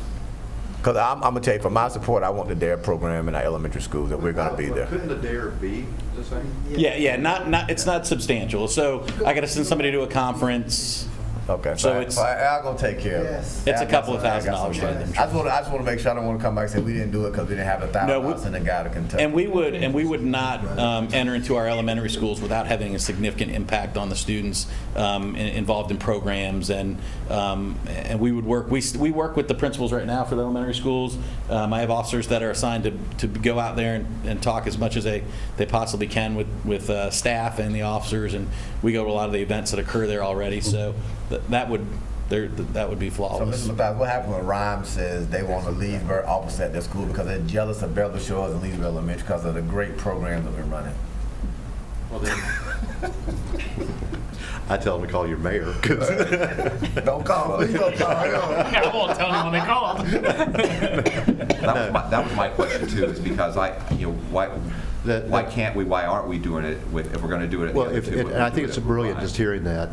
Because I'm going to tell you, for my support, I want the DARE program in our elementary schools, and we're going to be there. Couldn't the DARE be the same? Yeah, not, it's not substantial. So I got to send somebody to a conference. Okay, So so it's- I'll go take care of it. Yes. It's a I got couple of some- I got $1,000 some to money. them. I just want to make sure I don't want to come back and say we didn't do it because we didn't have No, $1,000 send a guy to Kentucky. And we would not enter into our elementary schools without having a significant impact on the students involved in programs, and we would work. We work with the principals right now for the elementary schools. I have officers that are assigned to go out there and talk as much as they possibly can with staff and the officers, and we go to a lot of the events that occur there already. So that would be So, flawless. Mr. Mathias, what happened when Rhymes says they want a Leesburg officer at their school because they're jealous of Beverly Shores and Leesburg Elementary because of the great programs that we're running? I tell them to call your mayor. 'Cause Don't call me. Don't call me. I won't tell them when they call. That was my question too, is because why can't we, why aren't we doing it with, if we're going to do it at the Well, other two? and I think it's we'll do it brilliant with just hearing that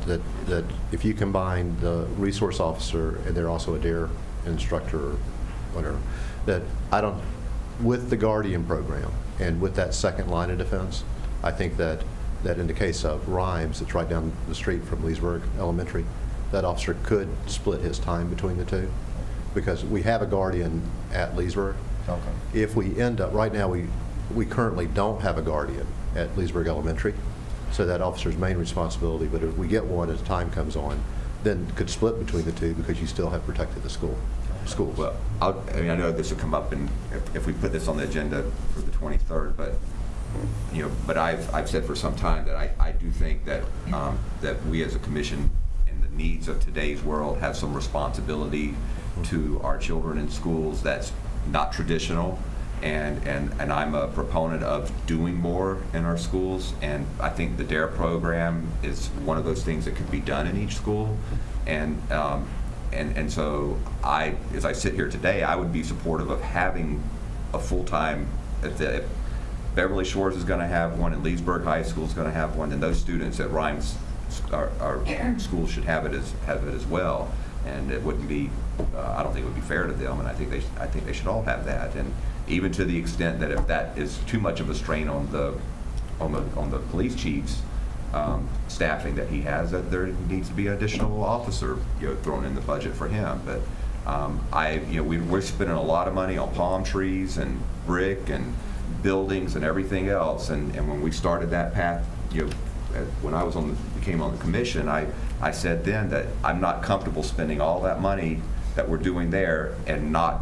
if you combine the resource officer and they're also a DARE instructor or whatever, that with the Guardian program and with that second line of defense, I think that in the case of Rhymes, it's right down the street from Leesburg Elementary, that officer could split his time between the two because we have a Guardian at Leesburg. Okay. If we end up, right now, we currently don't have a Guardian at Leesburg Elementary, so that officer's main responsibility, but if we get one as time comes on, then could split between the two because you still have protected the schools. Well, I know this will come up if we put this on the agenda for the 23rd, but I've said for some time that I do think that that we as a commission in the needs of today's world have some responsibility to our children in schools that's not traditional, and I'm a proponent of doing more in our schools, and I think the DARE program is one of those things that could be done in each school, and so as I sit here today, I would be supportive of having a full-time, if Beverly Shores is going to have one and Leesburg High School is going to have one, and those students at Rhymes, our schools should have it as well. And it wouldn't be, I don't think it would be fair to them, and I think they should all have that. And even to the extent that if that is too much of a strain on the police chief's staffing that he has, that there needs to be an additional officer thrown in the budget for him. But we're spending a lot of money on palm trees and brick and buildings and everything else. And when we started that path, when I became on the commission, I said then that I'm not comfortable spending all that money that we're doing there and not,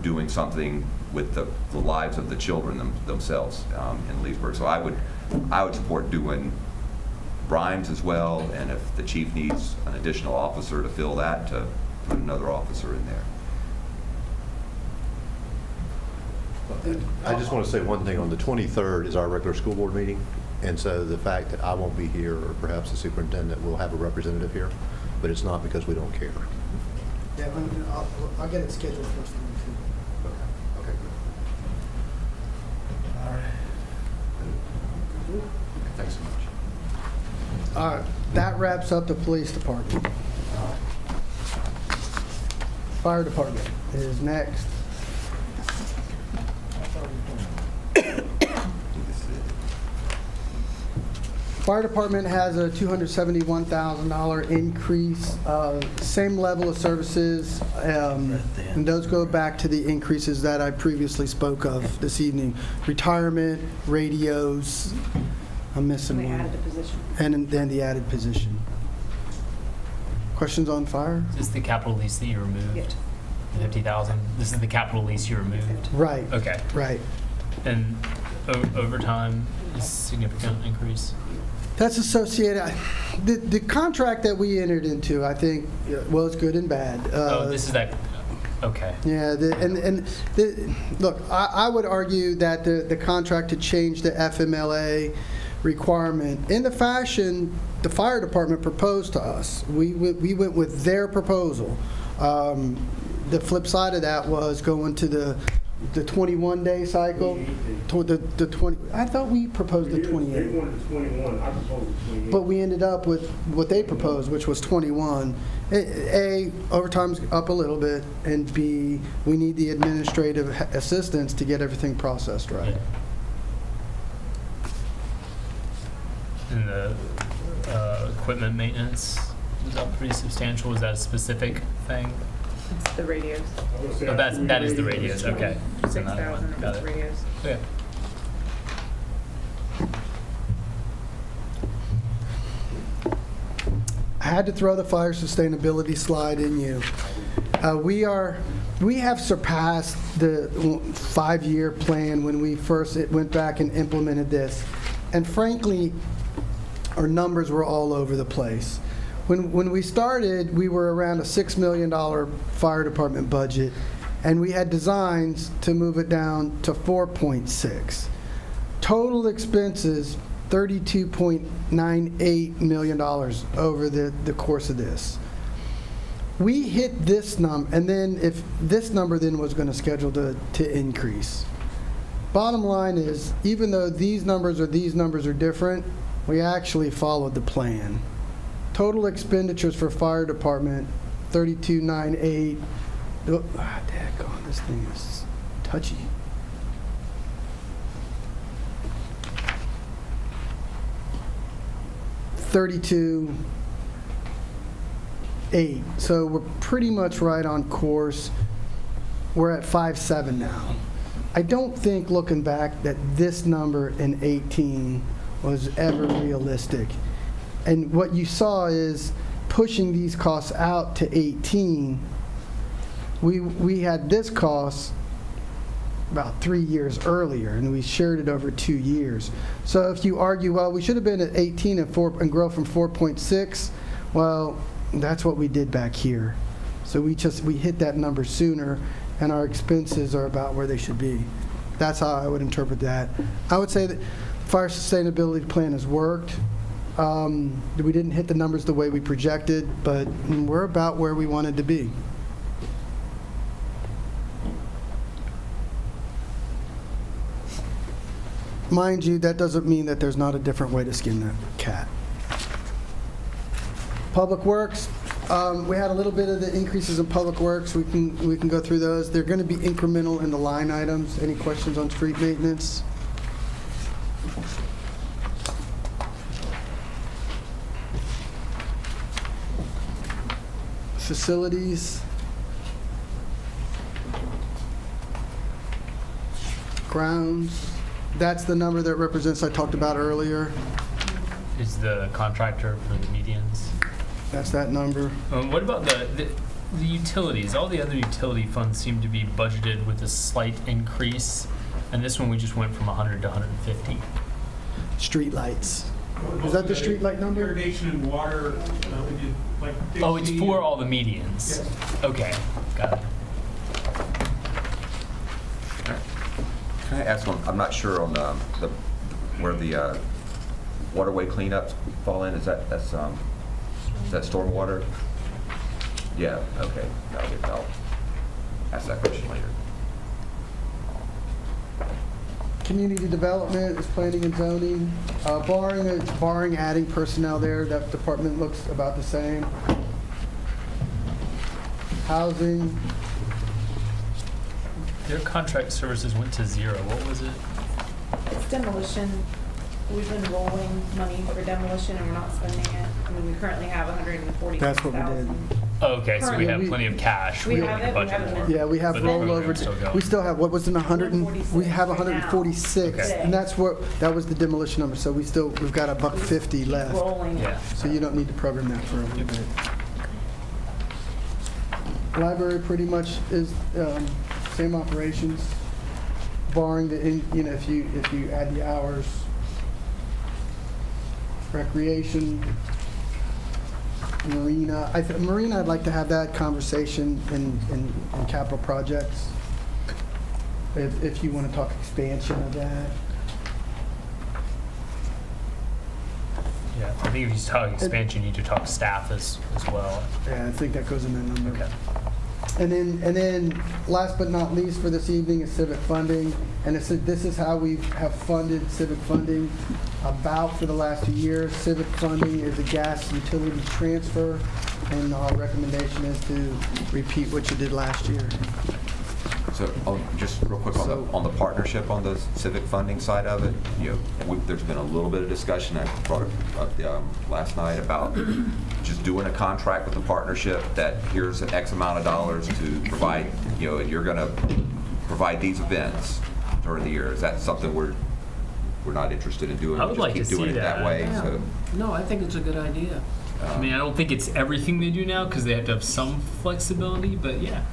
doing something with the lives of the children themselves in Leesburg. So I would support doing Rhymes as well, and if the chief needs an additional officer to fill that, to put another officer in there. I just want to say one thing. On the 23rd is our regular school board meeting, and so the fact that I won't be here, or perhaps the superintendent will have a representative here, but it's not because we don't care. Yeah, I'll get it scheduled first thing too. Okay, good. All right. Thanks so much. All right, that wraps up the police department. Fire department is next. Fire department has a $271,000 increase, same level of services, and those go back to the increases that I previously spoke of this evening. Retirement, radios, I'm missing They one. added a position. And then the added position. Questions on fire? Is this the capital lease that you removed? Yeah. The 50,000? This is the capital lease you removed? Right. Okay. Right. And overtime is significant increase? That's associated, the contract that we entered into, I think, was good and bad. This is that, okay. Yeah, look, I would argue that the contract to change the FMLA requirement in the fashion the fire department proposed to us. We went with their proposal. The flip side of that was going to the the 21-day cycle? The 20, I thought we proposed the 28. They wanted 21, I proposed 28. But we ended up with what they proposed, which was 21. A, overtime's up a little bit, and B, we need the administrative assistance to get everything processed right. And the equipment maintenance was up pretty substantial. Was that a specific thing? It's the radios. Oh, that is the radios. Okay. It's another one. 6,000 Got of it. radios. Okay. I had to throw the fire sustainability slide in you. We have surpassed the 5-year plan when we first went back and implemented this. And frankly, our numbers were all over the place. When we started, we were around a $6 million fire department budget, and we had designs to move it down to 4.6. Total expenses, $32.98 million over the course of this. We hit this number, and then if this number then was going to schedule to increase. Bottom line is, even though these numbers are different, we actually followed the plan. Total expenditures for fire department, $32.98. Daggone, this thing is touchy. $32.8. So we're pretty much right on course. We're at 5.7 now. I don't think, looking back, that this number in 18 was ever realistic. And what you saw is pushing these costs out to 18. We had this cost about 3 years earlier, and we shared it over 2 years. So if you argue, well, we should have been at 18 and grow from 4.6, well, that's what we did back here. So we hit that number sooner, and our expenses are about where they should be. That's how I would interpret that. I would say that fire sustainability plan has worked. We didn't hit the numbers the way we projected, but we're about where we wanted to be. Mind you, that doesn't mean that there's not a different way to skin that cat. Public Works, we had a little bit of the increases in Public Works. We can go through those. They're going to be incremental in the line items. Any questions on street maintenance? Facilities. Grounds. That's the number that represents I talked about earlier. Is the contractor for the medians? That's that number. What about the utilities? All the other utility funds seem to be budgeted with a slight increase, and this one we just went from 100 to 150. Street lights. Is that the street light number? Irrigation and water, we did like. Oh, it's 60 for all the medians. Yes. Okay, got it. Can I ask one? I'm not sure on where the waterway cleanups fall in. Is that stormwater? Yeah. Okay. I'll ask that question later. Community development is planning and zoning. Barring adding personnel there, that department looks about the same. Housing. Their contract services went to 0. What was it? It's demolition. We've been rolling money for demolition and we're not spending it. I mean, we currently have 146,000. That's what we did. Oh, okay, so we have Currently, plenty of cash. we don't have need to it, we budget haven't more. been- Yeah, we have But the program's rollover. still going. We still have, what was in 100? We have 146, Okay. and that was the demolition number. So we've got $150 left. Rolling it. Yeah. So you don't need to program that for a little bit. Library pretty much is same operations, barring if you add the hours. Recreation, marina. Marina, I'd like to have that conversation in capital projects. If you want to talk expansion of that. Yeah, I think if you talk expansion, you need to talk staff as well. Yeah, I think that goes in that number. Okay. And then, last but not least for this evening is civic funding. And this is how we have funded civic funding about for the last 2 years. Civic funding is a gas utility transfer, and our recommendation is to repeat what you did last year. So, just real quick on the partnership on the civic funding side of it, there's been a little bit of discussion, I brought it up last night, about just doing a contract with the partnership that here's an X amount of dollars to provide, and you're going to provide these events during the year. Is that something we're not interested in doing? I would like to see keep doing it that way. Yeah. So, No, I think it's a good idea. I mean, I don't think it's everything they do now because they have to have some flexibility, but yeah.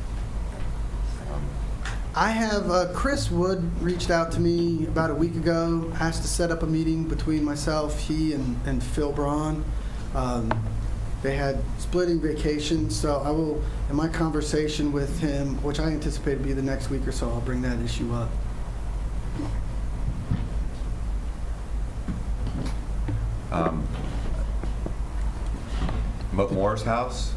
I have, Chris Wood reached out to me about a week ago, asked to set up a meeting between myself, he, and Phil Braun. They had splitting vacations, so I will, in my conversation with him, which I anticipate to be the next week or so, I'll bring that issue up. Moore's house,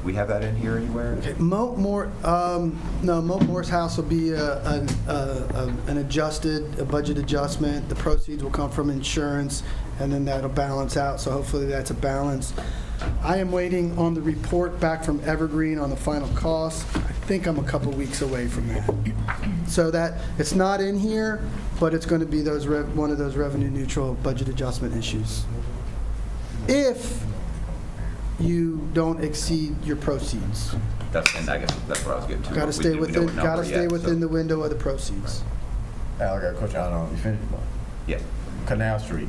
we have that in here anywhere? Okay, Moat Moore's house will be a budget adjustment. The proceeds will come from insurance, and then that'll balance out. So hopefully that's a balance. I am waiting on the report back from Evergreen on the final cost. I think I'm a couple weeks away from that. So that it's not in here, but it's going to be one of those revenue neutral budget adjustment issues. If you don't exceed your proceeds. And I guess that's what I was getting to. Got to stay within the window of the proceeds. I got a question. I don't know if you finished. Yeah. Canal Street,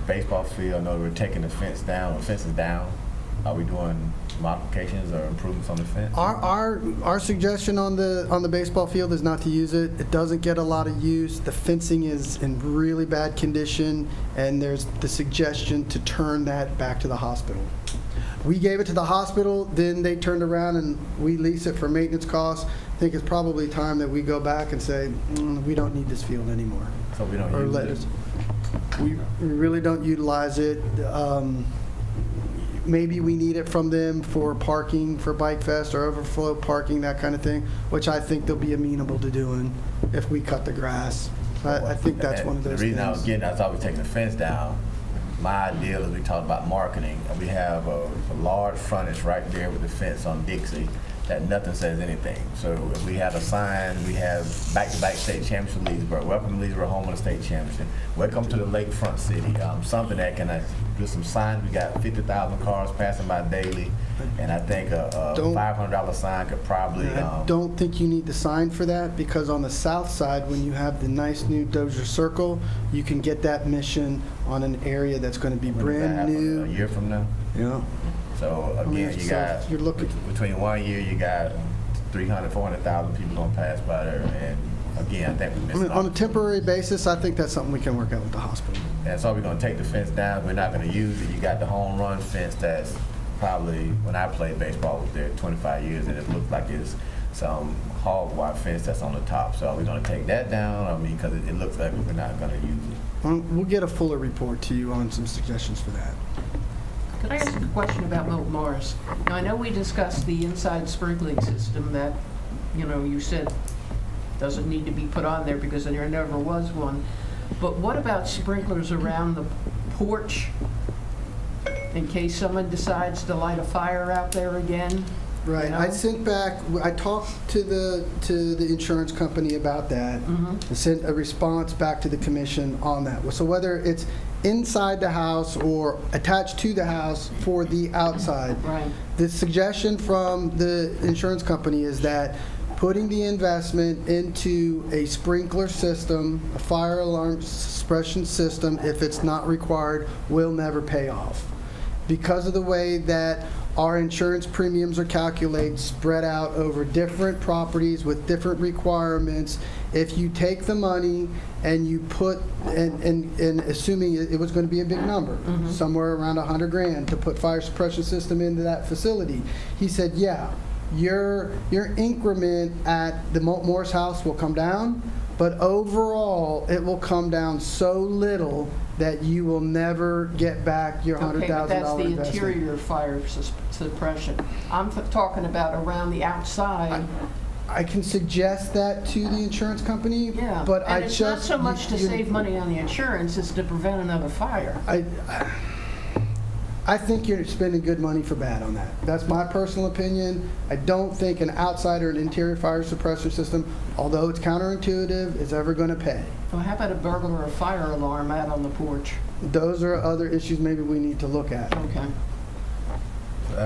baseball field. I know we're taking the fence down. The fence is down. Are we doing modifications or improvements on the fence? Our suggestion on the baseball field is not to use it. It doesn't get a lot of use. The fencing is in really bad condition, and there's the suggestion to turn that back to the hospital. We gave it to the hospital, then they turned around and we lease it for maintenance costs. I think it's probably time that we go back and say, we don't need this field anymore. So we don't use it? We really don't utilize it. Maybe we need it from them for parking, for Bike Fest or overflow parking, that kind of thing, which I think they'll be amenable to doing if we cut the grass. I think that's one of those things. The reason I was getting, I thought we were taking the fence down. My idea is we talked about marketing, and we have a large frontage right there with the fence on Dixie that nothing says anything. So if we had a sign, we have back-to-back state championship Leesburg, welcome to Leesburg, home of the state championship, welcome to the lakefront city, something that can do some signs. We got 50,000 cars passing by daily, and I think a $500 sign could probably... I don't think you need the sign for that, because on the south side, when you have the nice new Dozier Circle, you can get that mission on an area that's going to be brand new. A year from now? Yeah. So again, you got, you're looking between 1 year, you got 300,000, 400,000 people gonna pass by there, and again, I think we missed on a temporary basis, I think that's something we can work out with the hospital. And so we're gonna take the fence down, we're not gonna use it. You got the home run fence that's probably, when I played baseball, was there 25 years, and it looked like it's some hog wire fence that's on the top. So we're gonna take that down, I mean, because it looks like we're not gonna use it. We'll get a fuller report to you on some suggestions for that. Could I ask a question about Milton Morris? Now, I know we discussed the inside sprinkling system that, you said doesn't need to be put on there because there never was one. But what about sprinklers around the porch in case someone decides to light a fire out there again? Right. I talked to the insurance company about that and sent a response back to the commission on that. So whether it's inside the house or attached to the house for the outside. Right. The suggestion from the insurance company is that putting the investment into a sprinkler system, a fire alarm suppression system, if it's not required, will never pay off. Because of the way that our insurance premiums are calculated, spread out over different properties with different requirements. If you take the money and you put, and assuming it was going to be a big number, somewhere around $100,000 to put fire suppression system into that facility, he said, yeah, your increment at the Morris house will come down, but overall it will come down so little that you will never get back your $100,000 Okay, but that's the investment. interior fire suppression. I'm talking about around the outside. I can suggest that to the insurance company, Yeah, but I and just... it's not so much to you- save money on the insurance, it's to prevent another fire. I think you're spending good money for bad on that. That's my personal opinion. I don't think an outside or an interior fire suppressor system, although it's counterintuitive, is ever going to pay. Well, how about a burglar or fire alarm out on the porch? Those are other issues maybe we need to look at. Okay.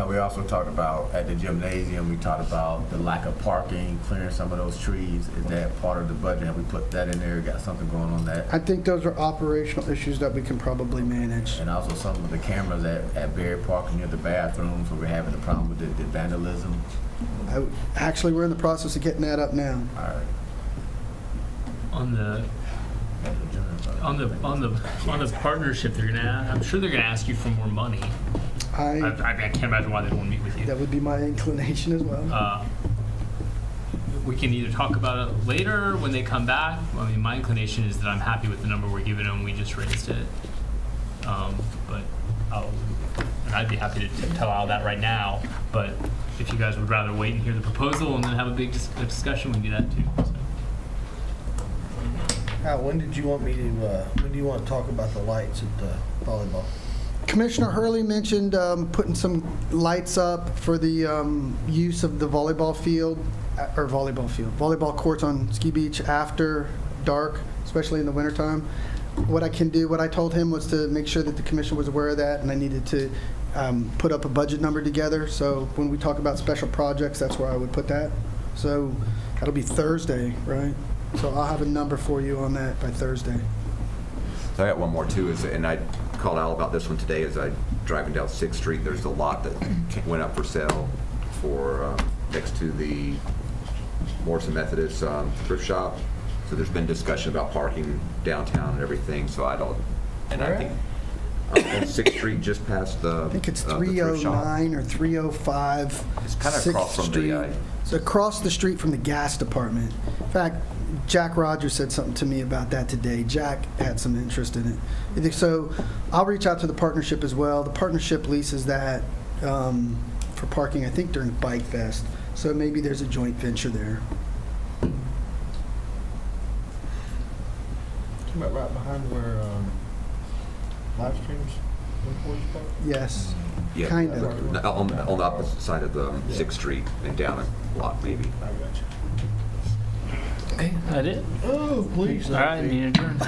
We also talked about, at the gymnasium, we talked about the lack of parking, clearing some of those trees. Is that part of the budget? Have we put that in there? Got something going on that? I think those are operational issues that we can probably manage. And also some of the cameras at Berry Park near the bathrooms where we're having the problem with the vandalism. Actually, we're in the process of getting that up now. All right. On the partnership, I'm sure they're gonna ask you for more money. I can't imagine why they don't want to meet with you. That would be my inclination as well. We can either talk about it later when they come back. I mean, my inclination is that I'm happy with the number we're giving them. We just raised it. But I'd be happy to tell Al that right now. But if you guys would rather wait and hear the proposal and then have a big discussion, we can do that too. So. Al, when do you want to talk about the lights at the volleyball? Commissioner Hurley mentioned putting some lights up for the use of the volleyball courts on Ski Beach after dark, especially in the wintertime. What I told him was to make sure that the commission was aware of that, and I needed to put up a budget number together. So when we talk about special projects, that's where I would put that. So that'll be Thursday, right? So I'll have a number for you on that by Thursday. So I got one more too, and I called Al about this one today as I driving down 6th Street. There's a lot that went up for sale for next to the Morrison Methodist thrift shop. So there's been discussion about parking downtown and everything. So I think on 6th Street just past the I think it's the thrift shop. 309 or 305. It's kind of 6th across from Street. the. It's across the street from the gas department. In fact, Jack Rogers said something to me about that today. Jack had some interest in it. So I'll reach out to the partnership as well. The partnership leases that for parking, I think, during Bike Fest. So maybe there's a joint venture there. Right behind where live streams? Yes, Yeah, kind of. on the opposite side of the 6th Street and down a block maybe. I got you. Okay, that it? Oh, please. All right, meeting adjourned.